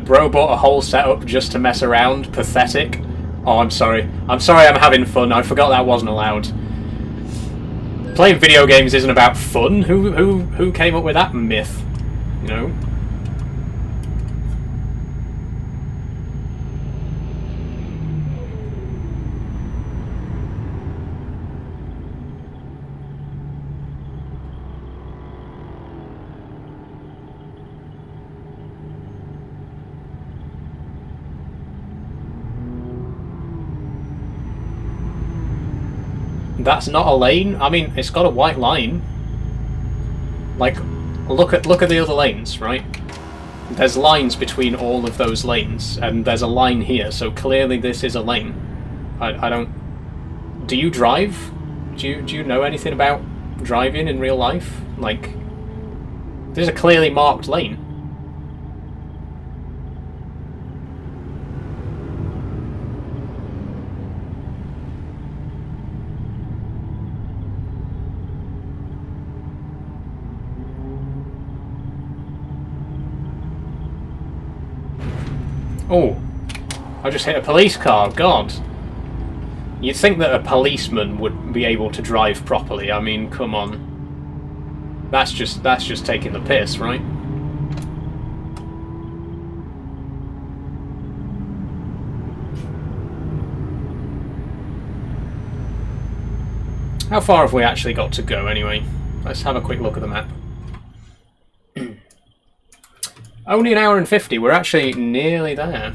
Bro bought a whole setup just to mess around. Pathetic. Oh, I'm sorry. I'm sorry I'm having fun. I forgot that wasn't allowed. Playing video games isn't about fun. Who came up with that myth? You know? That's not a lane. I mean, it's got a white line. Like, look at the other lanes, right? There's lines between all of those lanes, and there's a line here, so clearly this is a lane. I don't... Do you drive? Do you know anything about driving in real life? Like, this is a clearly marked lane. Oh, I just hit a police car, God. You'd think that a policeman would be able to drive properly. I mean, come on. That's just taking the piss, right? How far have we actually got to go anyway? Let's have a quick look at the map. Only an hour and 50, we're actually nearly there.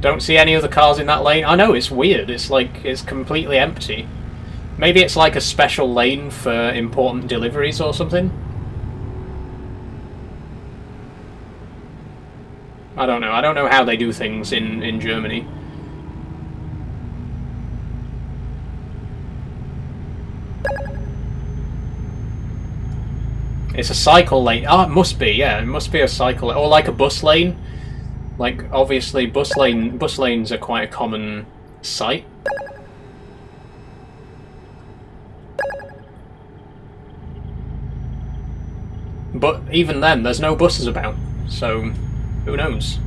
Don't see any other cars in that lane. I know, it's weird, it's like, it's completely empty. Maybe it's like a special lane for important deliveries or something? I don't know how they do things in Germany. It's a cycle lane. Oh, it must be, yeah. It must be a cycle, or like a bus lane. Like, obviously, bus lanes are quite a common sight. But even then, there's no buses about, so who knows?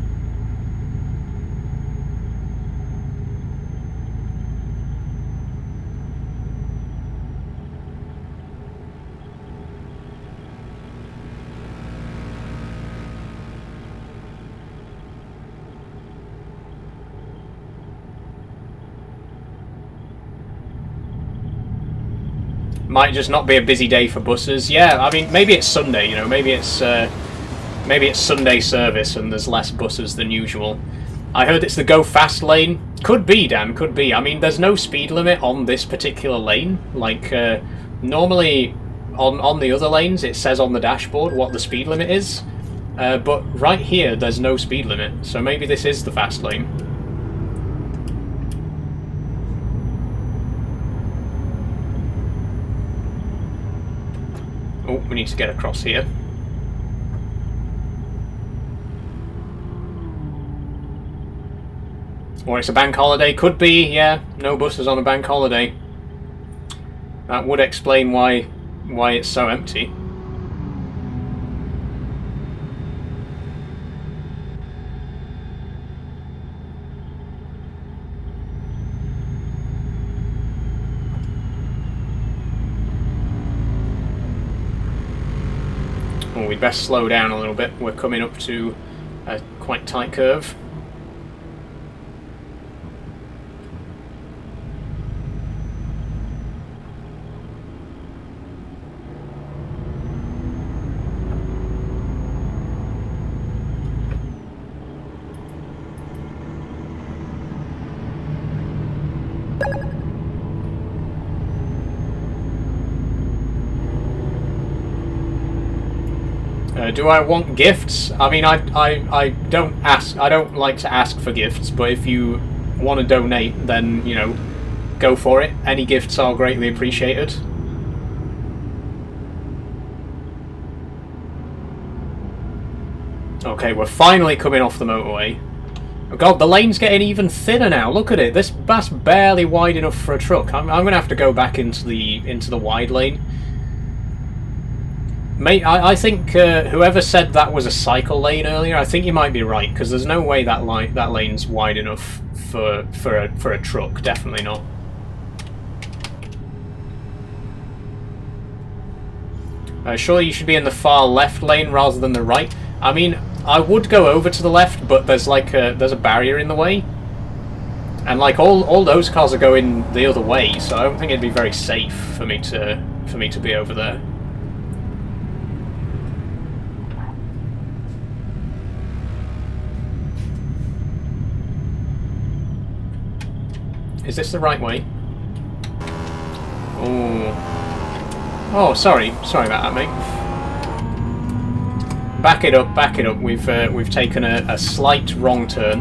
Might just not be a busy day for buses. Yeah, I mean, maybe it's Sunday, you know, maybe it's Sunday service and there's less buses than usual. I heard it's the go fast lane. Could be, Dan, could be. I mean, there's no speed limit on this particular lane. Like, normally on the other lanes it says on the dashboard what the speed limit is. But right here there's no speed limit, so maybe this is the fast lane. Oh, we need to get across here. Or it's a bank holiday. Could be, yeah. No buses on a bank holiday. That would explain why it's so empty. Oh, we'd best slow down a little bit. We're coming up to a quite tight curve. Do I want gifts? I mean, I don't ask. I don't like to ask for gifts, but if you want to donate, then, you know, go for it. Any gifts are greatly appreciated. Okay, we're finally coming off the motorway. Oh god, the lane's getting even thinner now. Look at it. That's barely wide enough for a truck. I'm going to have to go back into the wide lane. Mate, I think whoever said that was a cycle lane earlier, I think you might be right, because there's no way that lane's wide enough for a truck. Definitely not. Surely you should be in the far left lane rather than the right. I mean, I would go over to the left, but there's a barrier in the way, and like all those cars are going the other way, so I don't think it'd be very safe for me to be over there. Is this the right way? Oh, sorry about that, mate. Back it up, back it up. We've taken a slight wrong turn.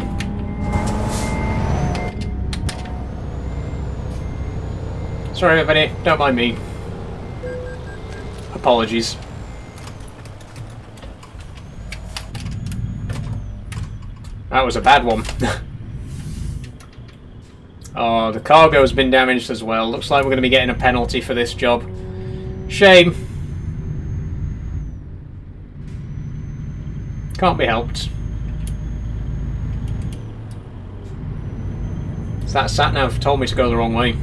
Sorry, everybody. Don't mind me. Apologies. That was a bad one. Oh, the cargo's been damaged as well. Looks like we're going to be getting a penalty for this job. Shame. Can't be helped. That sat-nav told me to go the wrong way.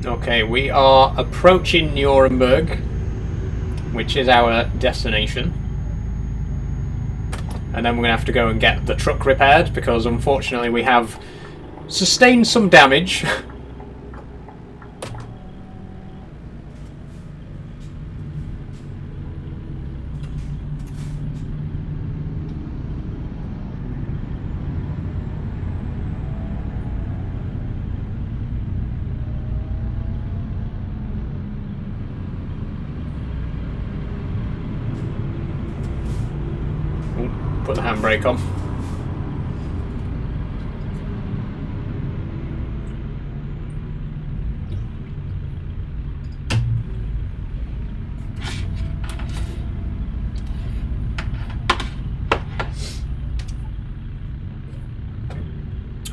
Okay, we are approaching Nuremberg, which is our destination. And then we're going to have to go and get the truck repaired, because unfortunately we have sustained some damage. Put the handbrake on.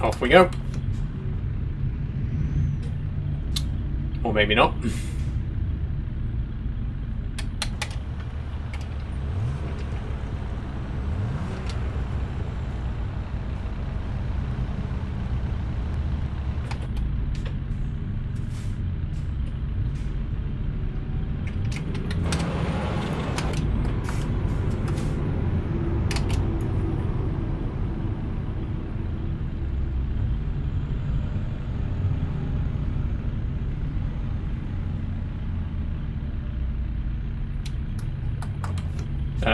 Off we go. Or maybe not.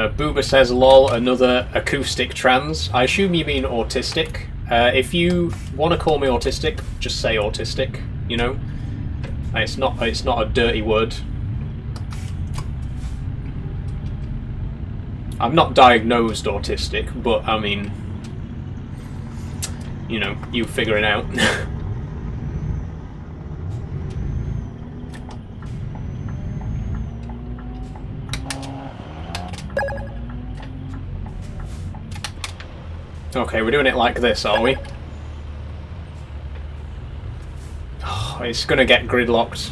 Booba says, lol, another acoustic trans. I assume you mean autistic. If you want to call me autistic, just say autistic, you know? It's not a dirty word. I'm not diagnosed autistic, but I mean, you know, you figure it out. Okay, we're doing it like this, are we? Oh, it's gonna get gridlocked.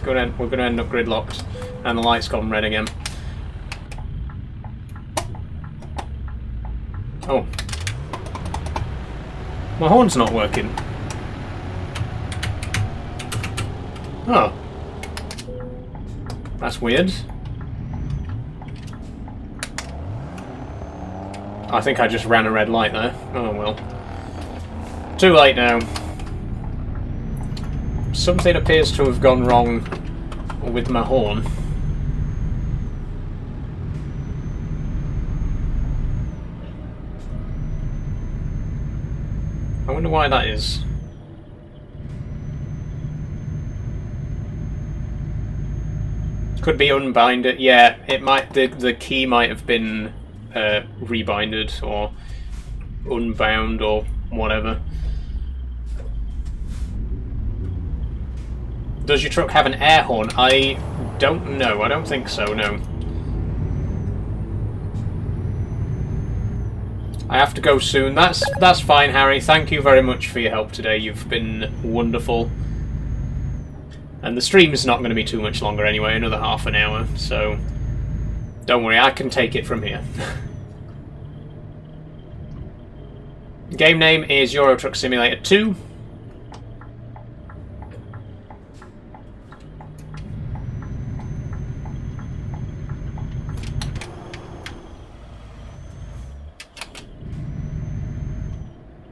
We're gonna end up gridlocked, and the light's gone red again. Oh. My horn's not working. Oh. That's weird. I think I just ran a red light there. Oh well. Too late now. Something appears to have gone wrong with my horn. I wonder why that is. Could be unbinded. Yeah, it might. The key might have been rebinded or unbound or whatever. Does your truck have an air horn? I don't know. I don't think so. No. I have to go soon. That's fine, Harry. Thank you very much for your help today. You've been wonderful. And the stream is not going to be too much longer anyway, another half an hour, so don't worry, I can take it from here. Game name is Euro Truck Simulator 2.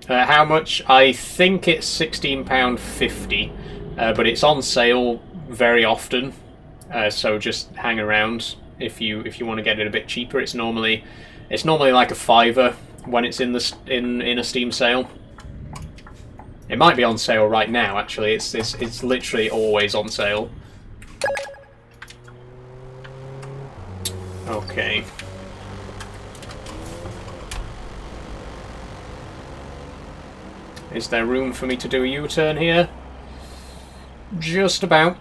How much? I think it's £16.50, but it's on sale very often, so just hang around if you want to get it a bit cheaper. It's normally like a £5 when it's in a Steam sale. It might be on sale right now. Actually, it's literally always on sale. Okay. Is there room for me to do a U-turn here? Just about.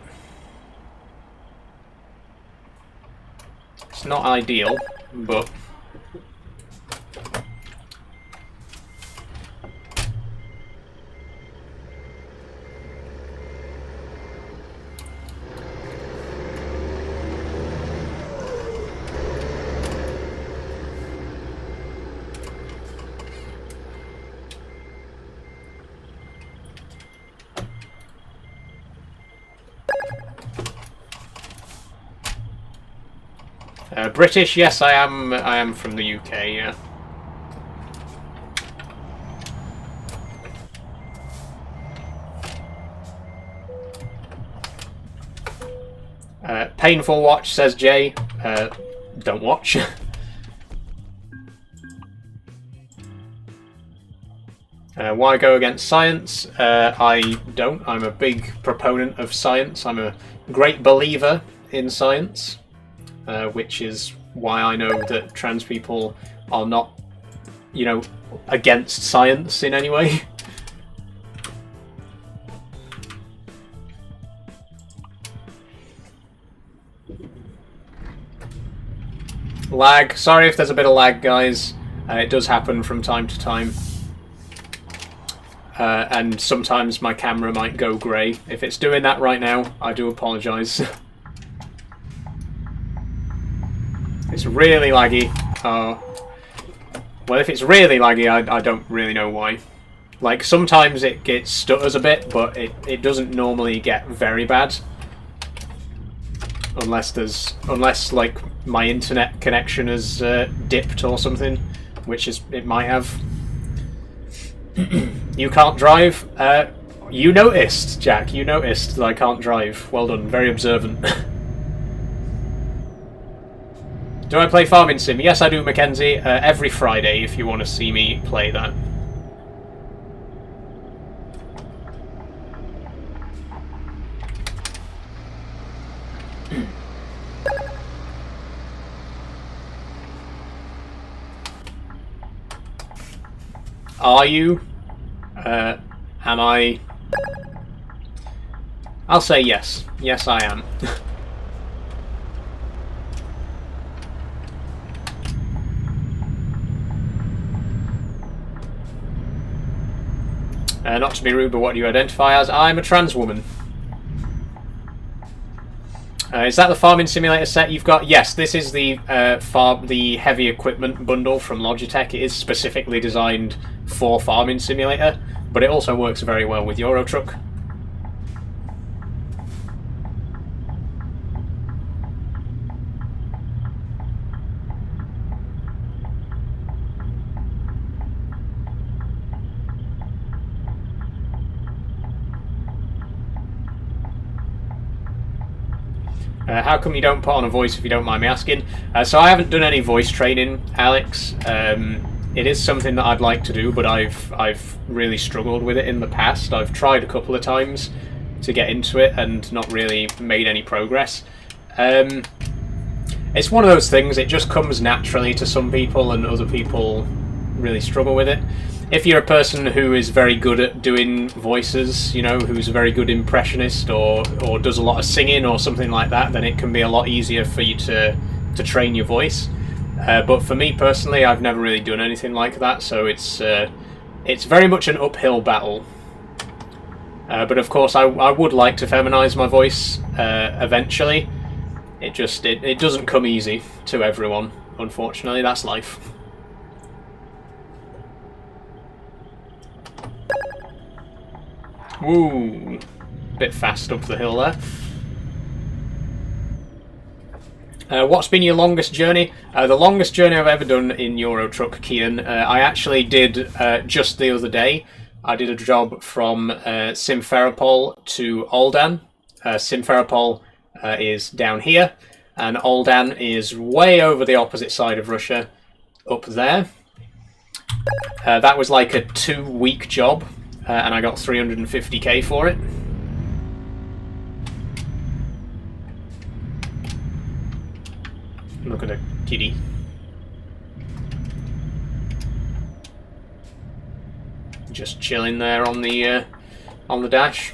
It's not ideal, but... British, yes, I am from the UK, yeah. Painful watch, says Jay. Don't watch. Why go against science? I don't. I'm a big proponent of science. I'm a great believer in science. Which is why I know that trans people are not, you know, against science in any way. Lag. Sorry if there's a bit of lag, guys. It does happen from time to time. And sometimes my camera might go grey. If it's doing that right now, I do apologise. It's really laggy. Well, if it's really laggy, I don't really know why. Like, sometimes it stutters a bit, but it doesn't normally get very bad. Unless like my internet connection has dipped or something, which it might have. You can't drive? You noticed, Jack. You noticed that I can't drive. Well done. Very observant. Do I play Farming Sim? Yes, I do, Mackenzie. Every Friday, if you want to see me play that. Are you? Am I? I'll say yes. Yes, I am. Not to be rude, but what do you identify as? I'm a trans woman. Is that the Farming Simulator set you've got? Yes, this is the the heavy equipment bundle from Logitech. It is specifically designed for Farming Simulator, but it also works very well with Euro Truck. How come you don't put on a voice if you don't mind me asking? So I haven't done any voice training, Alex. It is something that I'd like to do, but I've really struggled with it in the past. I've tried a couple of times to get into it and not really made any progress. It's one of those things, it just comes naturally to some people and other people really struggle with it. If you're a person who is very good at doing voices, you know, who's a very good impressionist or does a lot of singing or something like that, then it can be a lot easier for you to train your voice. But for me personally, I've never really done anything like that, so it's very much an uphill battle. But of course, I would like to feminize my voice eventually. It doesn't come easy to everyone, unfortunately. That's life. Woo! Bit fast up the hill there. What's been your longest journey? The longest journey I've ever done in Euro Truck, Kian, I actually did just the other day. I did a job from Simferopol to Oldan. Simferopol is down here, and Oldan is way over the opposite side of Russia, up there. That was like a 2-week job. And I got 350k for it. Look at the kitty. Just chilling there on the dash.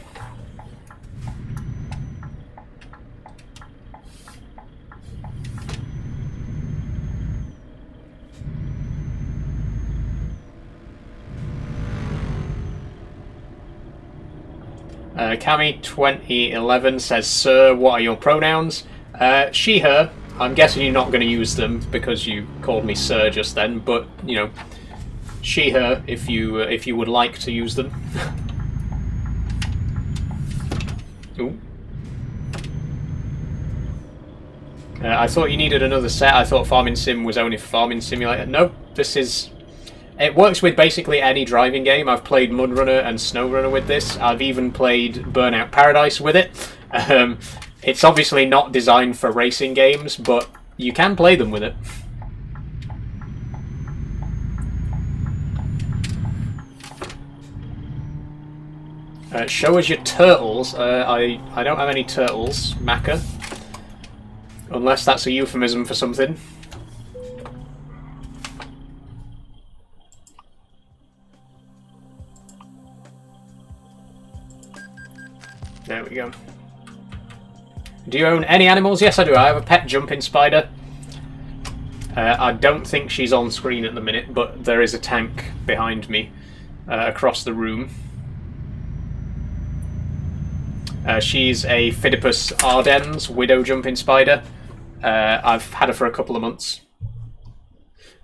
Cami2011 says, "Sir, what are your pronouns?" She, her. I'm guessing you're not going to use them because you called me sir just then, but you know, she, her, if you would like to use them. Ooh. I thought you needed another set. I thought Farming Sim was only for Farming Simulator. No, this is... It works with basically any driving game. I've played Mudrunner and Snowrunner with this. I've even played Burnout Paradise with it. It's obviously not designed for racing games, but you can play them with it. Show us your turtles. I don't have any turtles, Macca. Unless that's a euphemism for something. There we go. Do you own any animals? Yes, I do. I have a pet jumping spider. I don't think she's on screen at the minute, but there is a tank behind me across the room. She's a Phidippus ardens widow jumping spider. I've had her for a couple of months.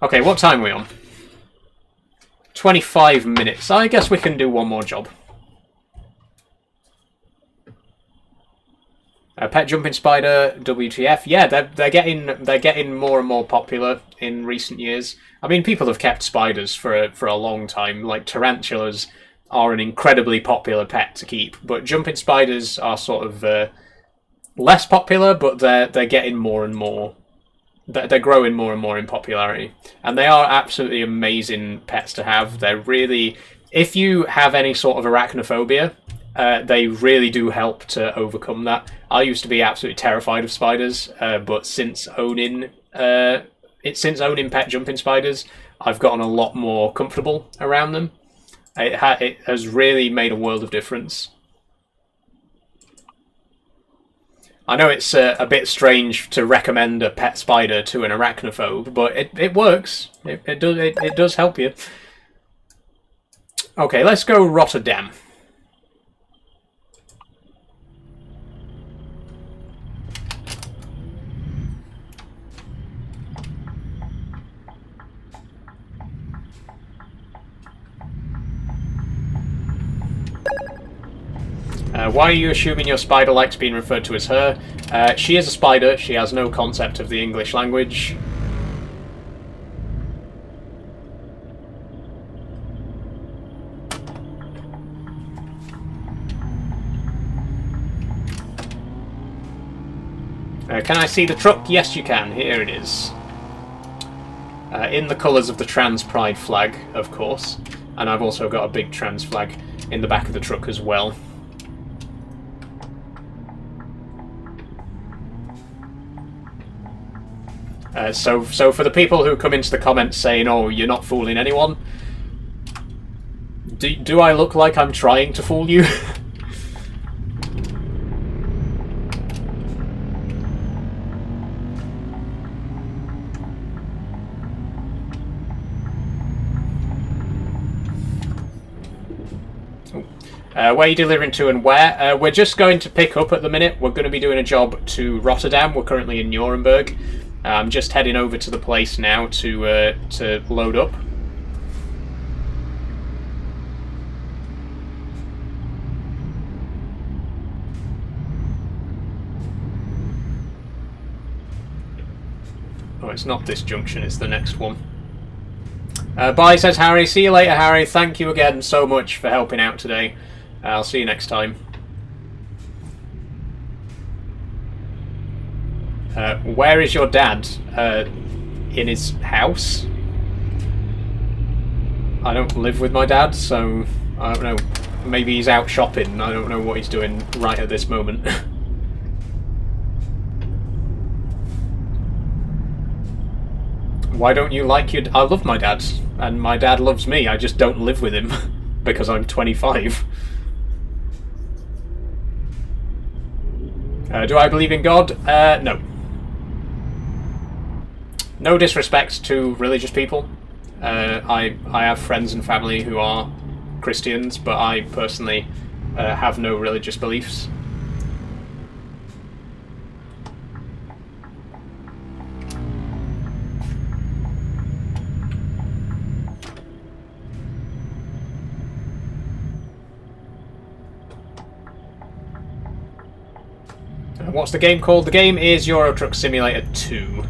Okay, what time are we on? 25 minutes. I guess we can do one more job. Pet jumping spider, WTF? Yeah, they're getting more and more popular in recent years. I mean, people have kept spiders for a long time. Like tarantulas are an incredibly popular pet to keep, but jumping spiders are sort of less popular, but they're getting more and more they're growing more and more in popularity, and they are absolutely amazing pets to have. They're really, if you have any sort of arachnophobia, they really do help to overcome that. I used to be absolutely terrified of spiders, but since owning pet jumping spiders, I've gotten a lot more comfortable around them. It has really made a world of difference. I know it's a bit strange to recommend a pet spider to an arachnophobe, but it works. It does help you. Okay, let's go Rotterdam. Why are you assuming your spider likes being referred to as her? She is a spider. She has no concept of the English language. Can I see the truck? Yes, you can. Here it is. In the colours of the trans pride flag, of course. And I've also got a big trans flag in the back of the truck as well. So for the people who come into the comments saying, "Oh, you're not fooling anyone," do I look like I'm trying to fool you? Where are you delivering to and where? We're just going to pick up at the minute. We're going to be doing a job to Rotterdam. We're currently in Nuremberg. I'm just heading over to the place now to load up. Oh, it's not this junction, it's the next one. Bye, says Harry. See you later, Harry. Thank you again so much for helping out today. I'll see you next time. Where is your dad? In his house? I don't live with my dad, so I don't know. Maybe he's out shopping. I don't know what he's doing right at this moment. Why don't you like your... I love my dad, and my dad loves me. I just don't live with him because I'm 25. Do I believe in God? No. No disrespect to religious people. I have friends and family who are Christians, but I personally have no religious beliefs. What's the game called? The game is Euro Truck Simulator 2.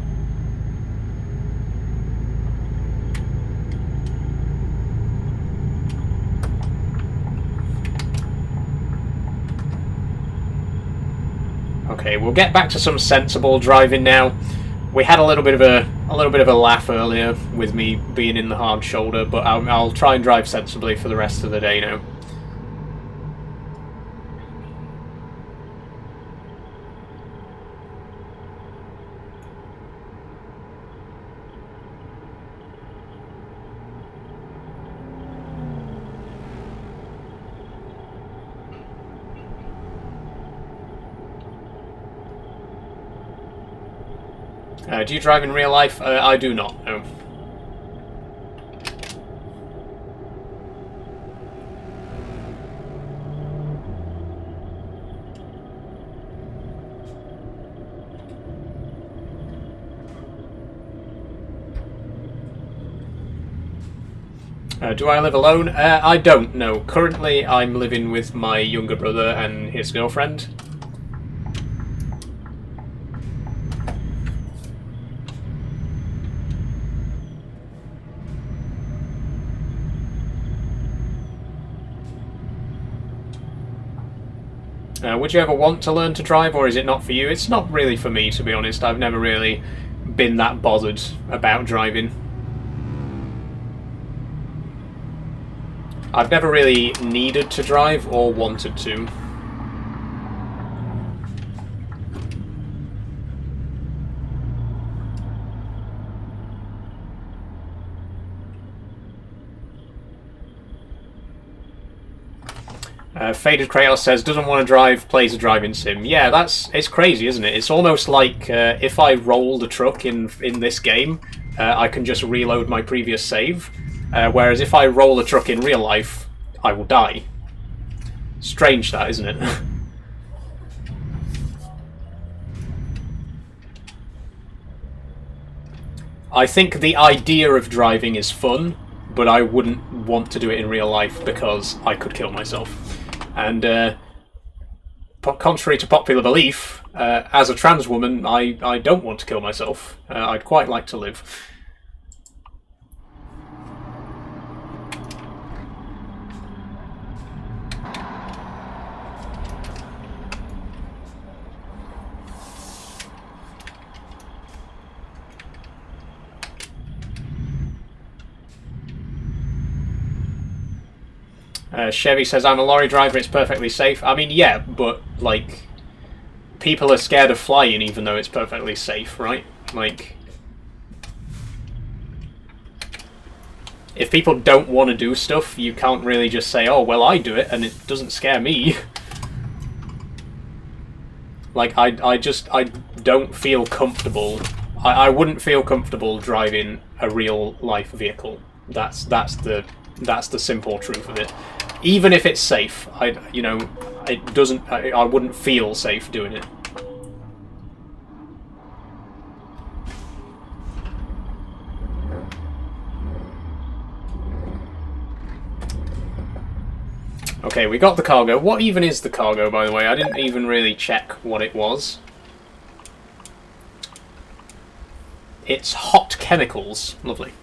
Okay, we'll get back to some sensible driving now. We had a little bit of a laugh earlier with me being in the hard shoulder, but I'll try and drive sensibly for the rest of the day now. Do you drive in real life? I do not, no. Do I live alone? I don't, no. Currently I'm living with my younger brother and his girlfriend. Would you ever want to learn to drive, or is it not for you? It's not really for me, to be honest. I've never really been that bothered about driving. I've never really needed to drive or wanted to. Faded Kratos says, doesn't want to drive, plays a driving sim. Yeah, it's crazy, isn't it? It's almost like if I roll the truck in this game, I can just reload my previous save. Whereas if I roll a truck in real life, I will die. Strange that, isn't it? I think the idea of driving is fun, but I wouldn't want to do it in real life because I could kill myself. And contrary to popular belief, as a trans woman, I don't want to kill myself. I'd quite like to live. Chevy says, I'm a lorry driver, it's perfectly safe. I mean, yeah, but, like, people are scared of flying even though it's perfectly safe, right? Like, if people don't want to do stuff, you can't really just say, oh, well, I do it and it doesn't scare me. Like, I don't feel comfortable. I wouldn't feel comfortable driving a real-life vehicle. That's the simple truth of it. Even if it's safe, I wouldn't feel safe doing it. Okay, we got the cargo. What even is the cargo, by the way? I didn't even really check what it was. It's hot chemicals. Lovely.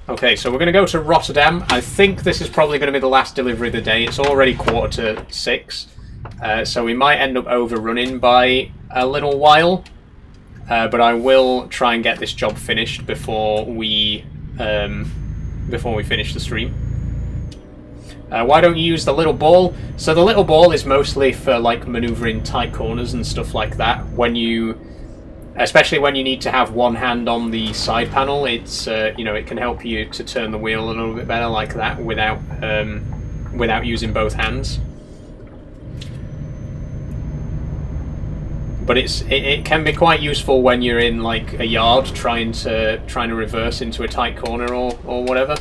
Okay, so we're going to go to Rotterdam. I think this is probably going to be the last delivery of the day. It's already 5:45, so we might end up overrunning by a little while. But I will try and get this job finished before we finish the stream. Why don't you use the little ball? So the little ball is mostly for like maneuvering tight corners and stuff like that. Especially when you need to have one hand on the side panel, it's it can help you to turn the wheel a little bit better like that without using both hands. But it can be quite useful when you're in like a yard trying to reverse into a tight corner or whatever.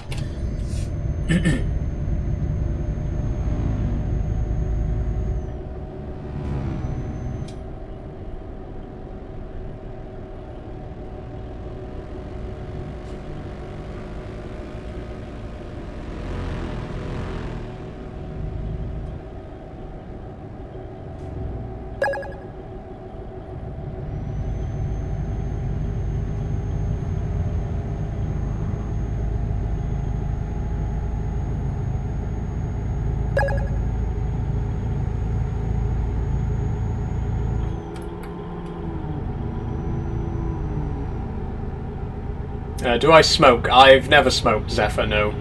Do I smoke? I've never smoked, Zephyr, no.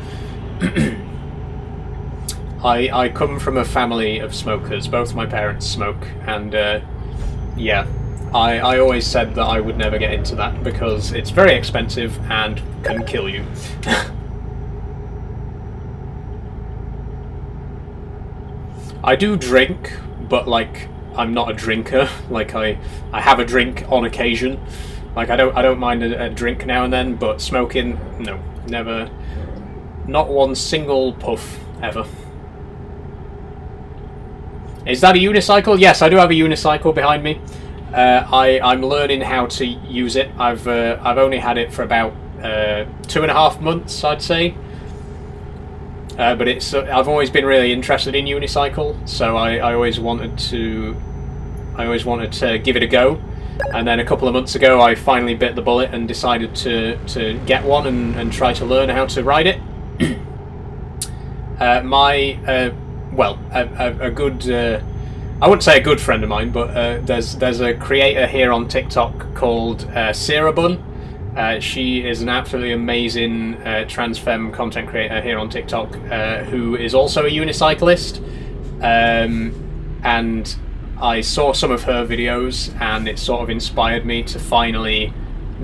I come from a family of smokers. Both my parents smoke, and yeah, I always said that I would never get into that because it's very expensive and can kill you. I do drink, but like I'm not a drinker. Like I have a drink on occasion. Like I don't mind a drink now and then, but smoking, no, never, not one single puff ever. Is that a unicycle? Yes, I do have a unicycle behind me. I'm learning how to use it. I've only had it for about 2.5 months, I'd say. but it's I've always been really interested in unicycle, so I always wanted to give it a go. And then a couple of months ago, I finally bit the bullet and decided to get one and try to learn how to ride it. A good, I wouldn't say a good friend of mine, but there's a creator here on TikTok called Sirabun. She is an absolutely amazing trans femme content creator here on TikTok, who is also a unicyclist, and I saw some of her videos, and it sort of inspired me to finally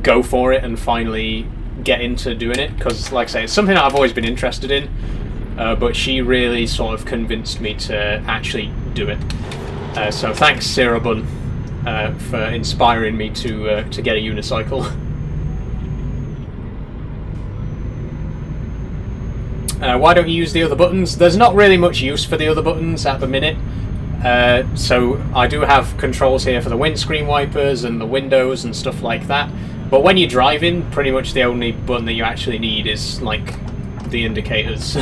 go for it and finally get into doing it, because, like I say, it's something that I've always been interested in, but she really sort of convinced me to actually do it. So thanks, Sirabun, for inspiring me to get a unicycle. Why don't you use the other buttons? There's not really much use for the other buttons at the minute. So I do have controls here for the windscreen wipers and the windows and stuff like that. But when you're driving, pretty much the only button that you actually need is, like, the indicators.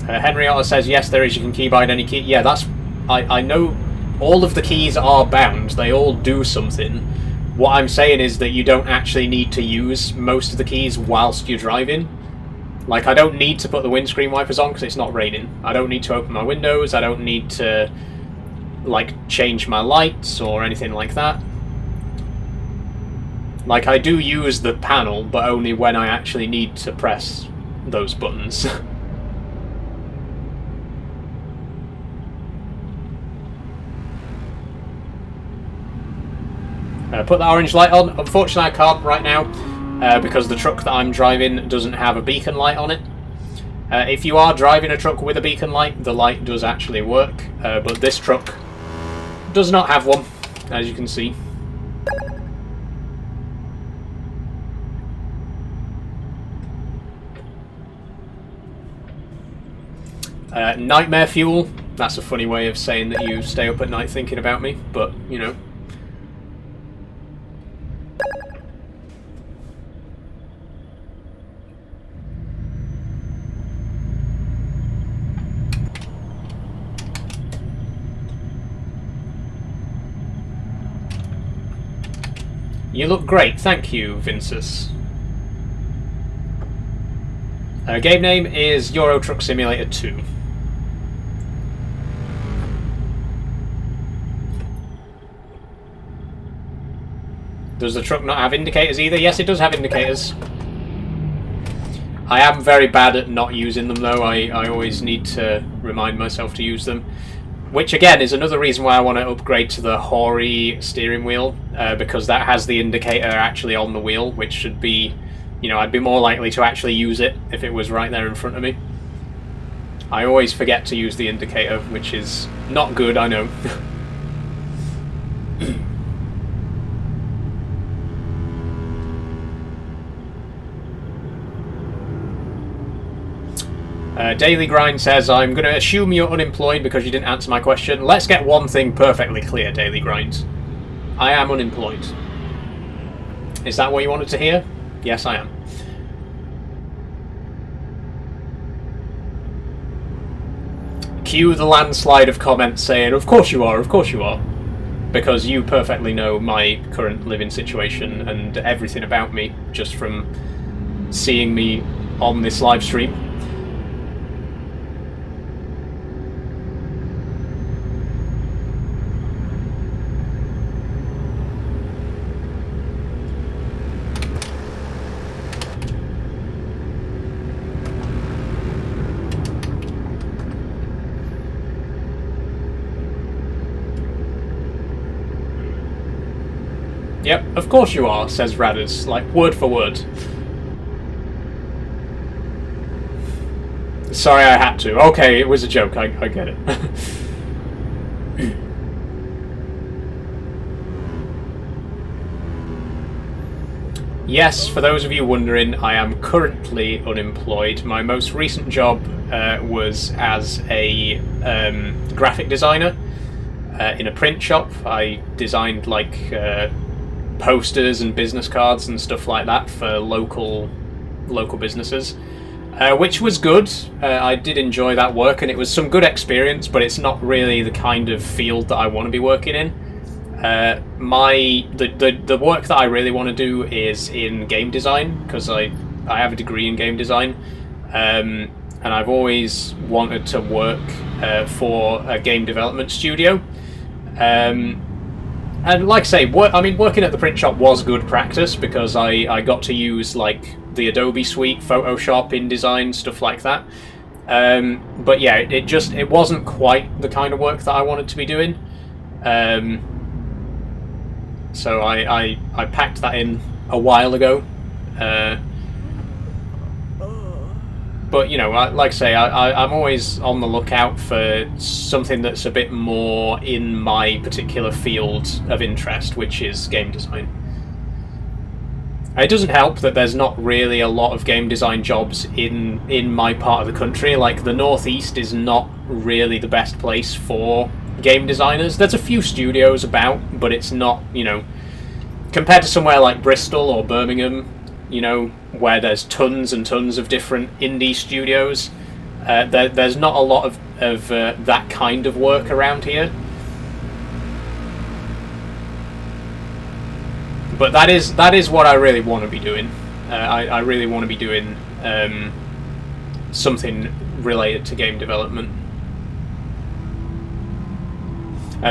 Henrietta says, yes, there is. You can keybind any key. Yeah, that's... I know all of the keys are bound. They all do something. What I'm saying is that you don't actually need to use most of the keys whilst you're driving. Like, I don't need to put the windscreen wipers on because it's not raining. I don't need to open my windows. I don't need to, like, change my lights or anything like that. Like, I do use the panel, but only when I actually need to press those buttons. Put the orange light on. Unfortunately, I can't right now. Because the truck that I'm driving doesn't have a beacon light on it. If you are driving a truck with a beacon light, the light does actually work, but this truck does not have one, as you can see. Nightmare fuel. That's a funny way of saying that you stay up at night thinking about me, but, you know. You look great, thank you, Vinces. Game name is Euro Truck Simulator 2. Does the truck not have indicators either? Yes, it does have indicators. I am very bad at not using them, though. I always need to remind myself to use them. Which, again, is another reason why I want to upgrade to the Hori steering wheel, because that has the indicator actually on the wheel, which should be, you know, I'd be more likely to actually use it if it was right there in front of me. I always forget to use the indicator, which is not good, I know. Daily Grind says, I'm going to assume you're unemployed because you didn't answer my question. Let's get one thing perfectly clear, Daily Grind. I am unemployed. Is that what you wanted to hear? Yes, I am. Cue the landslide of comments saying, of course you are, of course you are. Because you perfectly know my current living situation and everything about me just from seeing me on this live stream. Yep, of course you are, says Radis, like word for word. Sorry, I had to. Okay, it was a joke, I get it. Yes, for those of you wondering, I am currently unemployed. My most recent job was as a graphic designer in a print shop. I designed like posters and business cards and stuff like that for local businesses, which was good. I did enjoy that work, and it was some good experience, but it's not really the kind of field that I want to be working in. The work that I really want to do is in game design, because I have a degree in game design, and I've always wanted to work for a game development studio. And like I say, working at the print shop was good practice, because I got to use like the Adobe suite, Photoshop, InDesign, stuff like that. But yeah, it wasn't quite the kind of work that I wanted to be doing. So I packed that in a while ago. But you know, like I say, I'm always on the lookout for something that's a bit more in my particular field of interest, which is game design. It doesn't help that there's not really a lot of game design jobs in my part of the country. Like, the Northeast is not really the best place for game designers. There's a few studios about, but it's not, you know, compared to somewhere like Bristol or Birmingham, you know, where there's tons and tons of different indie studios. There's not a lot of that kind of work around here. But that is what I really want to be doing. I really want to be doing something related to game development.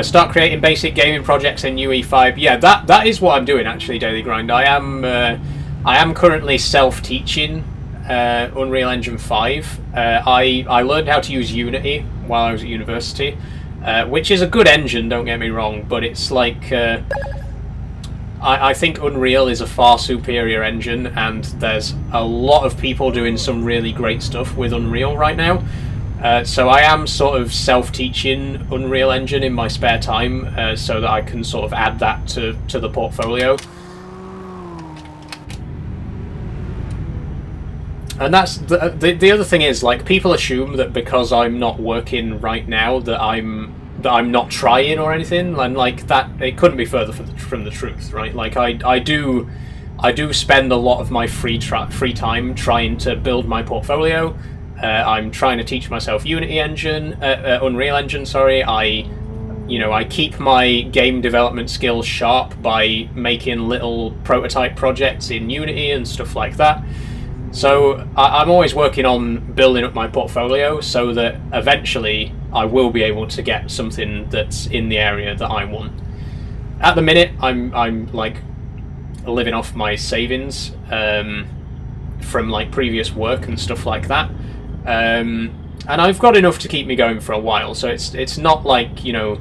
Start creating basic gaming projects in UE5. Yeah, that is what I'm doing actually, Daily Grind. I am currently self-teaching Unreal Engine 5. I learned how to use Unity while I was at university, which is a good engine, don't get me wrong, but it's like I think Unreal is a far superior engine, and there's a lot of people doing some really great stuff with Unreal right now. So I am sort of self-teaching Unreal Engine in my spare time, so that I can sort of add that to the portfolio. And that's the other thing is, like, people assume that because I'm not working right now that I'm not trying or anything, and like that, it couldn't be further from the truth, right? Like, I do spend a lot of my free time trying to build my portfolio. I'm trying to teach myself Unity Engine, Unreal Engine. Sorry, I keep my game development skills sharp by making little prototype projects in Unity and stuff like that. So I'm always working on building up my portfolio so that eventually I will be able to get something that's in the area that I want. At the minute, I'm like living off my savings from like previous work and stuff like that, and I've got enough to keep me going for a while. So it's not like, you know,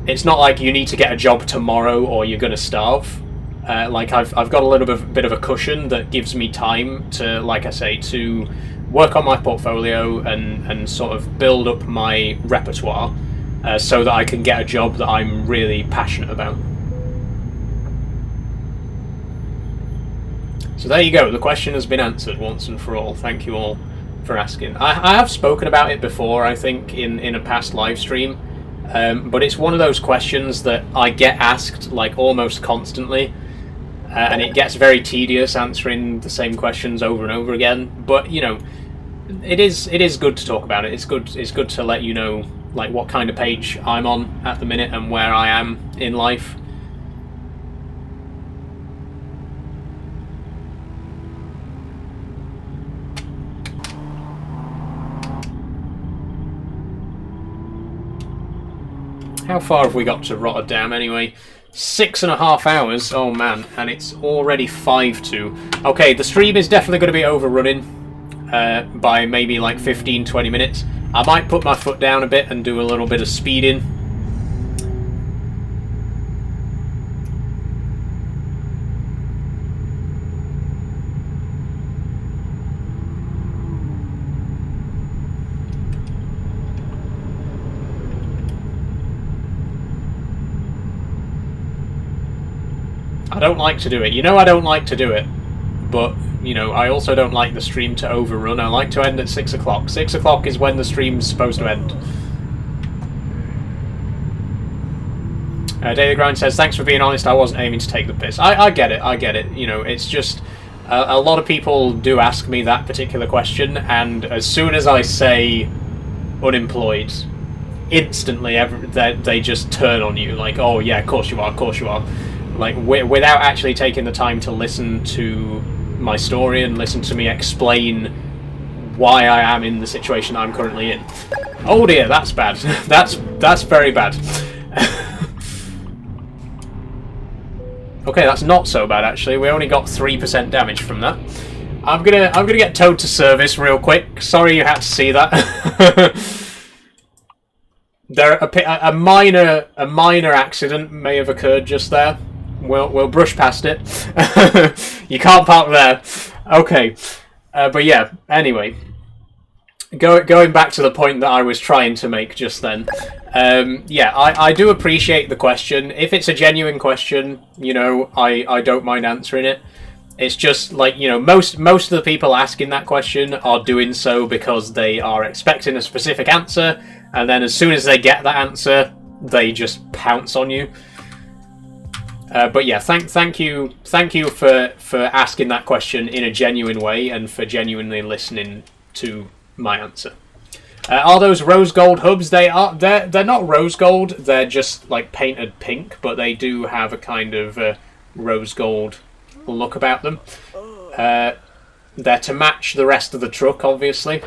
it's not like you need to get a job tomorrow or you're gonna starve. Like I've got a little bit of a cushion that gives me time to, like I say, to work on my portfolio and sort of build up my repertoire, so that I can get a job that I'm really passionate about. So there you go, the question has been answered once and for all. Thank you all for asking. I have spoken about it before, I think, in a past live stream, but it's one of those questions that I get asked like almost constantly. And it gets very tedious answering the same questions over and over again. But you know, it is good to talk about it. It's good to let you know like what kind of page I'm on at the minute and where I am in life. How far have we got to Rotterdam anyway? 6.5 hours, oh man, and it's already 5:02. Okay, the stream is definitely going to be overrunning by maybe like 15-20 minutes. I might put my foot down a bit and do a little bit of speeding. I don't like to do it. You know I don't like to do it. But, you know, I also don't like the stream to overrun. I like to end at 6 o'clock. 6 o'clock is when the stream's supposed to end. Daily Grind says, thanks for being honest, I wasn't aiming to take the piss. I get it. You know, it's just... a lot of people do ask me that particular question, and as soon as I say unemployed, instantly they just turn on you, like, oh yeah, of course you are. Like, without actually taking the time to listen to my story and listen to me explain why I am in the situation I'm currently in. Oh dear, that's bad. That's very bad. Okay, that's not so bad actually. We only got 3% damage from that. I'm gonna get towed to service real quick. Sorry you had to see that. A minor accident may have occurred just there. We'll brush past it. You can't park there. Okay, but yeah. Anyway, going back to the point that I was trying to make just then. Yeah, I do appreciate the question. If it's a genuine question, you know, I don't mind answering it. It's just like, you know, most of the people asking that question are doing so because they are expecting a specific answer, and then as soon as they get that answer, they just pounce on you. But yeah, thank you for asking that question in a genuine way and for genuinely listening to my answer. Are those rose gold hubs? They're not rose gold. They're just like painted pink, but they do have a kind of rose gold look about them. They're to match the rest of the truck, obviously.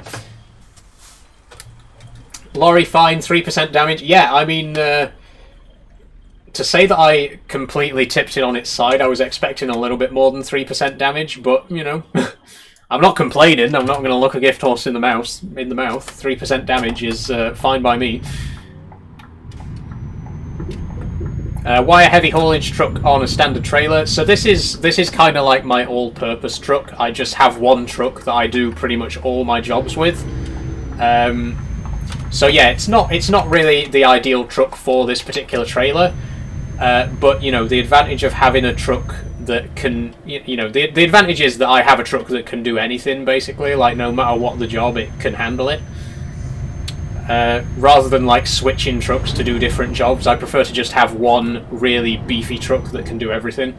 Lorry fine, 3% damage. Yeah, I mean, to say that I completely tipped it on its side, I was expecting a little bit more than 3% damage, but, you know, I'm not complaining. I'm not going to look a gift horse in the mouth. 3% damage is fine by me. Why a heavy haulage truck on a standard trailer? So this is kind of like my all-purpose truck. I just have one truck that I do pretty much all my jobs with. So yeah, it's not really the ideal truck for this particular trailer. But you know, the advantage of having a truck that can, you know, the advantage is that I have a truck that can do anything basically. Like no matter what the job, it can handle it. Rather than like switching trucks to do different jobs, I prefer to just have one really beefy truck that can do everything.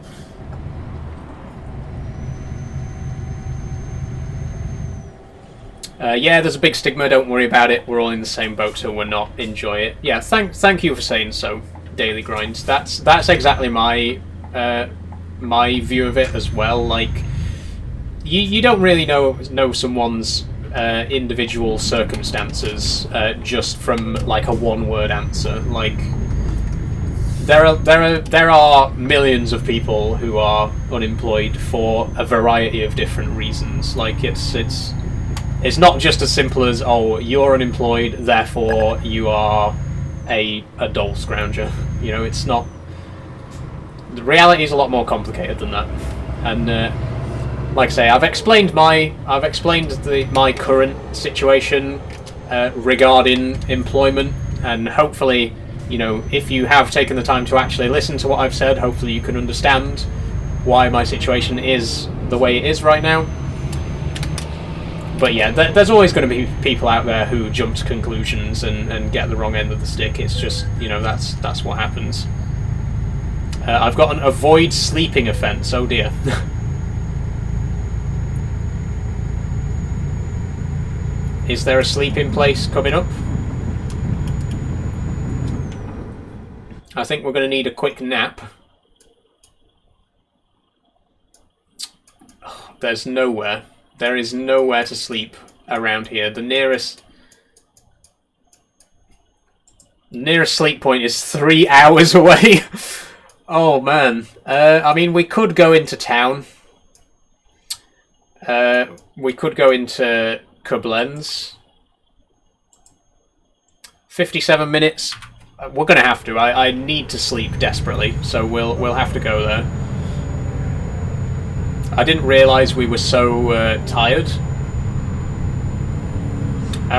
Yeah, there's a big stigma, don't worry about it. We're all in the same boat, so we're not. Enjoy it. Yeah, thank you for saying so, Daily Grinds. That's exactly my my view of it as well. Like, you don't really know someone's individual circumstances just from like a one-word answer. Like, there are millions of people who are unemployed for a variety of different reasons. Like, it's not just as simple as, oh, you're unemployed, therefore you are a dole scrounger. You know, it's not. The reality is a lot more complicated than that. And like I say, I've explained my current situation regarding employment, and hopefully, you know, if you have taken the time to actually listen to what I've said, hopefully you can understand why my situation is the way it is right now. But yeah, there's always going to be people out there who jump to conclusions and get the wrong end of the stick. It's just, you know, that's what happens. I've got an avoid sleeping offence. Oh dear. Is there a sleeping place coming up? I think we're going to need a quick nap. Oh, there's nowhere. There is nowhere to sleep around here. The nearest sleep point is 3 hours away. Oh man. I mean, we could go into town. We could go into Koblenz. 57 minutes. We're gonna have to. I need to sleep desperately, so we'll have to go there. I didn't realise we were so tired.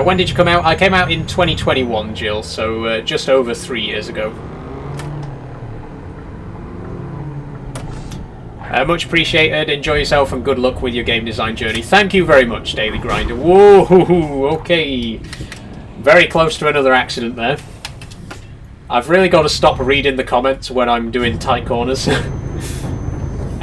When did you come out? I came out in 2021, Jill, so just over 3 years ago. Much appreciated. Enjoy yourself and good luck with your game design journey. Thank you very much, Daily Grinder. Whoa, okay. Very close to another accident there. I've really got to stop reading the comments when I'm doing tight corners.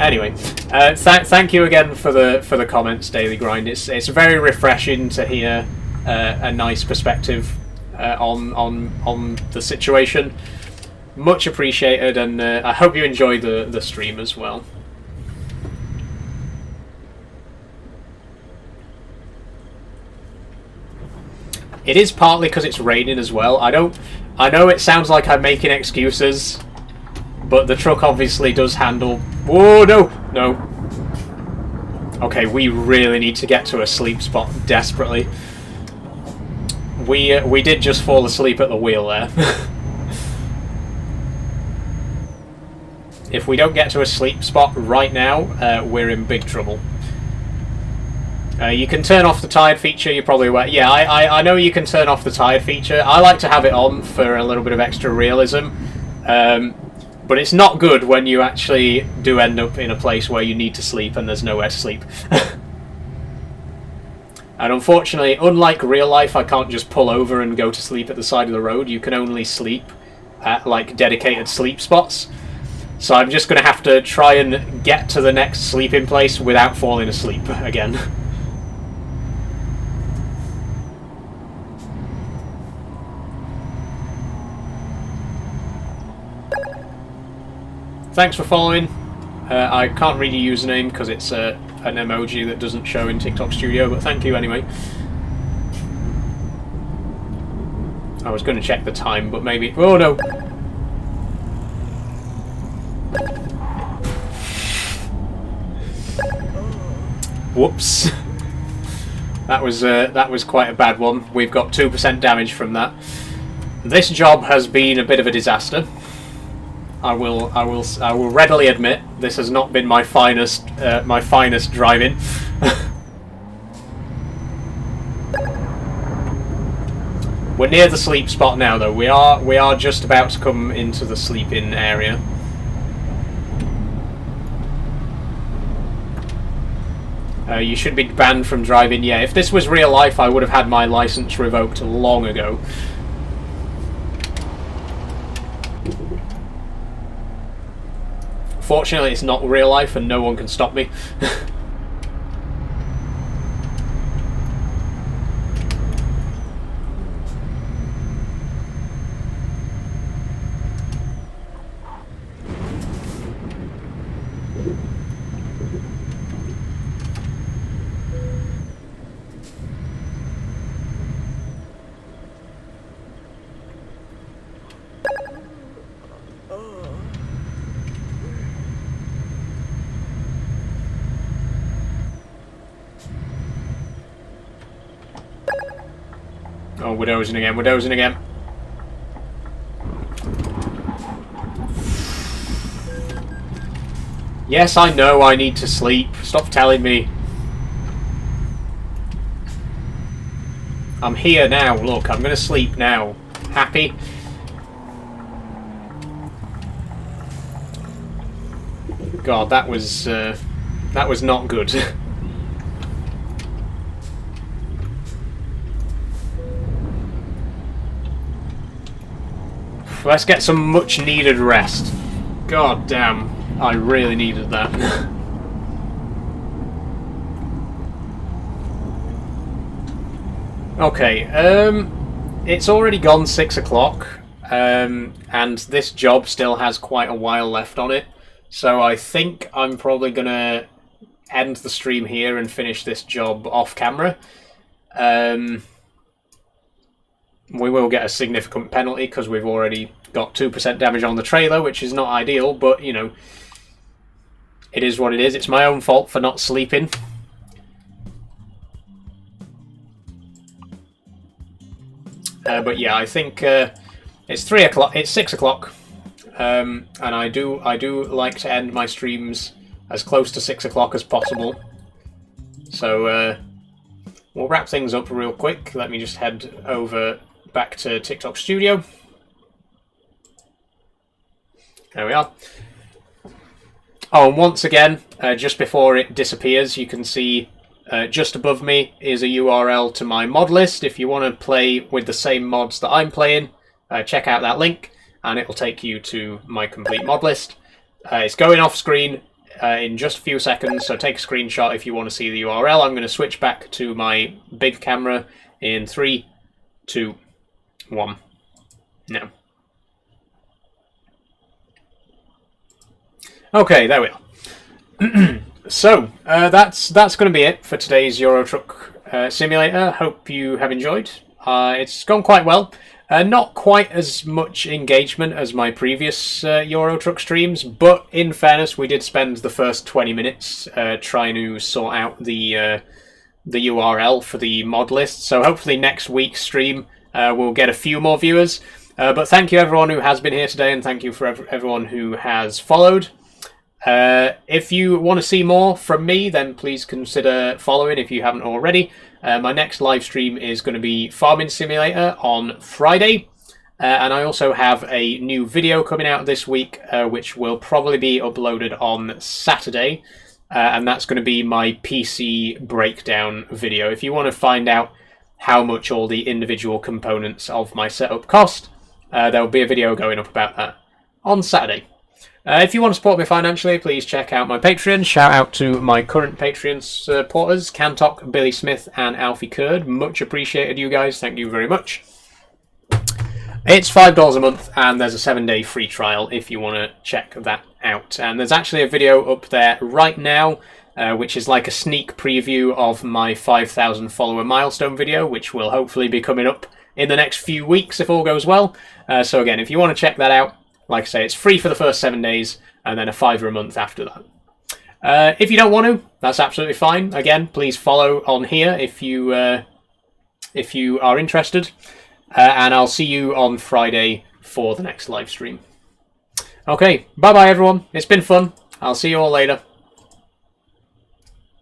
Anyway, thank you again for the comments, Daily Grind. It's very refreshing to hear a nice perspective on the situation. Much appreciated, and I hope you enjoy the stream as well. It is partly because it's raining as well. I know it sounds like I'm making excuses, but the truck obviously does handle... Whoa, no! Okay, we really need to get to a sleep spot desperately. We did just fall asleep at the wheel there. If we don't get to a sleep spot right now, we're in big trouble. You can turn off the tired feature, you're probably aware. Yeah, I know you can turn off the tired feature. I like to have it on for a little bit of extra realism. But it's not good when you actually do end up in a place where you need to sleep and there's nowhere to sleep. And unfortunately, unlike real life, I can't just pull over and go to sleep at the side of the road. You can only sleep at like dedicated sleep spots. So I'm just going to have to try and get to the next sleeping place without falling asleep again. Thanks for following. I can't read your username because it's an emoji that doesn't show in TikTok Studio, but thank you anyway. I was going to check the time, but maybe... Oh no! Whoops. That was quite a bad one. We've got 2% damage from that. This job has been a bit of a disaster. I will readily admit this has not been my finest driving. We're near the sleep spot now, though. We are just about to come into the sleeping area. You should be banned from driving. Yeah, if this was real life, I would have had my license revoked long ago. Fortunately, it's not real life and no one can stop me. Oh, we're dozing again, we're dozing again. Yes, I know I need to sleep. Stop telling me. I'm here now, look, I'm gonna sleep now. Happy? God, that was not good. Let's get some much needed rest. God damn, I really needed that. Okay, it's already gone 6 o'clock, and this job still has quite a while left on it, so I think I'm probably gonna end the stream here and finish this job off camera. We will get a significant penalty because we've already got 2% damage on the trailer, which is not ideal, but, you know, it is what it is. It's my own fault for not sleeping. But yeah, I think it's 3 o'clock. It's 6 o'clock, and I do like to end my streams as close to 6 o'clock as possible. So we'll wrap things up real quick. Let me just head over back to TikTok Studio. There we are. Oh, and once again, just before it disappears, you can see just above me is a URL to my mod list. If you want to play with the same mods that I'm playing, check out that link. and it will take you to my complete mod list. It's going off screen in just a few seconds, so take a screenshot if you want to see the URL. I'm going to switch back to my big camera in 3, 2, 1. Now. Okay, there we are. So, that's going to be it for today's Euro Truck Simulator. Hope you have enjoyed. It's gone quite well. Not quite as much engagement as my previous Euro Truck streams, but in fairness, we did spend the first 20 minutes trying to sort out the URL for the mod list. So hopefully next week's stream we'll get a few more viewers. But thank you everyone who has been here today, and thank you for everyone who has followed. If you want to see more from me, then please consider following if you haven't already. My next live stream is going to be Farming Simulator on Friday, and I also have a new video coming out this week, which will probably be uploaded on Saturday, and that's going to be my PC breakdown video. If you want to find out how much all the individual components of my setup cost, there will be a video going up about that on Saturday. If you want to support me financially, please check out my Patreon. Shout out to my current Patreon supporters, Cantok, Billy Smith, and Alfie Kurd. Much appreciated, you guys. Thank you very much. It's $5 a month, and there's a 7-day free trial if you want to check that out. And there's actually a video up there right now, which is like a sneak preview of my 5,000 follower milestone video, which will hopefully be coming up in the next few weeks if all goes well. So again, if you want to check that out, like I say, it's free for the first 7 days, and then a $5 a month after that. If you don't want to, that's absolutely fine. Again, please follow on here if you are interested. And I'll see you on Friday for the next live stream. Okay, bye-bye everyone. It's been fun. I'll see you all later.